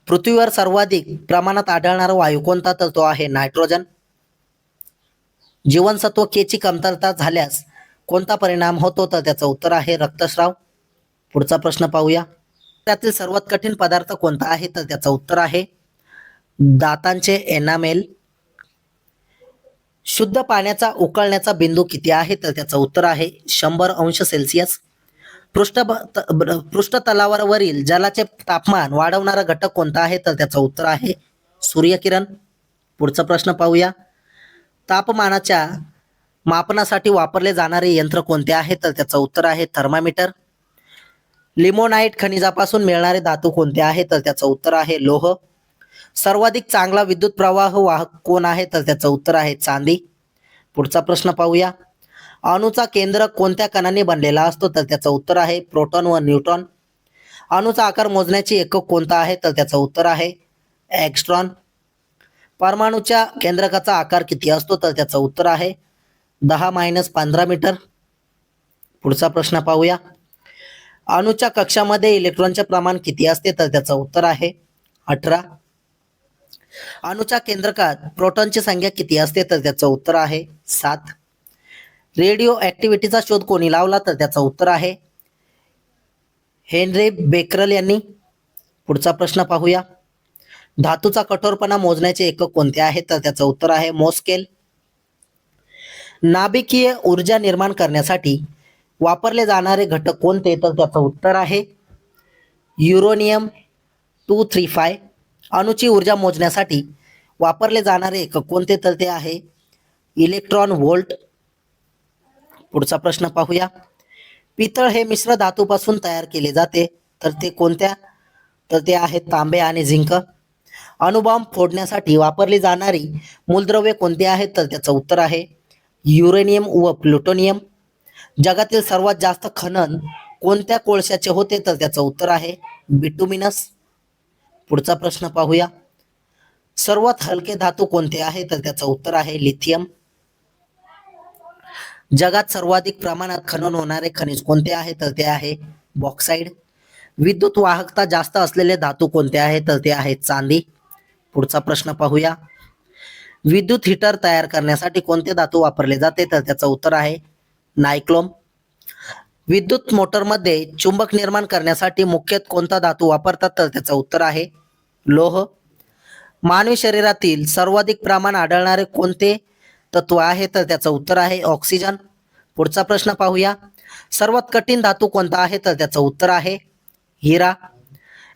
पृथ्वीवर सर्वाधिक प्रमाणात आढळणारा वायू कोणता? तर तो आहे नायट्रोजन. जीवनसत्व के ची कमतरता झाल्यास कोणता परिणाम होतो? तर त्याचं उत्तर आहे रक्तस्राव. पुढचा प्रश्न पाहूया. त्यातील सर्वात कठीण पदार्थ कोणता आहे? तर त्याचं उत्तर आहे दातांचे एनामेल. शुद्ध पाण्याचा उकळण्याचा बिंदू किती आहे? तर त्याचं उत्तर आहे 100 अंश सेल्सिअस. पृष्ठतलावरील जलाचे तापमान वाढवणारा घटक कोणता आहे? तर त्याचं उत्तर आहे सूर्यकिरण. पुढचा प्रश्न पाहूया. तापमानाच्या मापनासाठी वापरले जाणारे यंत्र कोणते आहे? तर त्याचं उत्तर आहे थर्मामीटर. लिमोनाइट खनिजापासून मिळणारे धातू कोणते आहे? तर त्याचं उत्तर आहे लोह. सर्वाधिक चांगला विद्युत प्रवाह वाहक कोण आहे? तर त्याचं उत्तर आहे चांदी. पुढचा प्रश्न पाहूया. अणूचा केंद्र कोणत्या कणांनी बनलेला असतो? तर त्याचं उत्तर आहे प्रोटॉन व न्यूट्रॉन. अणूचा आकार मोजण्याचे एकक कोणता आहे? तर त्याचं उत्तर आहे एंगस्ट्रॉम. परमाणूच्या केंद्रकाचा आकार किती असतो? तर त्याचं उत्तर आहे 10-15 मीटर. पुढचा प्रश्न पाहूया. अणूच्या कक्षामध्ये इलेक्ट्रॉनचे प्रमाण किती असते? तर त्याचं उत्तर आहे 18. अणूच्या केंद्रकात प्रोटॉनची संख्या किती असते? तर त्याचं उत्तर आहे 7. रेडिओ ऍक्टिव्हिटीचा शोध कोणी लावला? तर त्याचं उत्तर आहे हेनरी बेकरल यांनी. पुढचा प्रश्न पाहूया. धातूचा कठोरपणा मोजण्याचे एकक कोणते आहे? तर त्याचं उत्तर आहे मोस्केल. नाभिकीय ऊर्जा निर्माण करण्यासाठी वापरले जाणारे घटक कोणते? तर त्याचं उत्तर आहे युरेनियम 235. अणूची ऊर्जा मोजण्यासाठी वापरले जाणारे एकक कोणते? तर ते आहे इलेक्ट्रॉन व्होल्ट. पुढचा प्रश्न पाहूया. पितळ हे मिश्र धातूपासून तयार केले जाते तर ते कोणत्या? तर ते आहे तांबे आणि झिंक. अणुबॉम्ब फोडण्यासाठी वापरली जाणारी मूलद्रव्ये कोणती आहेत? तर त्याचं उत्तर आहे युरेनियम व प्लुटोनियम. जगातील सर्वात जास्त खनन कोणत्या कोळशाचे होते? तर त्याचं उत्तर आहे बिटुमिनस. पुढचा प्रश्न पाहूया. सर्वात हलके धातू कोणते आहे? तर त्याचं उत्तर आहे लिथियम. जगात सर्वाधिक प्रमाणात खनन होणारे खनिज कोणते आहे? तर ते आहे बॉक्साईड. विद्युत वाहकता जास्त असलेले धातू कोणते आहे? तर ते आहे चांदी. पुढचा प्रश्न पाहूया. विद्युत हीटर तयार करण्यासाठी कोणते धातू वापरले जाते? तर त्याचं उत्तर आहे नायक्रोम. विद्युत मोटरमध्ये चुंबक निर्माण करण्यासाठी मुख्यतः कोणता धातू वापरतात तर त्याचं उत्तर आहे लोह. मानवी शरीरातील सर्वाधिक प्रमाण आढळणारे कोणते तत्व आहे तर त्याचं उत्तर आहे ऑक्सिजन. पुढचा प्रश्न पाहूया. सर्वात कठीण धातू कोणता आहे तर त्याचं उत्तर आहे हिरा.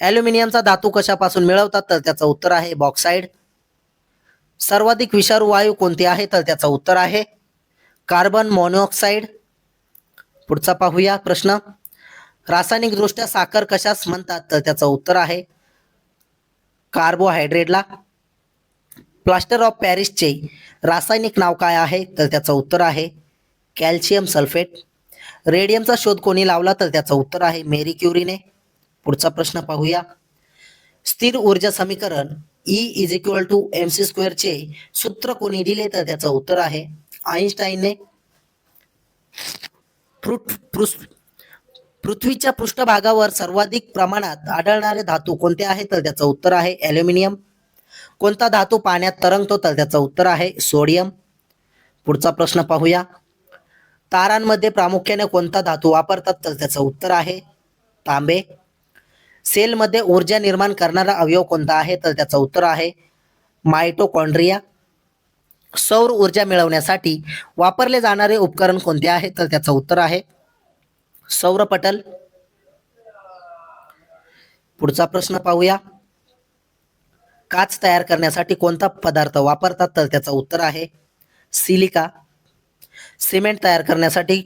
ॲल्युमिनियमचा धातू कशापासून मिळवतात तर त्याचं उत्तर आहे बॉक्साईड. सर्वाधिक विषारू वायू कोणते आहे तर त्याचं उत्तर आहे कार्बन मोनॉक्साईड. पुढचा पाहूया प्रश्न. रासायनिकदृष्ट्या साखर कशास म्हणतात तर त्याचं उत्तर आहे कार्बोहायड्रेटला. प्लास्टर ऑफ पॅरिसचे रासायनिक नाव काय आहे तर त्याचं उत्तर आहे कॅल्शियम सल्फेट. रेडियमचा शोध कोणी लावला तर त्याचं उत्तर आहे मेरी क्युरीने. पुढचा प्रश्न पाहूया. स्थिर ऊर्जा समीकरण E is equal to mc² चे सूत्र कोणी दिले तर त्याचं उत्तर आहे आईन्स्टाईनने. पृथ्वीच्या पृष्ठभागावर सर्वाधिक प्रमाणात आढळणारे धातू कोणते आहे तर त्याचं उत्तर आहे ॲल्युमिनियम. कोणता धातू पाण्यात तरंगतो तर त्याचं उत्तर आहे सोडियम. पुढचा प्रश्न पाहूया. तारांमध्ये प्रामुख्याने कोणता धातू वापरतात तर त्याचं उत्तर आहे तांबे. सेलमध्ये ऊर्जा निर्माण करणारा अवयव कोणता आहे तर त्याचं उत्तर आहे मायटोकॉन्ड्रिया. सौर ऊर्जा मिळवण्यासाठी वापरले जाणारे उपकरण कोणते आहे तर त्याचं उत्तर आहे सौरपटल. पुढचा प्रश्न पाहूया. काच तयार करण्यासाठी कोणता पदार्थ वापरतात तर त्याचं उत्तर आहे सिलिका. सिमेंट तयार करण्यासाठी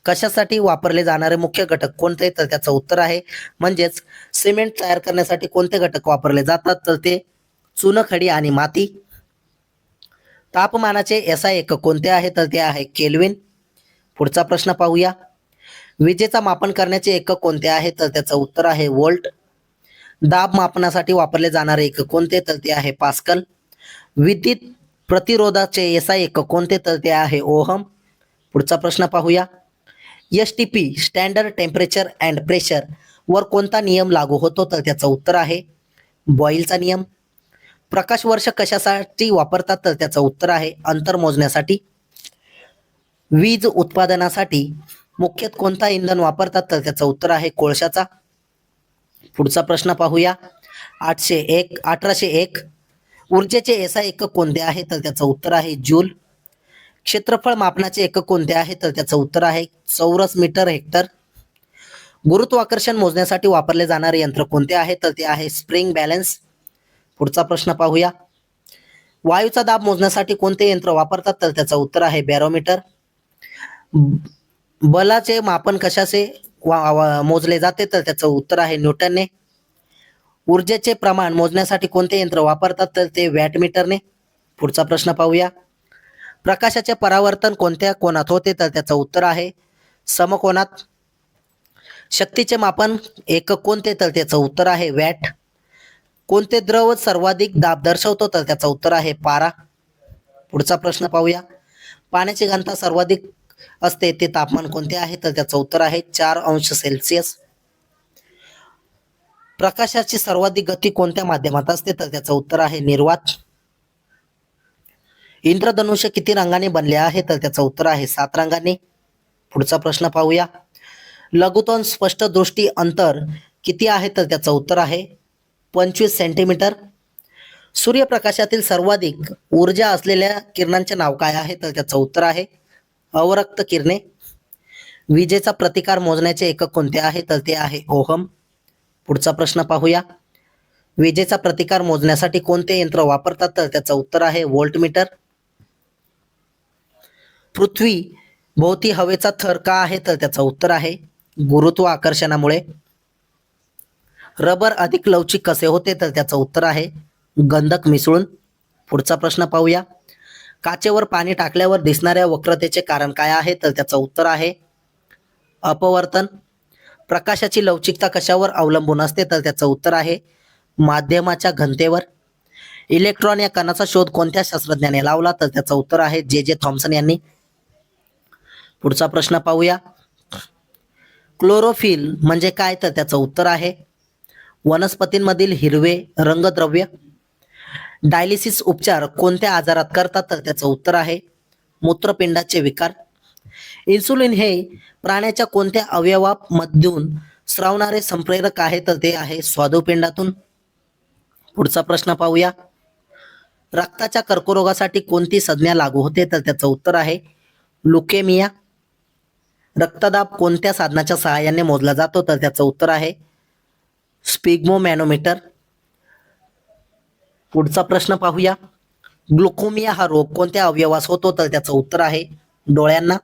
कशासाठी वापरले जाणारे मुख्य घटक कोणते तर त्याचं उत्तर आहे म्हणजेच सिमेंट तयार करण्यासाठी कोणते घटक वापरले जातात तर ते चुनखडी आणि माती. तापमानाचे SI एकक कोणते आहे तर ते आहे केल्विन. पुढचा प्रश्न पाहूया. विजेचा मापन करण्याचे एकक कोणते आहे तर त्याचं उत्तर आहे व्होल्ट. दाब मापनासाठी वापरले जाणारे एकक कोणते तर ते आहे पास्कल. विद्युत प्रतिरोधाचे SI एकक कोणते तर ते आहे ओहम. पुढचा प्रश्न पाहूया. STP standard temperature and pressure वर कोणता नियम लागू होतो तर त्याचं उत्तर आहे बॉईलचा नियम. प्रकाश वर्ष कशासाठी वापरतात तर त्याचं उत्तर आहे अंतर मोजण्यासाठी. वीज उत्पादनासाठी मुख्यतः कोणता इंधन वापरतात तर त्याचं उत्तर आहे कोळशाचा. पुढचा प्रश्न पाहूया. 1801 ऊर्जेचे SI एकक कोणते आहे तर त्याचं उत्तर आहे जूल. क्षेत्रफळ मापनाचे एकक कोणते आहे तर त्याचं उत्तर आहे चौरस मीटर हेक्टर. गुरुत्वाकर्षण मोजण्यासाठी वापरले जाणारे यंत्र कोणते आहे तर ते आहे स्प्रिंग बॅलन्स. पुढचा प्रश्न पाहूया. वायूचा दाब मोजण्यासाठी कोणते यंत्र वापरतात तर त्याचं उत्तर आहे बॅरोमीटर. बलाचे मापन कशाचे मोजले जाते तर त्याचं उत्तर आहे न्यूटनने. ऊर्जेचे प्रमाण मोजण्यासाठी कोणते यंत्र वापरतात तर ते वॅटमीटरने. पुढचा प्रश्न पाहूया. प्रकाशाचे परावर्तन कोणत्या कोनात होते तर त्याचं उत्तर आहे समकोनात. शक्तीचे मापन एकक कोणते तर त्याचं उत्तर आहे वॅट. कोणते द्रव सर्वाधिक दाब दर्शवतो तर त्याचं उत्तर आहे पारा. पुढचा प्रश्न पाहूया. पाण्याची घनता सर्वाधिक असते ते तापमान कोणते आहे तर त्याचं उत्तर आहे 4°C. प्रकाशाची सर्वाधिक गती कोणत्या माध्यमात असते तर त्याचं उत्तर आहे निर्वात. इंद्रधनुष्य किती रंगाने बनले आहे तर त्याचं उत्तर आहे 7 रंगांनी. पुढचा प्रश्न पाहूया. लघुतम स्पष्ट दृष्टी अंतर किती आहे तर त्याचं उत्तर आहे 25 सेंटीमीटर. सूर्यप्रकाशातील सर्वाधिक ऊर्जा असलेल्या किरणांचे नाव काय आहे तर त्याचं उत्तर आहे अवरक्त किरणे. विजेचा प्रतिकार मोजण्याचे एकक कोणते आहे तर ते आहे ओहम. पुढचा प्रश्न पाहूया. विजेचा प्रतिकार मोजण्यासाठी कोणते यंत्र वापरतात तर त्याचं उत्तर आहे व्होल्टमीटर. पृथ्वी भोवती हवेचा थर का आहे तर त्याचं उत्तर आहे गुरुत्वाकर्षणामुळे. रबर अधिक लवचिक कसे होते तर त्याचं उत्तर आहे गंधक मिसळून. पुढचा प्रश्न पाहूया. काचेवर पाणी टाकल्यावर दिसणाऱ्या वक्रतेचे कारण काय आहे तर त्याचं उत्तर आहे अपवर्तन. प्रकाशाची लवचिकता कशावर अवलंबून असते तर त्याचं उत्तर आहे माध्यमाच्या घनतेवर. इलेक्ट्रॉन या कणाचा शोध कोणत्या शास्त्रज्ञाने लावला तर त्याचं उत्तर आहे J.J. थॉम्सन यांनी. पुढचा प्रश्न पाहूया. क्लोरोफिल म्हणजे काय तर त्याचं उत्तर आहे वनस्पतींमधील हिरवे रंगद्रव्य. डायलिसिस उपचार कोणत्या आजारात करतात तर त्याचं उत्तर आहे मूत्रपिंडाचे विकार. इन्सुलिन हे प्राण्याच्या कोणत्या अवयवामधून स्रावणारे संप्रेरक आहे तर ते आहे स्वादुपिंडातून. पुढचा प्रश्न पाहूया. रक्ताच्या कर्करोगासाठी कोणती संज्ञा लागू होते तर त्याचं उत्तर आहे लुकेमिया. रक्तदाब कोणत्या साधनाच्या सहाय्याने मोजला जातो तर त्याचं उत्तर आहे स्पिग्मोमॅनोमीटर. पुढचा प्रश्न पाहूया. ग्लुकोमिया हा रोग कोणत्या अवयवास होतो तर त्याचं उत्तर आहे डोळ्यांना.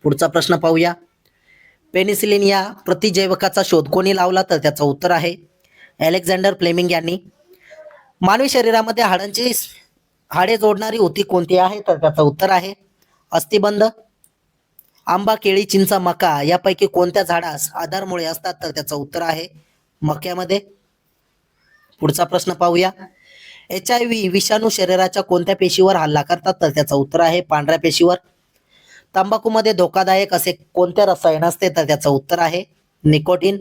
पुढचा प्रश्न पाहूया. पेनिसिलिन या प्रतिजैवकाचा शोध कोणी लावला तर त्याचं उत्तर आहे अलेक्झांडर फ्लेमिंग यांनी. मानवी शरीरामध्ये हाडे जोडणारी ऊती कोणती आहे तर त्याचं उत्तर आहे अस्थिबंध. आंबा, केळी, चिंच, मका यापैकी कोणत्या झाडास आधारमुळे असतात तर त्याचं उत्तर आहे मक्यामध्ये. पुढचा प्रश्न पाहूया. HIV विषाणू शरीराच्या कोणत्या पेशीवर हल्ला करतात तर त्याचं उत्तर आहे पांढऱ्या पेशीवर. तंबाखूमध्ये धोकादायक असे कोणते रसायन असते तर त्याचं उत्तर आहे निकोटीन.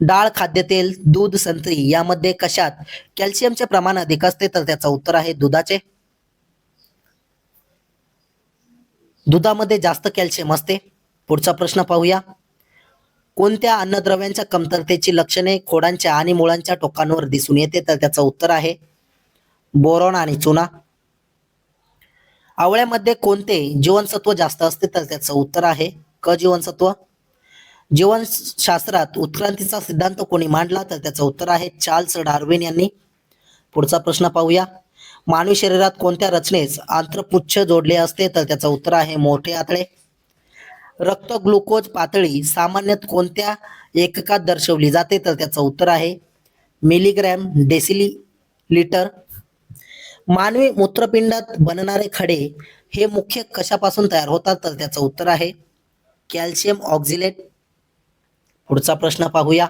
डाळ, खाद्यतेल, दूध, संत्री यामध्ये कशात कॅल्शियमचे प्रमाण अधिक असते तर त्याचं उत्तर आहे दुधाचे. दुधामध्ये जास्त कॅल्शियम असते. पुढचा प्रश्न पाहूया. कोणत्या अन्नद्रव्यांच्या कमतरतेची लक्षणे खोडांच्या आणि मुळांच्या टोकांवर दिसून येते तर त्याचं उत्तर आहे बोरॉन आणि चुना. आवळ्यामध्ये कोणते जीवनसत्व जास्त असते तर त्याचं उत्तर आहे क जीवनसत्व. जीवनशास्त्रात उत्क्रांतीचा सिद्धांत कोणी मांडला तर त्याचं उत्तर आहे चार्ल्स डार्विन यांनी. पुढचा प्रश्न पाहूया. मानवी शरीरात कोणत्या रचनेस आंत्रपुच्छ जोडले असते तर त्याचं उत्तर आहे मोठे आतडे. रक्त ग्लुकोज पातळी सामान्यत कोणत्या एककात दर्शवली जाते तर त्याचं उत्तर आहे मिलीग्रॅम डेसिलिटर. मानवी मूत्रपिंडात बनणारे खडे हे मुख्य कशापासून तयार होतात तर त्याचं उत्तर आहे कॅल्शियम ऑक्झिलेट. पुढचा प्रश्न पाहूया.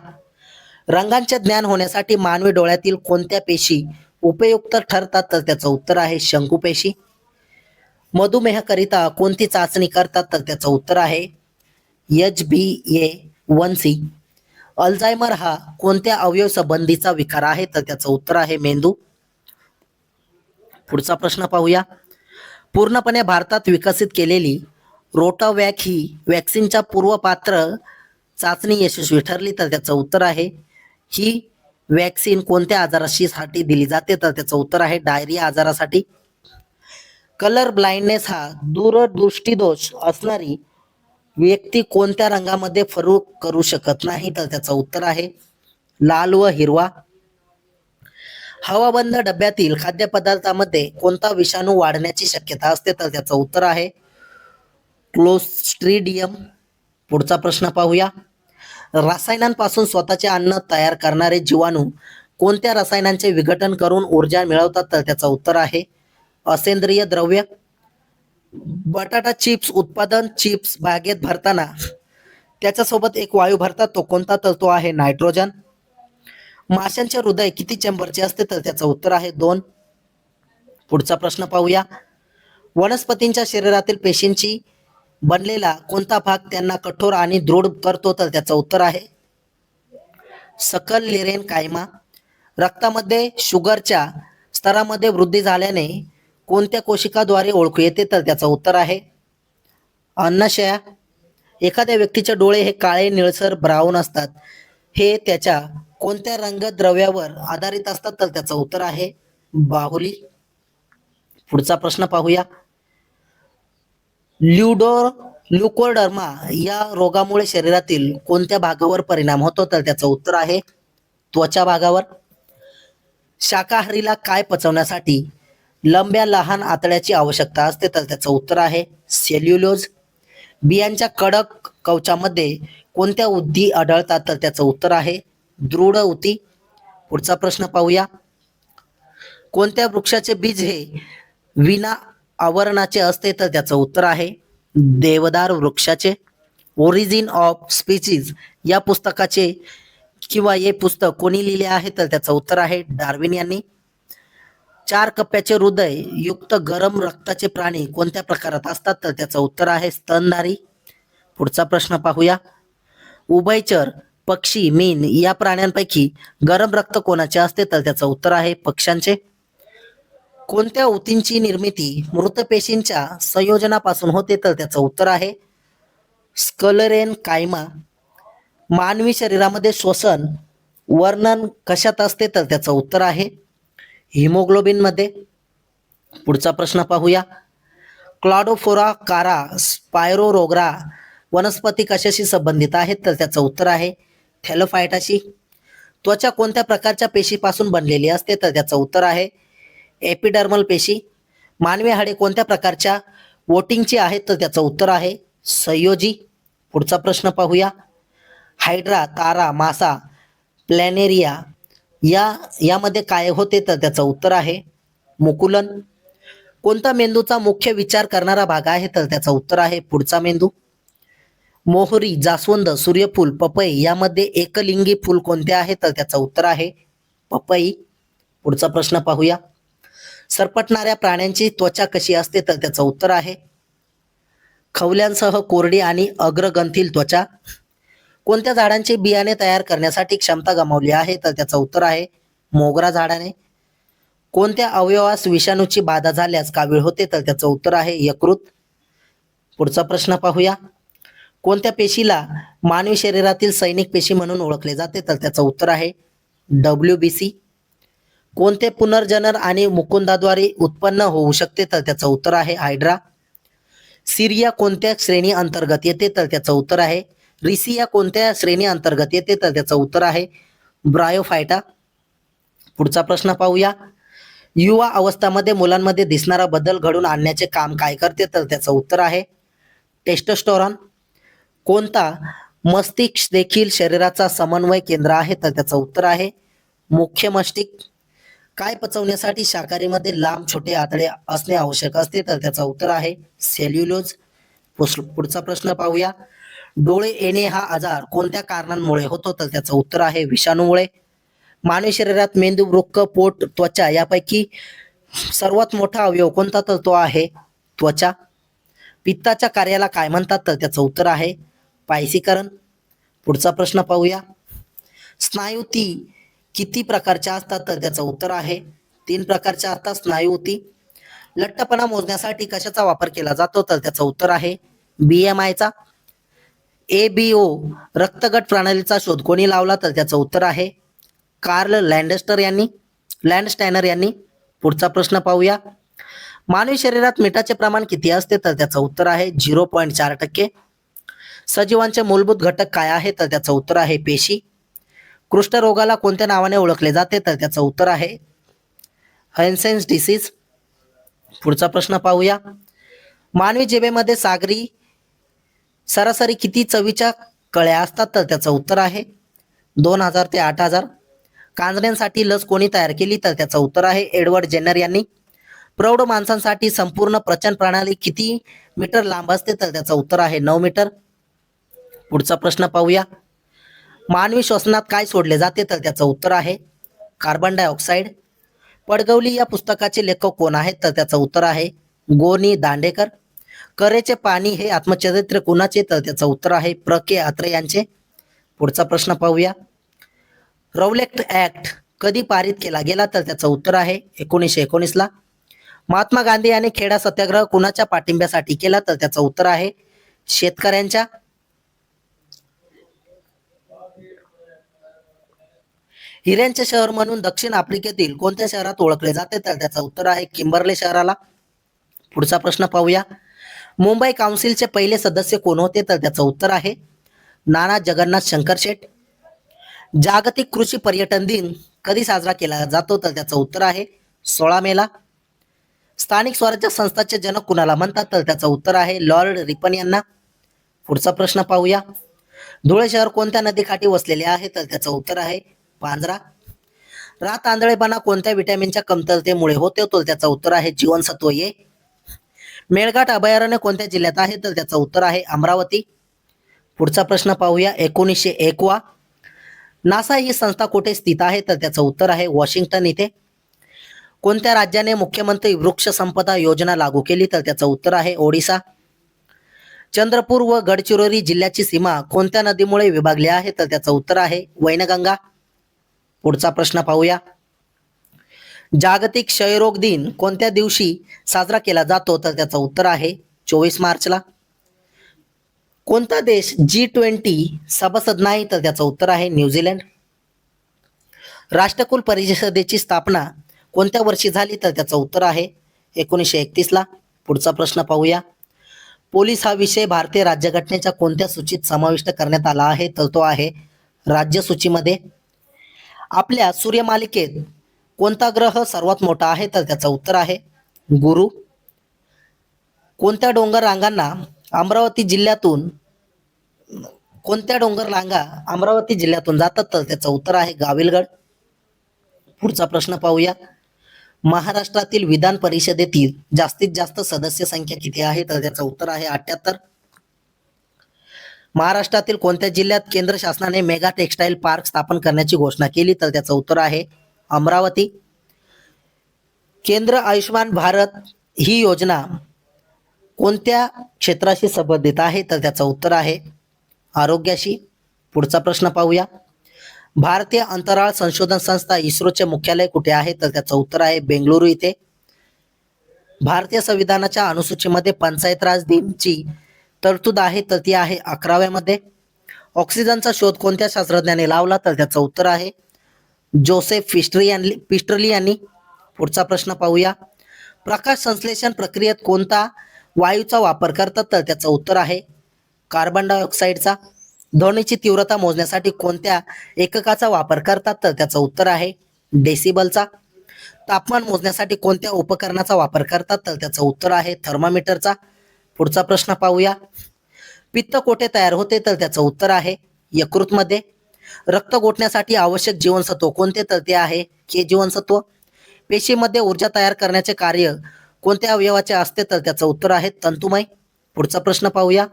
रंगांचे ज्ञान होण्यासाठी मानवी डोळ्यातील कोणत्या पेशी उपयुक्त ठरतात तर त्याचं उत्तर आहे शंकुपेशी. मधुमेहाकरिता कोणती चाचणी करतात तर त्याचं उत्तर आहे HbA1c. अल्झायमर हा कोणत्या अवयव संबंधीचा विकार आहे तर त्याचं उत्तर आहे मेंदू. पुढचा प्रश्न पाहूया. पूर्णपणे भारतात विकसित केलेली रोटावॅक ही वॅक्सिनच्या पूर्वपात्र चाचणी यशस्वी ठरली तर त्याचं उत्तर आहे ही वॅक्सिन कोणत्या आजारासाठी दिली जाते तर त्याचं उत्तर आहे डायरिया आजारासाठी. कलर ब्लाइंडनेस हा दूरदृष्टीदोष असणारी व्यक्ती कोणत्या रंगामध्ये फरक करू शकत नाही तर त्याचं उत्तर आहे लाल व हिरवा. हवाबंद डब्यातील खाद्यपदार्थामध्ये कोणता विषाणू वाढण्याची शक्यता असते तर त्याचं उत्तर आहे क्लोस्ट्रीडियम. पुढचा प्रश्न पाहूया. रसायनांपासून स्वतःचे अन्न तयार करणारे जीवाणू कोणत्या रसायनांचे विघटन करून ऊर्जा मिळवतात तर त्याचं उत्तर आहे असेंद्रिय द्रव्य. बटाटा चिप्स उत्पादन चिप्स बागेत भरताना त्याच्यासोबत एक वायू भरतात तो कोणता तर तो आहे नायट्रोजन. माशांचे हृदय किती चेंबरचे असते तर त्याचं उत्तर आहे 2. पुढचा प्रश्न पाहूया. वनस्पतींच्या शरीरातील पेशींची बनलेला कोणता भाग त्यांना कठोर आणि दृढ करतो तर त्याचं उत्तर आहे सकल लिरेन कायमा. रक्तामध्ये शुगरच्या स्तरामध्ये वृद्धी झाल्याने कोणत्या कोशिकाद्वारे ओळखू येते तर त्याचं उत्तर आहे अन्नशया. एखाद्या व्यक्तीचे डोळे हे काळे, निळसर, ब्राऊन असतात हे त्याच्या कोणत्या रंगद्रव्यावर आधारित असतात तर त्याचं उत्तर आहे बाहुली. पुढचा प्रश्न पाहूया. ल्युकोडर्मा या रोगामुळे शरीरातील कोणत्या भागावर परिणाम होतो तर त्याचं उत्तर आहे त्वचा भागावर. शाकाहारीला काय पचवण्यासाठी लंब्या लहान आतड्याची आवश्यकता असते तर त्याचं उत्तर आहे सेल्युलोज. बियांच्या कडक कवचामध्ये कोणत्या ऊती आढळतात तर त्याचं उत्तर आहे दृढ ऊती. पुढचा प्रश्न पाहूया. कोणत्या वृक्षाचे बीज हे विना आवरणाचे असते तर त्याचं उत्तर आहे देवदार वृक्षाचे. ओरिजिन ऑफ स्पीसीज या पुस्तकाचे किंवा हे पुस्तक कोणी लिहिले आहे तर त्याचं उत्तर आहे डार्विन यांनी. 4 कप्प्याचे हृदय युक्त गरम रक्ताचे प्राणी कोणत्या प्रकारात असतात तर त्याचं उत्तर आहे स्तनधारी. पुढचा प्रश्न पाहूया. उभयचर, पक्षी, मीन या प्राण्यांपैकी गरम रक्त कोणाचे असते तर त्याचं उत्तर आहे पक्ष्यांचे. कोणत्या ऊतींची निर्मिती मृत पेशींच्या संयोजनापासून होते? तर त्याचं उत्तर आहे स्कलरेन कायमा. मानवी शरीरामध्ये श्वसन वर्णन कशात असते? तर त्याचं उत्तर आहे हिमोग्लोबिन मध्ये. पुढचा प्रश्न पाहूया. क्लॉडोफोरा कारा स्पायरोरोग्रा वनस्पती कशाशी संबंधित आहेत? तर त्याचं उत्तर आहे थॅलोफायटाशी. त्वचा कोणत्या प्रकारच्या पेशीपासून बनलेली असते? तर त्याचं उत्तर आहे एपिडर्मल पेशी. मानवी हाडे कोणत्या प्रकारच्या वोटिंगची आहेत? तर त्याचं उत्तर आहे संयोजी. पुढचा प्रश्न पाहूया. हायड्रा, तारा, मासा, प्लॅनेरिया यामध्ये काय होते? तर त्याचं उत्तर आहे मुकुलन. कोणता मेंदूचा मुख्य विचार करणारा भाग आहे? तर त्याचं उत्तर आहे पुढचा मेंदू. मोहरी, जास्वंद, सूर्यफूल, पपई यामध्ये एकलिंगी फूल कोणते आहे? तर त्याचं उत्तर आहे पपई. पुढचा प्रश्न पाहूया. सरपटणाऱ्या प्राण्यांची त्वचा कशी असते? तर त्याचं उत्तर आहे खवल्यांसह कोरडी आणि अग्रगंथील त्वचा. कोणत्या झाडांचे बियाणे तयार करण्यासाठी क्षमता गमावली आहे? तर त्याचं उत्तर आहे मोगरा झाडाने. कोणत्या अवयवास विषाणूची बाधा झाल्यास कावीळ होते? तर त्याचं उत्तर आहे यकृत. पुढचा प्रश्न पाहूया. कोणत्या पेशीला मानवी शरीरातील सैनिक पेशी म्हणून ओळखले जाते? तर त्याचं उत्तर आहे WBC. कोणते पुनर्जनन आणि मुकुंदाद्वारे उत्पन्न होऊ शकते? तर त्याचं उत्तर आहे हायड्रा. सिरिया कोणत्या श्रेणी अंतर्गत येते? तर त्याचं उत्तर आहे रिसिया. कोणत्या श्रेणी अंतर्गत येते? तर त्याचं उत्तर आहे ब्रायोफायटा. पुढचा प्रश्न पाहूया. युवा अवस्थामध्ये मुलांमध्ये दिसणारा बदल घडून आणण्याचे काम काय करते? तर त्याचं उत्तर आहे टेस्टोस्टेरॉन. कोणता मस्तिष्क देखील शरीराचा समन्वय केंद्र आहे? तर त्याचं उत्तर आहे मुख्य मस्तिष्क. काय पचवण्यासाठी शाकाहारीमध्ये लांब छोटे आतडे असणे आवश्यक असते? तर त्याचं उत्तर आहे सेल्युलोज. पुढचा प्रश्न पाहूया. डोळे येणे हा आजार कोणत्या कारणांमुळे होतो? तर त्याचं उत्तर आहे विषाणूमुळे. मानवी शरीरात मेंदू, वृक्क, पोट, त्वचा यापैकी सर्वात मोठा अवयव कोणता? तर तो आहे त्वचा. पित्ताच्या कार्याला काय म्हणतात? तर त्याचं उत्तर आहे पायसीकरण. पुढचा प्रश्न पाहूया. स्नायुती किती प्रकारच्या असतात? तर त्याचं उत्तर आहे 3 प्रकारच्या असतात स्नायुती. लठ्ठपणा मोजण्यासाठी कशाचा वापर केला जातो? तर त्याचं उत्तर आहे BMI. ABO रक्तगट प्रणालीचा शोध कोणी लावला? तर त्याचं उत्तर आहे कार्ल लँडस्टायनर यांनी. पुढचा प्रश्न पाहूया. मानवी शरीरात मिठाचे प्रमाण किती असते? तर त्याचं उत्तर आहे 0.4%. सजीवांचे मूलभूत घटक काय आहे? तर त्याचं उत्तर आहे पेशी. कुष्ठरोगाला कोणत्या नावाने ओळखले जाते? तर त्याचं उत्तर आहे हॅन्सेन्स डिसीज. पुढचा प्रश्न पाहूया. मानवी जिभेमध्ये सरासरी किती चवीच्या कळ्या असतात? तर त्याचं उत्तर आहे 2000 ते 8000. कांजण्यांसाठी लस कोणी तयार केली? तर त्याचं उत्तर आहे एडवर्ड जेनर यांनी. प्रौढ माणसांसाठी संपूर्ण पचन प्रणाली किती मीटर लांब असते? तर त्याचं उत्तर आहे 9 मीटर. पुढचा प्रश्न पाहूया. मानवी श्वसनात काय सोडले जाते? तर त्याचं उत्तर आहे कार्बन डायऑक्साईड. पडगवली या पुस्तकाचे लेखक कोण आहेत? तर त्याचं उत्तर आहे गोनी दांडेकर. करेचे पाणी हे आत्मचरित्र कोणाचे? तर त्याचं उत्तर आहे के अत्रे यांचे. पुढचा प्रश्न पाहूया. रौलेट ऍक्ट कधी पारित केला गेला? तर त्याचं उत्तर आहे 1919ला. महात्मा गांधी यांनी खेडा सत्याग्रह कुणाच्या पाठिंब्यासाठी केला? तर त्याचं उत्तर आहे शेतकऱ्यांच्या. हिऱ्यांचे शहर म्हणून दक्षिण आफ्रिकेतील कोणत्या शहरात ओळखले जाते? तर त्याचं उत्तर आहे किंबर्ले शहराला. पुढचा प्रश्न पाहूया. मुंबई काउन्सिलचे पहिले सदस्य कोण होते? तर त्याचं उत्तर आहे नाना जगन्नाथ शंकर शेठ. जागतिक कृषी पर्यटन दिन कधी साजरा केला जातो? तर त्याचं उत्तर आहे 16 मेला. स्थानिक स्वराज्य संस्थांचे जनक कुणाला म्हणतात? तर त्याचं उत्तर आहे लॉर्ड रिपन यांना. पुढचा प्रश्न पाहूया. धुळे शहर कोणत्या नदीकाठी वसलेले आहे? तर त्याचं उत्तर आहे पांझरा. रात आंधळेपणा कोणत्या विटॅमिनच्या कमतरतेमुळे होते? तर त्याचं उत्तर आहे जीवनसत्व ए. मेळघाट अभयारण्य कोणत्या जिल्ह्यात आहे? तर त्याचं उत्तर आहे अमरावती. पुढचा प्रश्न पाहूया. 1901 नासा ही संस्था कुठे स्थित आहे? तर त्याचं उत्तर आहे वॉशिंग्टन इथे. कोणत्या राज्याने मुख्यमंत्री वृक्ष संपदा योजना लागू केली? तर त्याचं उत्तर आहे ओडिसा. चंद्रपूर व गडचिरोली जिल्ह्याची सीमा कोणत्या नदीमुळे विभागली आहे? तर त्याचं उत्तर आहे वैनगंगा. पुढचा प्रश्न पाहूया. जागतिक क्षयरोग दिन कोणत्या दिवशी साजरा केला जातो? तर त्याचं उत्तर आहे 24 मार्चला. कोणता देश G20 सभासद नाही? तर त्याचं उत्तर आहे न्यूझीलंड. राष्ट्रकुल परिषदेची स्थापना कोणत्या वर्षी झाली? तर त्याचं उत्तर आहे 1931ला. पुढचा प्रश्न पाहूया. पोलीस हा विषय भारतीय राज्यघटनेच्या कोणत्या सूचीत समाविष्ट करण्यात आला आहे? तर तो आहे राज्य सूचीमध्ये. आपल्या सूर्यमालिकेत कोणता ग्रह सर्वात मोठा आहे? तर त्याचं उत्तर आहे गुरु. कोणत्या डोंगर रांगांना अमरावती जिल्ह्यातून कोणत्या डोंगर रांगा अमरावती जिल्ह्यातून जातात? तर त्याचं उत्तर आहे गाविलगड. पुढचा प्रश्न पाहूया. महाराष्ट्रातील विधान परिषदेतील जास्तीत जास्त सदस्य संख्या किती आहे? तर त्याचं उत्तर आहे 78. महाराष्ट्रातील कोणत्या जिल्ह्यात केंद्र शासनाने मेगा टेक्सटाईल पार्क स्थापन करण्याची घोषणा केली? तर त्याचं उत्तर आहे अमरावती. केंद्र आयुष्यमान भारत ही योजना कोणत्या क्षेत्राशी संबंधित आहे? तर त्याचं उत्तर आहे आरोग्याशी. पुढचा प्रश्न पाहूया. भारतीय अंतराळ संशोधन संस्था इस्रोचे मुख्यालय कुठे आहे? तर त्याचं उत्तर आहे बेंगळुरू इथे. भारतीय संविधानाच्या अनुसूचीमध्ये पंचायत राज दिनची तरतूद आहे, तर ती आहे 11व्यामध्ये. ऑक्सिजनचा शोध कोणत्या शास्त्रज्ञाने लावला? तर त्याचं उत्तर आहे जोसेफ पिस्टरली यांनी. पुढचा प्रश्न पाहूया. प्रकाश संश्लेषण प्रक्रियेत कोणता वायूचा वापर करतात? तर त्याचं उत्तर आहे कार्बन डायऑक्साईडचा. ध्वनीची तीव्रता मोजण्यासाठी कोणत्या एककाचा वापर करतात? तर त्याचं उत्तर आहे डेसिबलचा. तापमान मोजण्यासाठी कोणत्या उपकरणाचा वापर करतात? तर त्याचं उत्तर आहे थर्मामीटरचा. पुढचा प्रश्न पाहूया. पित्त कोठे तयार होते? तर त्याचं उत्तर आहे यकृतमध्ये. रक्त गोठण्यासाठी आवश्यक जीवनसत्व कोणते? तर ते आहे के जीवनसत्व. पेशीमध्ये ऊर्जा तयार करण्याचे कार्य कोणत्या अवयवाचे असते? तर त्याचं उत्तर आहे तंतुमय. पुढचा प्रश्न पाहूया.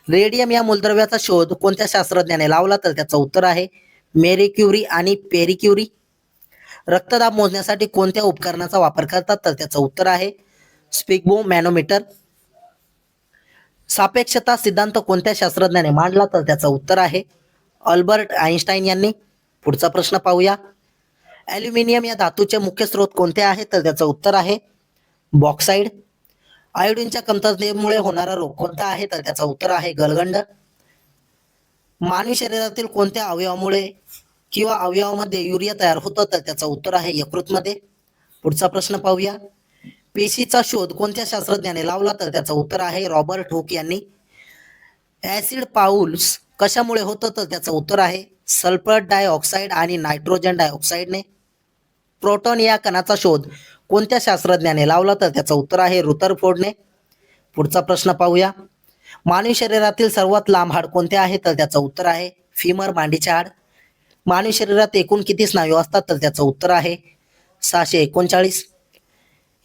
रेडियम या मूलद्रव्याचा शोध कोणत्या शास्त्रज्ञाने लावला? तर त्याचं उत्तर आहे मेरी क्युरी आणि पेरी क्युरी. रक्तदाब मोजण्यासाठी कोणत्या उपकरणाचा वापर करतात? तर त्याचं उत्तर आहे स्पिगमो मॅनोमीटर. सापेक्षता सिद्धांत कोणत्या शास्त्रज्ञाने मांडला? तर त्याचं उत्तर आहे अल्बर्ट आइन्स्टाईन यांनी. पुढचा प्रश्न पाहूया. ॲल्युमिनियम या धातूचे मुख्य स्रोत कोणते आहेत? तर त्याचं उत्तर आहे बॉक्साईड. आयोडीनच्या कमतरतेमुळे होणारा रोग कोणता आहे? तर त्याचं उत्तर आहे गलगंड. मानवी शरीरातील कोणत्या अवयवामुळे किंवा अवयवामध्ये युरिया तयार होतो? तर त्याचं उत्तर आहे यकृतमध्ये. पुढचा प्रश्न पाहूया. पेशीचा शोध कोणत्या शास्त्रज्ञाने लावला? तर त्याचं उत्तर आहे रॉबर्ट हुक यांनी. ऍसिड पाऊल्स कशामुळे होतं? तर त्याचं उत्तर आहे सल्फर डायऑक्साईड आणि नायट्रोजन डायऑक्साईडने. प्रोटॉन या कणाचा शोध कोणत्या शास्त्रज्ञाने लावला? तर त्याचं उत्तर आहे रुदरफोर्डने. पुढचा प्रश्न पाहूया. मानवी शरीरातील सर्वात लांब हाड कोणते आहे? तर त्याचं उत्तर आहे फिमर, मांडीचे हाड. मानवी शरीरात एकूण किती स्नायू असतात? तर त्याचं उत्तर आहे 639.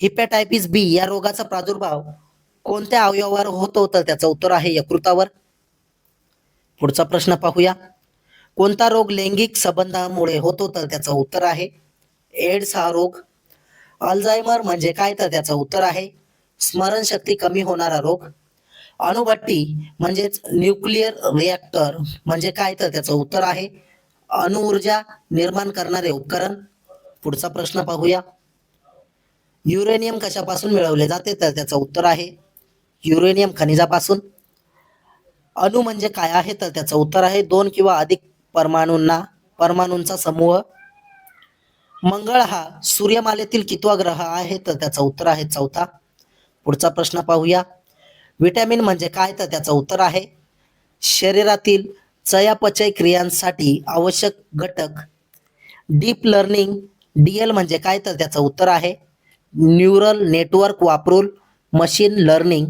हिपॅटायटिस बी या रोगाचा प्रादुर्भाव कोणत्या अवयवावर होतो? तर त्याचं उत्तर आहे यकृतावर. पुढचा प्रश्न पाहूया. कोणता रोग लैंगिक संबंधामुळे होतो? तर त्याचं उत्तर आहे एड्स हा रोग. अल्झायमर म्हणजे काय? तर त्याचं उत्तर आहे स्मरणशक्ती कमी होणारा रोग. अणुभट्टी म्हणजेच न्यूक्लिअर रिॲक्टर म्हणजे काय? तर त्याचं उत्तर आहे अणुऊर्जा निर्माण करणारे उपकरण. पुढचा प्रश्न पाहूया. युरेनियम कशापासून मिळवले जाते? तर त्याचं उत्तर आहे युरेनियम खनिजापासून. अणु म्हणजे काय आहे? तर त्याचं उत्तर आहे 2 किंवा अधिक परमाणूंचा समूह. मंगळ हा सूर्यमालेतील कितवा ग्रह आहे? तर त्याचं उत्तर आहे 4था. पुढचा प्रश्न पाहूया. विटॅमिन म्हणजे काय? तर त्याचं उत्तर आहे शरीरातील चयापचय क्रियांसाठी आवश्यक घटक. डीप लर्निंग DL म्हणजे काय? तर त्याचं उत्तर आहे न्यूरल नेटवर्क वापरून मशीन लर्निंग.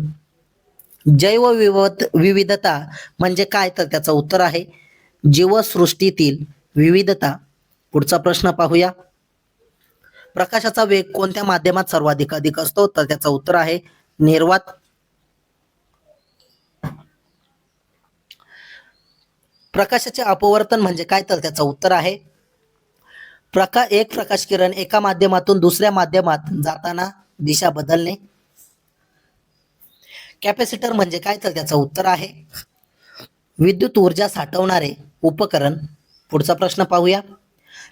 विविधता म्हणजे काय? तर त्याचं उत्तर आहे जीवसृष्टीतील विविधता. पुढचा प्रश्न पाहूया. प्रकाशाचा वेग कोणत्या माध्यमात सर्वाधिक अधिक असतो? तर त्याचं उत्तर आहे निर्वात. प्रकाशाचे अपवर्तन म्हणजे काय? तर त्याचं उत्तर आहे एक प्रकाश किरण एका माध्यमातून दुसऱ्या माध्यमात जाताना दिशा बदलणे. कॅपॅसिटर म्हणजे काय? तर त्याचं उत्तर आहे विद्युत ऊर्जा साठवणारे उपकरण. पुढचा प्रश्न पाहूया.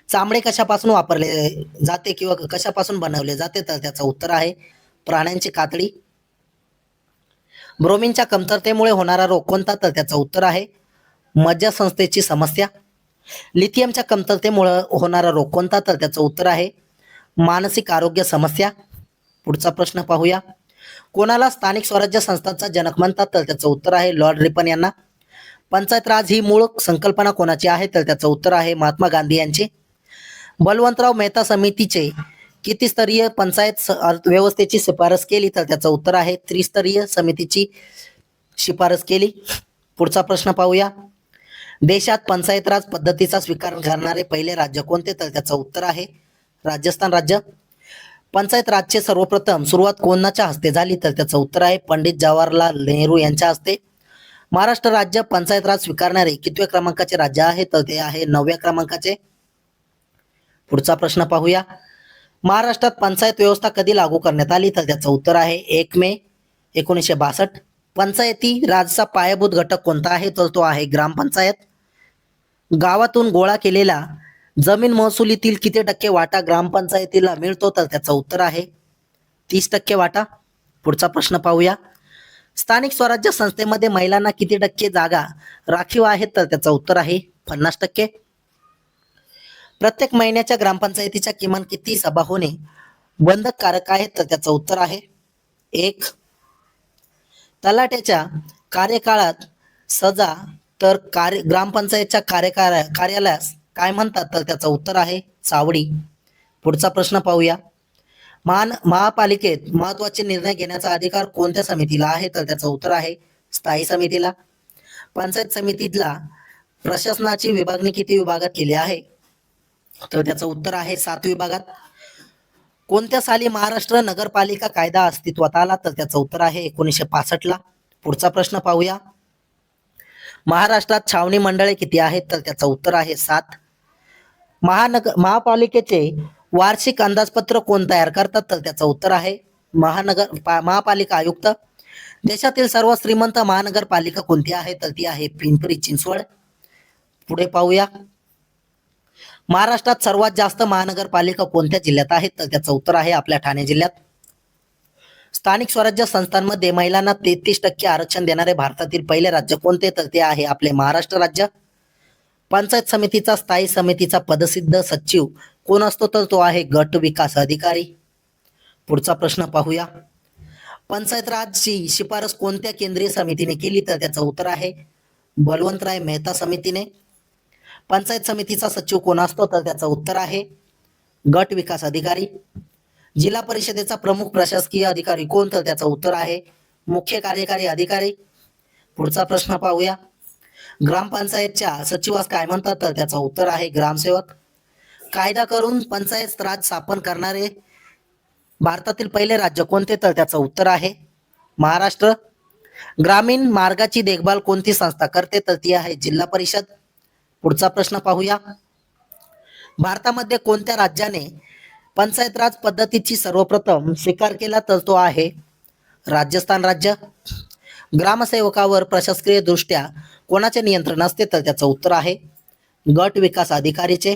चामडे कशापासून वापरले जाते किंवा कशापासून बनवले जाते तर त्याचं उत्तर आहे प्राण्यांची कातडी. ब्रोमिनच्या कमतरतेमुळे होणारा रोग कोणता तर त्याचं उत्तर आहे मज्जासंस्थेची समस्या. लिथियमच्या कमतरतेमुळे होणारा रोग कोणता तर त्याचं उत्तर आहे मानसिक आरोग्य समस्या. पुढचा प्रश्न पाहूया. कोणाला स्थानिक स्वराज्य संस्थांचा जनक म्हणतात तर त्याचं उत्तर आहे लॉर्ड रिपन यांना. पंचायत राज ही मूळ संकल्पना कोणाची आहे तर त्याचं उत्तर आहे महात्मा गांधी यांची. बलवंतराव मेहता समितीचे किती स्तरीय पंचायत व्यवस्थेची शिफारस केली तर त्याचं उत्तर आहे त्रिस्तरीय समितीची शिफारस केली. पुढचा प्रश्न पाहूया. देशात पंचायत राज पद्धतीचा स्वीकार करणारे पहिले राज्य कोणते तर त्याचं उत्तर आहे राजस्थान राज्य. पंचायत राजचे सर्वप्रथम सुरुवात कोणाच्या हस्ते झाली तर त्याचं उत्तर आहे पंडित जवाहरलाल नेहरू यांच्या हस्ते. महाराष्ट्र राज्य पंचायत राज स्वीकारणारे कितव्या क्रमांकाचे राज्य आहे तर ते आहे 9व्या क्रमांकाचे. पुढचा प्रश्न पाहूया. महाराष्ट्रात पंचायत व्यवस्था कधी लागू करण्यात आली तर त्याचं उत्तर आहे 1 मे 1962. पंचायती राजचा पायाभूत घटक कोणता आहे तर तो आहे ग्रामपंचायत. गावातून गोळा केलेला जमीन महसुलीतील किती टक्के वाटा ग्रामपंचायतीला मिळतो तर त्याचं उत्तर आहे 30% वाटा. पुढचा प्रश्न पाहूया. स्थानिक स्वराज्य संस्थेमध्ये महिलांना किती टक्के जागा राखीव आहेत तर त्याचं उत्तर आहे 50%. प्रत्येक महिन्याच्या ग्रामपंचायतीच्या किमान किती सभा होणे बंधनकारक आहेत तर त्याचं उत्तर आहे 1. तलाट्याच्या कार्यकाळात सजा तर ग्रामपंचायतच्या कार्यालयास काय म्हणतात तर त्याचं उत्तर आहे चावडी. पुढचा प्रश्न पाहूया. महापालिकेत महत्वाचे निर्णय घेण्याचा अधिकार कोणत्या समितीला आहे तर त्याचं उत्तर आहे स्थायी समितीला. पंचायत समितीला प्रशासनाची विभागणी किती विभागात केली आहे तर त्याचं उत्तर आहे 7 विभागात. कोणत्या साली महाराष्ट्र नगरपालिका कायदा अस्तित्वात आला तर त्याचं उत्तर आहे 1965 ला. पुढचा प्रश्न पाहूया. महाराष्ट्रात छावणी मंडळे किती आहेत तर त्याचं उत्तर आहे 7. महापालिकेचे वार्षिक अंदाजपत्र कोण तयार करतात तर त्याचं उत्तर आहे महापालिका आयुक्त. देशातील सर्वात श्रीमंत महानगरपालिका कोणती आहे तर ती आहे पिंपरी चिंचवड. पुढे पाहूया. महाराष्ट्रात सर्वात जास्त महानगरपालिका कोणत्या जिल्ह्यात आहेत तर त्याचं उत्तर आहे आपल्या ठाणे जिल्ह्यात. स्थानिक स्वराज्य संस्थांमध्ये महिलांना 33% आरक्षण देणारे भारतातील पहिले राज्य कोणते तर ते आहे आपले महाराष्ट्र राज्य. पंचायत समितीचा स्थायी समितीचा पदसिद्ध सचिव कोण असतो तर तो आहे गट विकास अधिकारी. पुढचा प्रश्न पाहूया. पंचायत राजची शिफारस कोणत्या केंद्रीय समितीने केली तर त्याचं उत्तर आहे बलवंतराय मेहता समितीने. पंचायत समितीचा सचिव कोण असतो तर त्याचं उत्तर आहे गट विकास अधिकारी. जिल्हा परिषदेचा प्रमुख प्रशासकीय अधिकारी कोण तर त्याचं उत्तर आहे मुख्य कार्यकारी अधिकारी. पुढचा प्रश्न पाहूया. ग्रामपंचायतच्या सचिवास काय म्हणतात तर त्याचं उत्तर आहे ग्रामसेवक. कायदा करून पंचायत राज स्थापन करणारे भारतातील पहिले राज्य कोणते तर त्याचं उत्तर आहे महाराष्ट्र. ग्रामीण मार्गाची देखभाल कोणती संस्था करते तर ती आहे जिल्हा परिषद. पुढचा प्रश्न पाहूया. भारतामध्ये कोणत्या राज्याने पंचायत राज पद्धतीची सर्वप्रथम स्वीकार केला तर तो आहे राजस्थान राज्य. ग्रामसेवकावर प्रशासकीय दृष्ट्या कोणाचे नियंत्रण असते तर त्याचं उत्तर आहे गट विकास अधिकारीचे.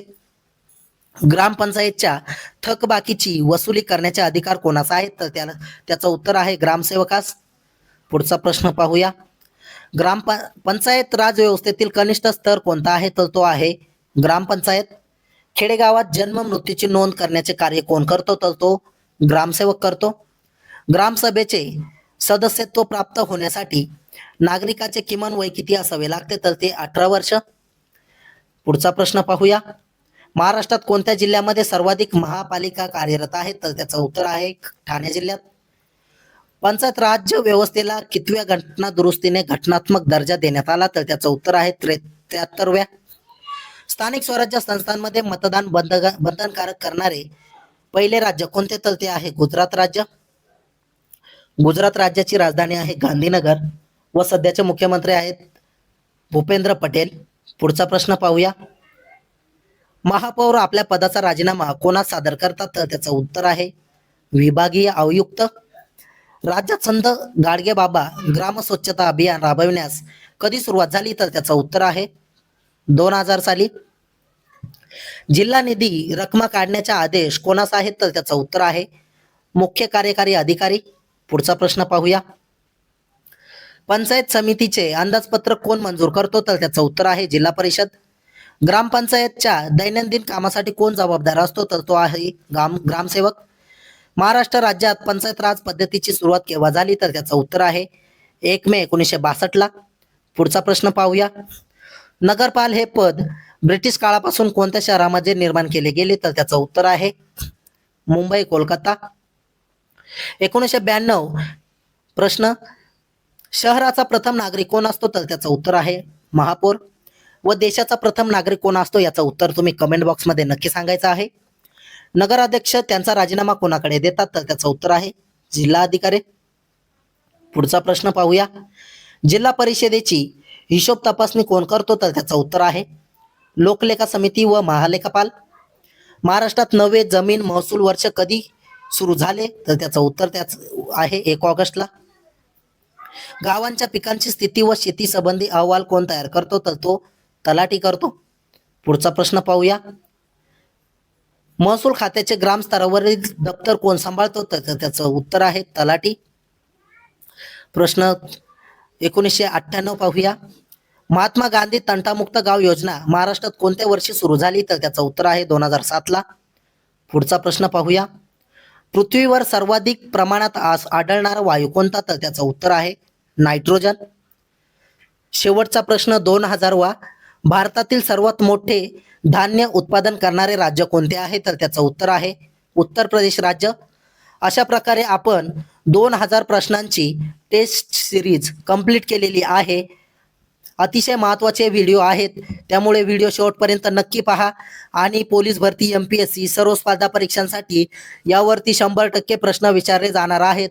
ग्रामपंचायतच्या थकबाकीची वसुली करण्याचे अधिकार कोणाचा आहे तर त्याचं उत्तर आहे ग्रामसेवकास. पुढचा प्रश्न पाहूया. पंचायत राज व्यवस्थेतील कनिष्ठ स्तर कोणता आहे तर तो आहे ग्रामपंचायत. खेडेगावात जन्म मृत्यूची नोंद करण्याचे कार्य कोण करतो तर तो ग्रामसेवक करतो. ग्रामसभेचे सदस्यत्व प्राप्त होण्यासाठी नागरिकाचे किमान वय किती असावे लागते तर ते 18 वर्ष. पुढचा प्रश्न पाहूया. महाराष्ट्रात कोणत्या जिल्ह्यामध्ये सर्वाधिक महापालिका कार्यरत आहेत तर त्याचं उत्तर आहे ठाणे जिल्ह्यात. पंचायत राज्य व्यवस्थेला कितव्या घटना दुरुस्तीने घटनात्मक दर्जा देण्यात आला तर त्याचं उत्तर आहे 73व्या. स्थानिक स्वराज्य संस्थांमध्ये मतदान बंधनकारक करणारे पहिले राज्य कोणते तर ते आहे गुजरात राज्य. गुजरात राज्याची राजधानी आहे गांधीनगर व सध्याचे मुख्यमंत्री आहेत भूपेंद्र पटेल. पुढचा प्रश्न पाहूया. महापौर आपल्या पदाचा राजीनामा कोणास सादर करतात तर त्याचं उत्तर आहे विभागीय आयुक्त. राज्यात संत गाडगे बाबा ग्राम स्वच्छता अभियान राबविण्यास कधी सुरुवात झाली तर त्याचं उत्तर आहे 2000 साली. जिल्हा निधी रकमा काढण्याचा आदेश कोणाचा आहे तर त्याचं उत्तर आहे मुख्य कार्यकारी अधिकारी. पुढचा प्रश्न पाहूया. पंचायत समितीचे अंदाजपत्रक कोण मंजूर करतो तर त्याचं उत्तर आहे जिल्हा परिषद. ग्रामपंचायतच्या दैनंदिन कामासाठी कोण जबाबदार असतो तर तो आहे ग्रामसेवक. महाराष्ट्र राज्यात पंचायत राज पद्धतीची सुरुवात केव्हा झाली तर त्याचं उत्तर आहे 1 मे 1962 ला. पुढचा प्रश्न पाहूया. नगरपाल हे पद ब्रिटिश काळापासून कोणत्या शहरामध्ये निर्माण केले गेले तर त्याचं उत्तर आहे मुंबई कोलकाता. 1992 प्रश्न. शहराचा प्रथम नागरिक कोण असतो तर त्याचं उत्तर आहे महापौर. व देशाचा प्रथम नागरिक कोण असतो याचं उत्तर तुम्ही कमेंट बॉक्समध्ये नक्की सांगायचं आहे. नगराध्यक्ष त्यांचा राजीनामा कोणाकडे देतात तर त्याचं उत्तर आहे जिल्हाधिकारी. पुढचा प्रश्न पाहूया. जिल्हा परिषदेची हिशोब तपासणी कोण करतो तर त्याचं उत्तर आहे लोकलेखा समिती व महालेखापाल. महाराष्ट्रात नवे जमीन महसूल वर्ष कधी सुरू झाले तर त्याचं उत्तर त्याच आहे 1 ऑगस्टला. गावांच्या पिकांची स्थिती व शेती संबंधी अहवाल कोण तयार करतो तर तो तलाठी करतो. पुढचा प्रश्न पाहूया. महसूल खात्याचे ग्राम स्तरावरील दप्तर कोण सांभाळतो तर त्याचं उत्तर आहे तलाठी. प्रश्न 1998 पाहूया. महात्मा गांधी तंटामुक्त गाव योजना महाराष्ट्रात कोणत्या वर्षी सुरू झाली तर त्याचं उत्तर आहे 2007 ला. पुढचा प्रश्न पाहूया. पृथ्वीवर सर्वाधिक प्रमाणात आढळणारा वायू कोणता तर त्याचं उत्तर आहे नायट्रोजन. शेवटचा प्रश्न 2000 वा. भारतातील सर्वात मोठे धान्य उत्पादन करणारे राज्य कोणते आहे तर त्याचं उत्तर आहे उत्तर प्रदेश राज्य. अशा प्रकारे आपण 2000 प्रश्नांची टेस्ट सिरीज कंप्लीट केलेली आहे. अतिशय महत्त्वाचे व्हिडिओ आहेत, त्यामुळे व्हिडिओ शेवटपर्यंत नक्की पहा. आणि पोलीस भरती, MPSC सर्व स्पर्धा परीक्षांसाठी यावरती 100% प्रश्न विचारले जाणार आहेत.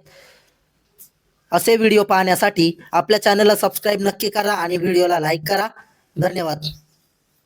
असे व्हिडिओ पाहण्यासाठी आपल्या चॅनलला सबस्क्राईब नक्की करा आणि व्हिडिओला लाईक करा. धन्यवाद.